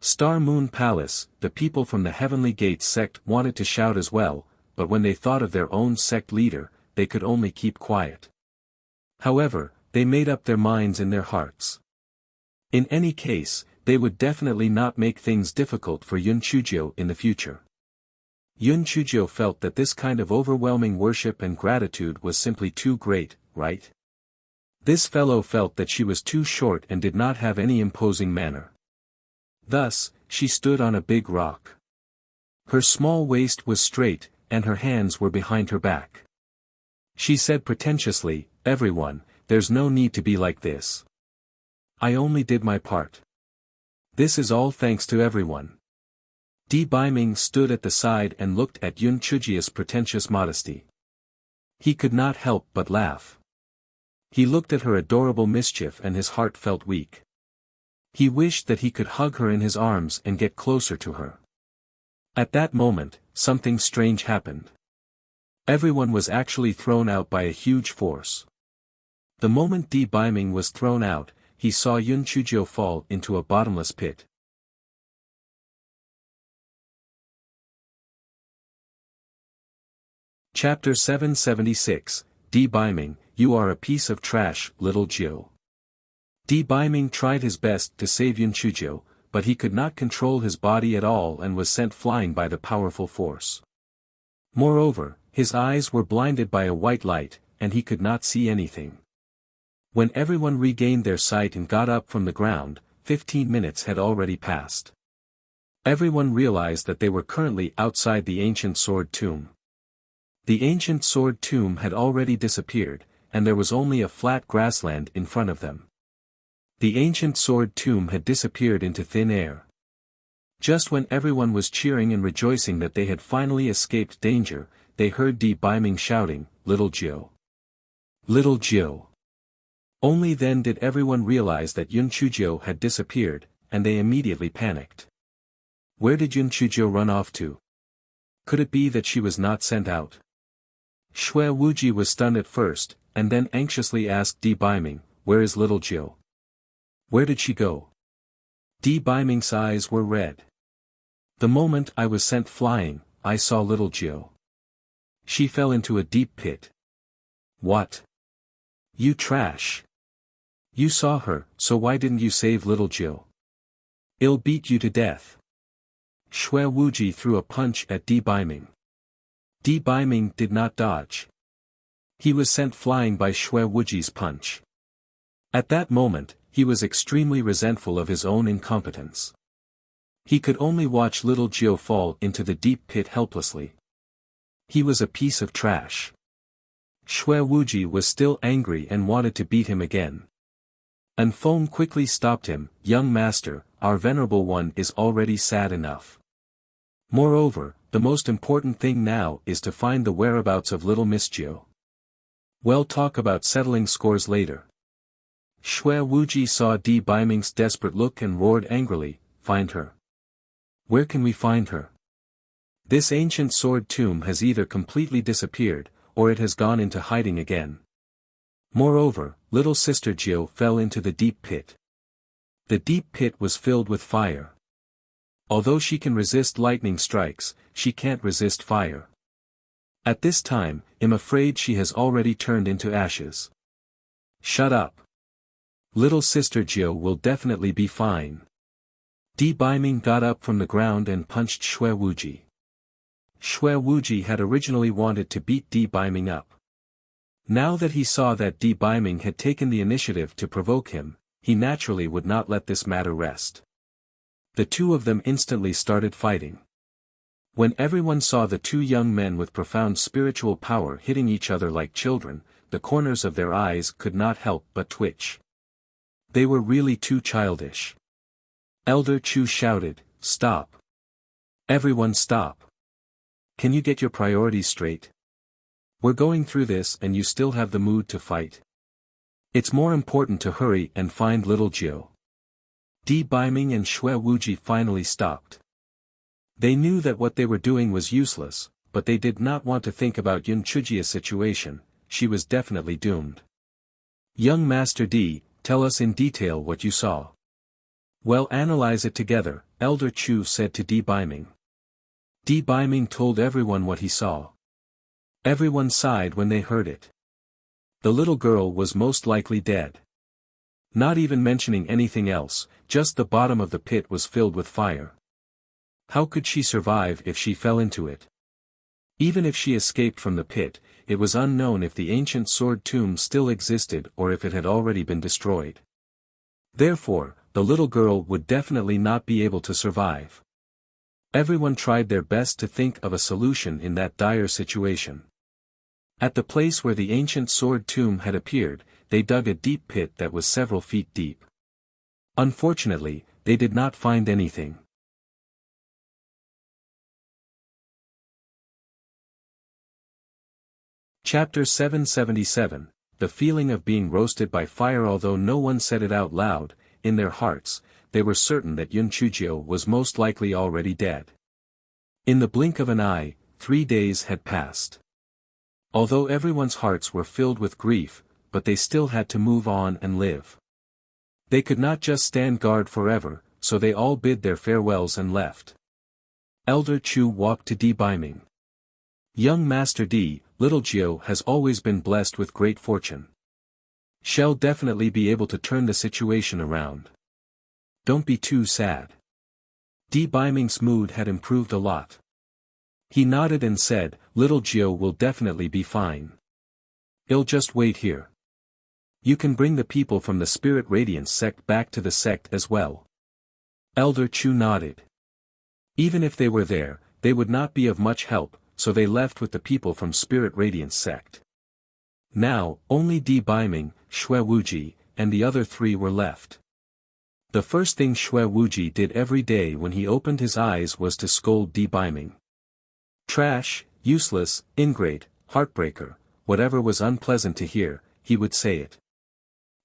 Star Moon Palace, the people from the Heavenly Gates sect wanted to shout as well, but when they thought of their own sect leader, they could only keep quiet. However, they made up their minds in their hearts. In any case, they would definitely not make things difficult for Yun Chujio in the future. Yun Chujio felt that this kind of overwhelming worship and gratitude was simply too great, right? This fellow felt that she was too short and did not have any imposing manner. Thus, she stood on a big rock. Her small waist was straight, and her hands were behind her back. She said pretentiously, "Everyone, there's no need to be like this. I only did my part. This is all thanks to everyone." Di Baiming stood at the side and looked at Yun Chujio's pretentious modesty. He could not help but laugh. He looked at her adorable mischief and his heart felt weak. He wished that he could hug her in his arms and get closer to her. At that moment, something strange happened. Everyone was actually thrown out by a huge force. The moment Di Baiming was thrown out, he saw Yun Chujio fall into a bottomless pit. Chapter 776, Di Baiming, you are a piece of trash, little Jiu. Di Baiming tried his best to save Yun Chujio, but he could not control his body at all and was sent flying by the powerful force. Moreover, his eyes were blinded by a white light, and he could not see anything. When everyone regained their sight and got up from the ground, 15 minutes had already passed. Everyone realized that they were currently outside the ancient sword tomb. The ancient sword tomb had already disappeared, and there was only a flat grassland in front of them. The ancient sword tomb had disappeared into thin air. Just when everyone was cheering and rejoicing that they had finally escaped danger, they heard Di Baiming shouting, "Little Jiu! Little Jiu!" Only then did everyone realize that Yun Chujio had disappeared, and they immediately panicked. Where did Yun Chujio run off to? Could it be that she was not sent out? Xue Wuji was stunned at first, and then anxiously asked Di Baiming, "Where is little Jiu? Where did she go?" Di Baiming's eyes were red. "The moment I was sent flying, I saw little Jiu. She fell into a deep pit." "What? You trash! You saw her, so why didn't you save little Jiu? I'll beat you to death." Xue Wuji threw a punch at Di Baiming. Di Baiming did not dodge. He was sent flying by Xue Wuji's punch. At that moment, he was extremely resentful of his own incompetence. He could only watch little Jiu fall into the deep pit helplessly. He was a piece of trash. Xue Wuji was still angry and wanted to beat him again. Anfeng quickly stopped him, "Young master, our venerable one is already sad enough. Moreover, the most important thing now is to find the whereabouts of little Miss Jiu. We'll talk about settling scores later." Xue Wuji saw Di Baiming's desperate look and roared angrily, "Find her. Where can we find her? This ancient sword tomb has either completely disappeared, or it has gone into hiding again. Moreover, little sister Jiu fell into the deep pit. The deep pit was filled with fire. Although she can resist lightning strikes, she can't resist fire. At this time, I'm afraid she has already turned into ashes." "Shut up. Little sister Jiu will definitely be fine." Di Baiming got up from the ground and punched Xue Wuji. Xue Wuji had originally wanted to beat Di Baiming up. Now that he saw that Di Baiming had taken the initiative to provoke him, he naturally would not let this matter rest. The two of them instantly started fighting. When everyone saw the two young men with profound spiritual power hitting each other like children, the corners of their eyes could not help but twitch. They were really too childish. Elder Chu shouted, "Stop! Everyone stop! Can you get your priorities straight? We're going through this and you still have the mood to fight. It's more important to hurry and find little Jiu." Di Biming and Xue Wuji finally stopped. They knew that what they were doing was useless, but they did not want to think about Yun Chujia's situation. She was definitely doomed. Young Master Di, tell us in detail what you saw. Well, analyze it together, Elder Chu said to Di Biming. Di Biming told everyone what he saw. Everyone sighed when they heard it. The little girl was most likely dead. Not even mentioning anything else, just the bottom of the pit was filled with fire. How could she survive if she fell into it? Even if she escaped from the pit, it was unknown if the ancient sword tomb still existed or if it had already been destroyed. Therefore, the little girl would definitely not be able to survive. Everyone tried their best to think of a solution in that dire situation. At the place where the ancient sword tomb had appeared, they dug a deep pit that was several feet deep. Unfortunately, they did not find anything. Chapter 777, The feeling of being roasted by fire. Although no one said it out loud, in their hearts, they were certain that Yun Chujio was most likely already dead. In the blink of an eye, 3 days had passed. Although everyone's hearts were filled with grief, but they still had to move on and live. They could not just stand guard forever, so they all bid their farewells and left. Elder Chu walked to Di Biming. Young Master Di, little Jiao has always been blessed with great fortune. She'll definitely be able to turn the situation around. Don't be too sad. Di Biming's mood had improved a lot. He nodded and said, little Jiao will definitely be fine. He'll just wait here. You can bring the people from the Spirit Radiance sect back to the sect as well. Elder Chu nodded. Even if they were there, they would not be of much help, so they left with the people from Spirit Radiance sect. Now, only Di Biming, Xue Wuji, and the other 3 were left. The first thing Xue Wuji did every day when he opened his eyes was to scold Di Biming. Trash, useless, ingrate, heartbreaker, whatever was unpleasant to hear, he would say it.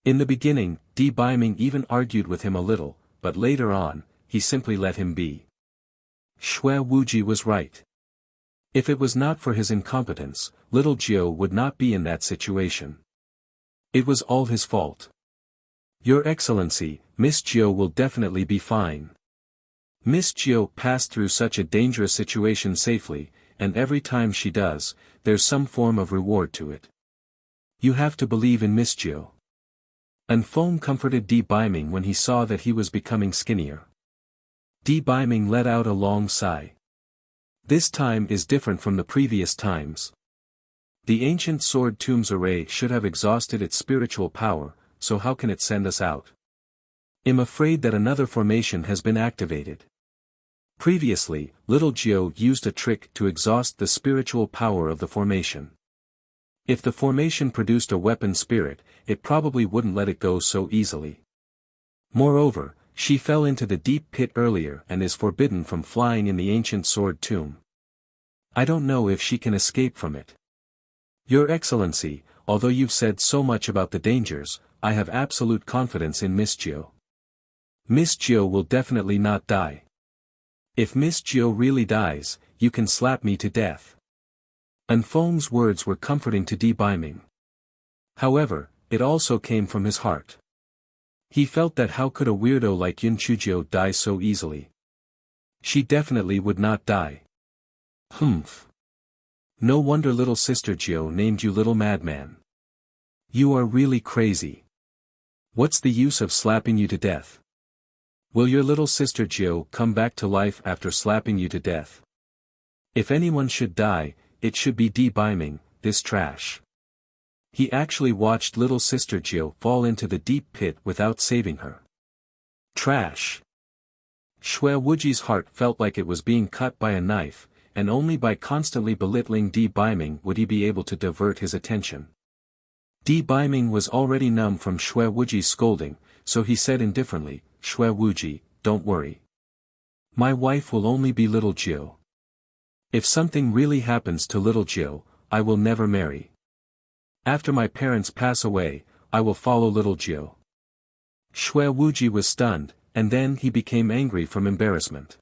In the beginning, Di Biming even argued with him a little, but later on, he simply let him be. Xue Wuji was right. If it was not for his incompetence, little Jiao would not be in that situation. It was all his fault. Your Excellency, Miss Jiao will definitely be fine. Miss Jiao passed through such a dangerous situation safely, and every time she does, there's some form of reward to it. You have to believe in Miss Jiao. Anfeng comforted Di Biming when he saw that he was becoming skinnier. Di Biming let out a long sigh. This time is different from the previous times. The ancient sword tomb's array should have exhausted its spiritual power, so how can it send us out? I'm afraid that another formation has been activated. Previously, little Jiao used a trick to exhaust the spiritual power of the formation. If the formation produced a weapon spirit, it probably wouldn't let it go so easily. Moreover, she fell into the deep pit earlier and is forbidden from flying in the ancient sword tomb. I don't know if she can escape from it. Your Excellency, although you've said so much about the dangers, I have absolute confidence in Miss Jiao. Miss Jiao will definitely not die. If Miss Jiao really dies, you can slap me to death. Anfeng's words were comforting to Di Biming. However, it also came from his heart. He felt that how could a weirdo like Yun Chujio die so easily? She definitely would not die. Humph. No wonder little sister Jiao named you little madman. You are really crazy. What's the use of slapping you to death? Will your little sister Jiao come back to life after slapping you to death? If anyone should die, it should be Di Biming, this trash. He actually watched little sister Jiao fall into the deep pit without saving her. Trash. Xue Wuji's heart felt like it was being cut by a knife, and only by constantly belittling Di Biming would he be able to divert his attention. Di Biming was already numb from Xue Wuji's scolding, so he said indifferently, Xue Wuji, don't worry. My wife will only be little Jiao. If something really happens to little Jiao, I will never marry. After my parents pass away, I will follow little Jiao. Xue Wuji was stunned, and then he became angry from embarrassment.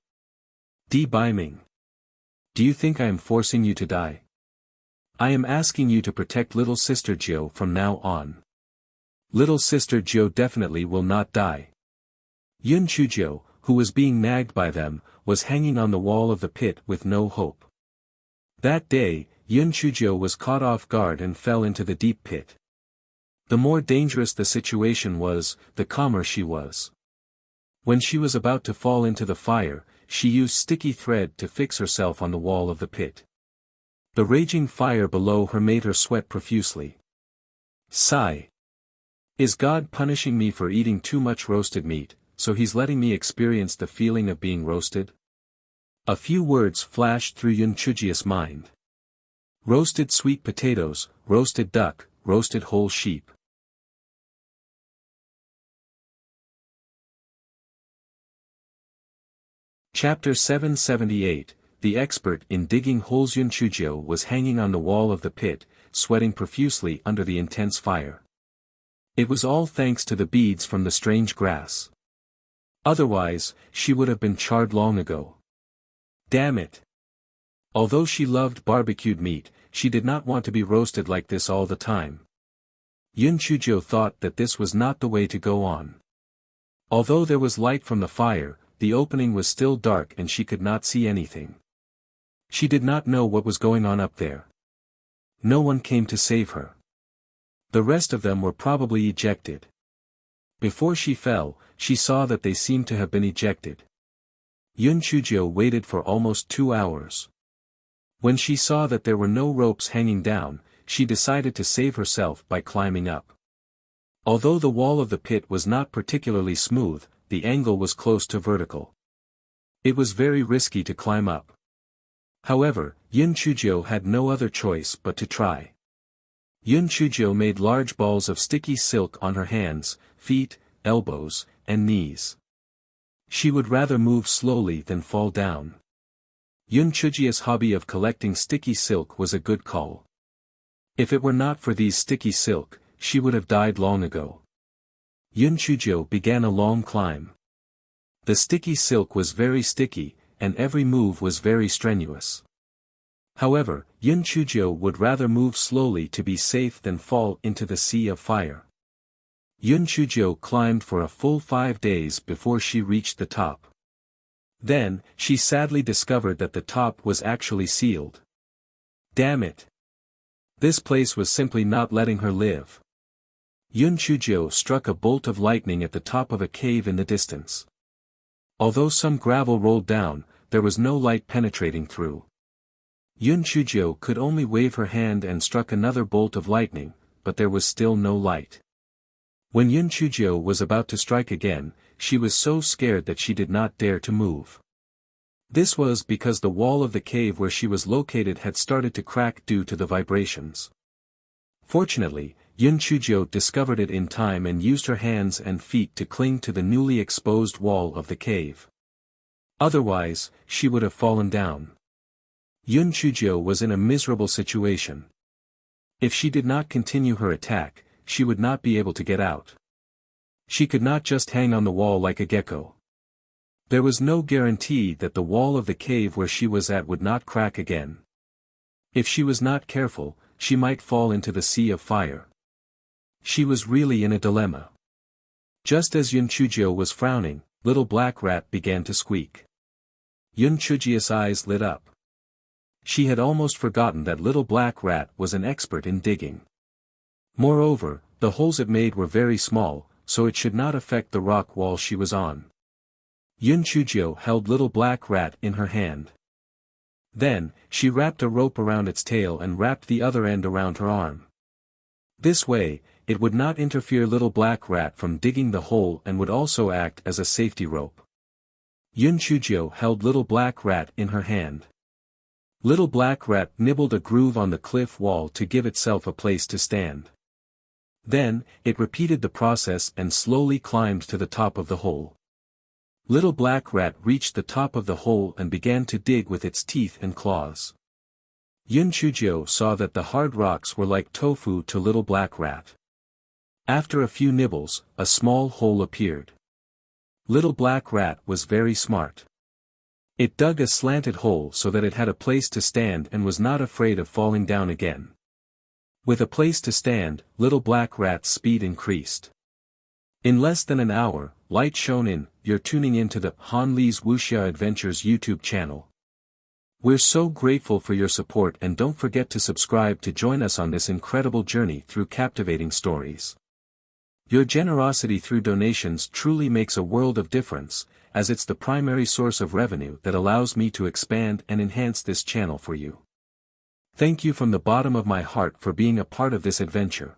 Bai Ming. Do you think I am forcing you to die? I am asking you to protect little sister Jiu from now on. Little sister Jiu definitely will not die. Yun Chujiu, who was being nagged by them, was hanging on the wall of the pit with no hope. That day, Yun Chujiu was caught off guard and fell into the deep pit. The more dangerous the situation was, the calmer she was. When she was about to fall into the fire, she used sticky thread to fix herself on the wall of the pit. The raging fire below her made her sweat profusely. Sigh. Is God punishing me for eating too much roasted meat, so he's letting me experience the feeling of being roasted? A few words flashed through Yun Chujia's mind. Roasted sweet potatoes, roasted duck, roasted whole sheep. Chapter 778, The expert in digging holes. Yun Chujiu was hanging on the wall of the pit, sweating profusely under the intense fire. It was all thanks to the beads from the strange grass. Otherwise, she would have been charred long ago. Damn it! Although she loved barbecued meat, she did not want to be roasted like this all the time. Yun Chujiu thought that this was not the way to go on. Although there was light from the fire, the opening was still dark and she could not see anything. She did not know what was going on up there. No one came to save her. The rest of them were probably ejected. Before she fell, she saw that they seemed to have been ejected. Yun Chujiu waited for almost 2 hours. When she saw that there were no ropes hanging down, she decided to save herself by climbing up. Although the wall of the pit was not particularly smooth, the angle was close to vertical. It was very risky to climb up. However, Yun Chujiu had no other choice but to try. Yun Chujiu made large balls of sticky silk on her hands, feet, elbows, and knees. She would rather move slowly than fall down. Yun Chujia's hobby of collecting sticky silk was a good call. If it were not for these sticky silk, she would have died long ago. Yun Chujiu began a long climb. The sticky silk was very sticky, and every move was very strenuous. However, Yun Chujiu would rather move slowly to be safe than fall into the sea of fire. Yun Chujiu climbed for a full 5 days before she reached the top. Then, she sadly discovered that the top was actually sealed. Damn it! This place was simply not letting her live. Yun Chujiu struck a bolt of lightning at the top of a cave in the distance. Although some gravel rolled down, there was no light penetrating through. Yun Chujiu could only wave her hand and struck another bolt of lightning, but there was still no light. When Yun Chujiu was about to strike again, she was so scared that she did not dare to move. This was because the wall of the cave where she was located had started to crack due to the vibrations. Fortunately, Yun Chujiu discovered it in time and used her hands and feet to cling to the newly exposed wall of the cave. Otherwise, she would have fallen down. Yun Chujiu was in a miserable situation. If she did not continue her attack, she would not be able to get out. She could not just hang on the wall like a gecko. There was no guarantee that the wall of the cave where she was at would not crack again. If she was not careful, she might fall into the sea of fire. She was really in a dilemma. Just as Yun Chujiu was frowning, Little Black Rat began to squeak. Yun Chujia's eyes lit up. She had almost forgotten that Little Black Rat was an expert in digging. Moreover, the holes it made were very small, so it should not affect the rock wall she was on. Yun Chujiu held Little Black Rat in her hand. Then, she wrapped a rope around its tail and wrapped the other end around her arm. This way, it would not interfere Little Black Rat from digging the hole and would also act as a safety rope. Yun Chujiu held Little Black Rat in her hand. Little Black Rat nibbled a groove on the cliff wall to give itself a place to stand. Then, it repeated the process and slowly climbed to the top of the hole. Little Black Rat reached the top of the hole and began to dig with its teeth and claws. Yun Chujiu saw that the hard rocks were like tofu to Little Black Rat. After a few nibbles, a small hole appeared. Little Black Rat was very smart. It dug a slanted hole so that it had a place to stand and was not afraid of falling down again. With a place to stand, Little Black Rat's speed increased. In less than an hour, light shone in. You're tuning into the Han Li's Wuxia Adventures YouTube channel. We're so grateful for your support, and don't forget to subscribe to join us on this incredible journey through captivating stories. Your generosity through donations truly makes a world of difference, as it's the primary source of revenue that allows me to expand and enhance this channel for you. Thank you from the bottom of my heart for being a part of this adventure.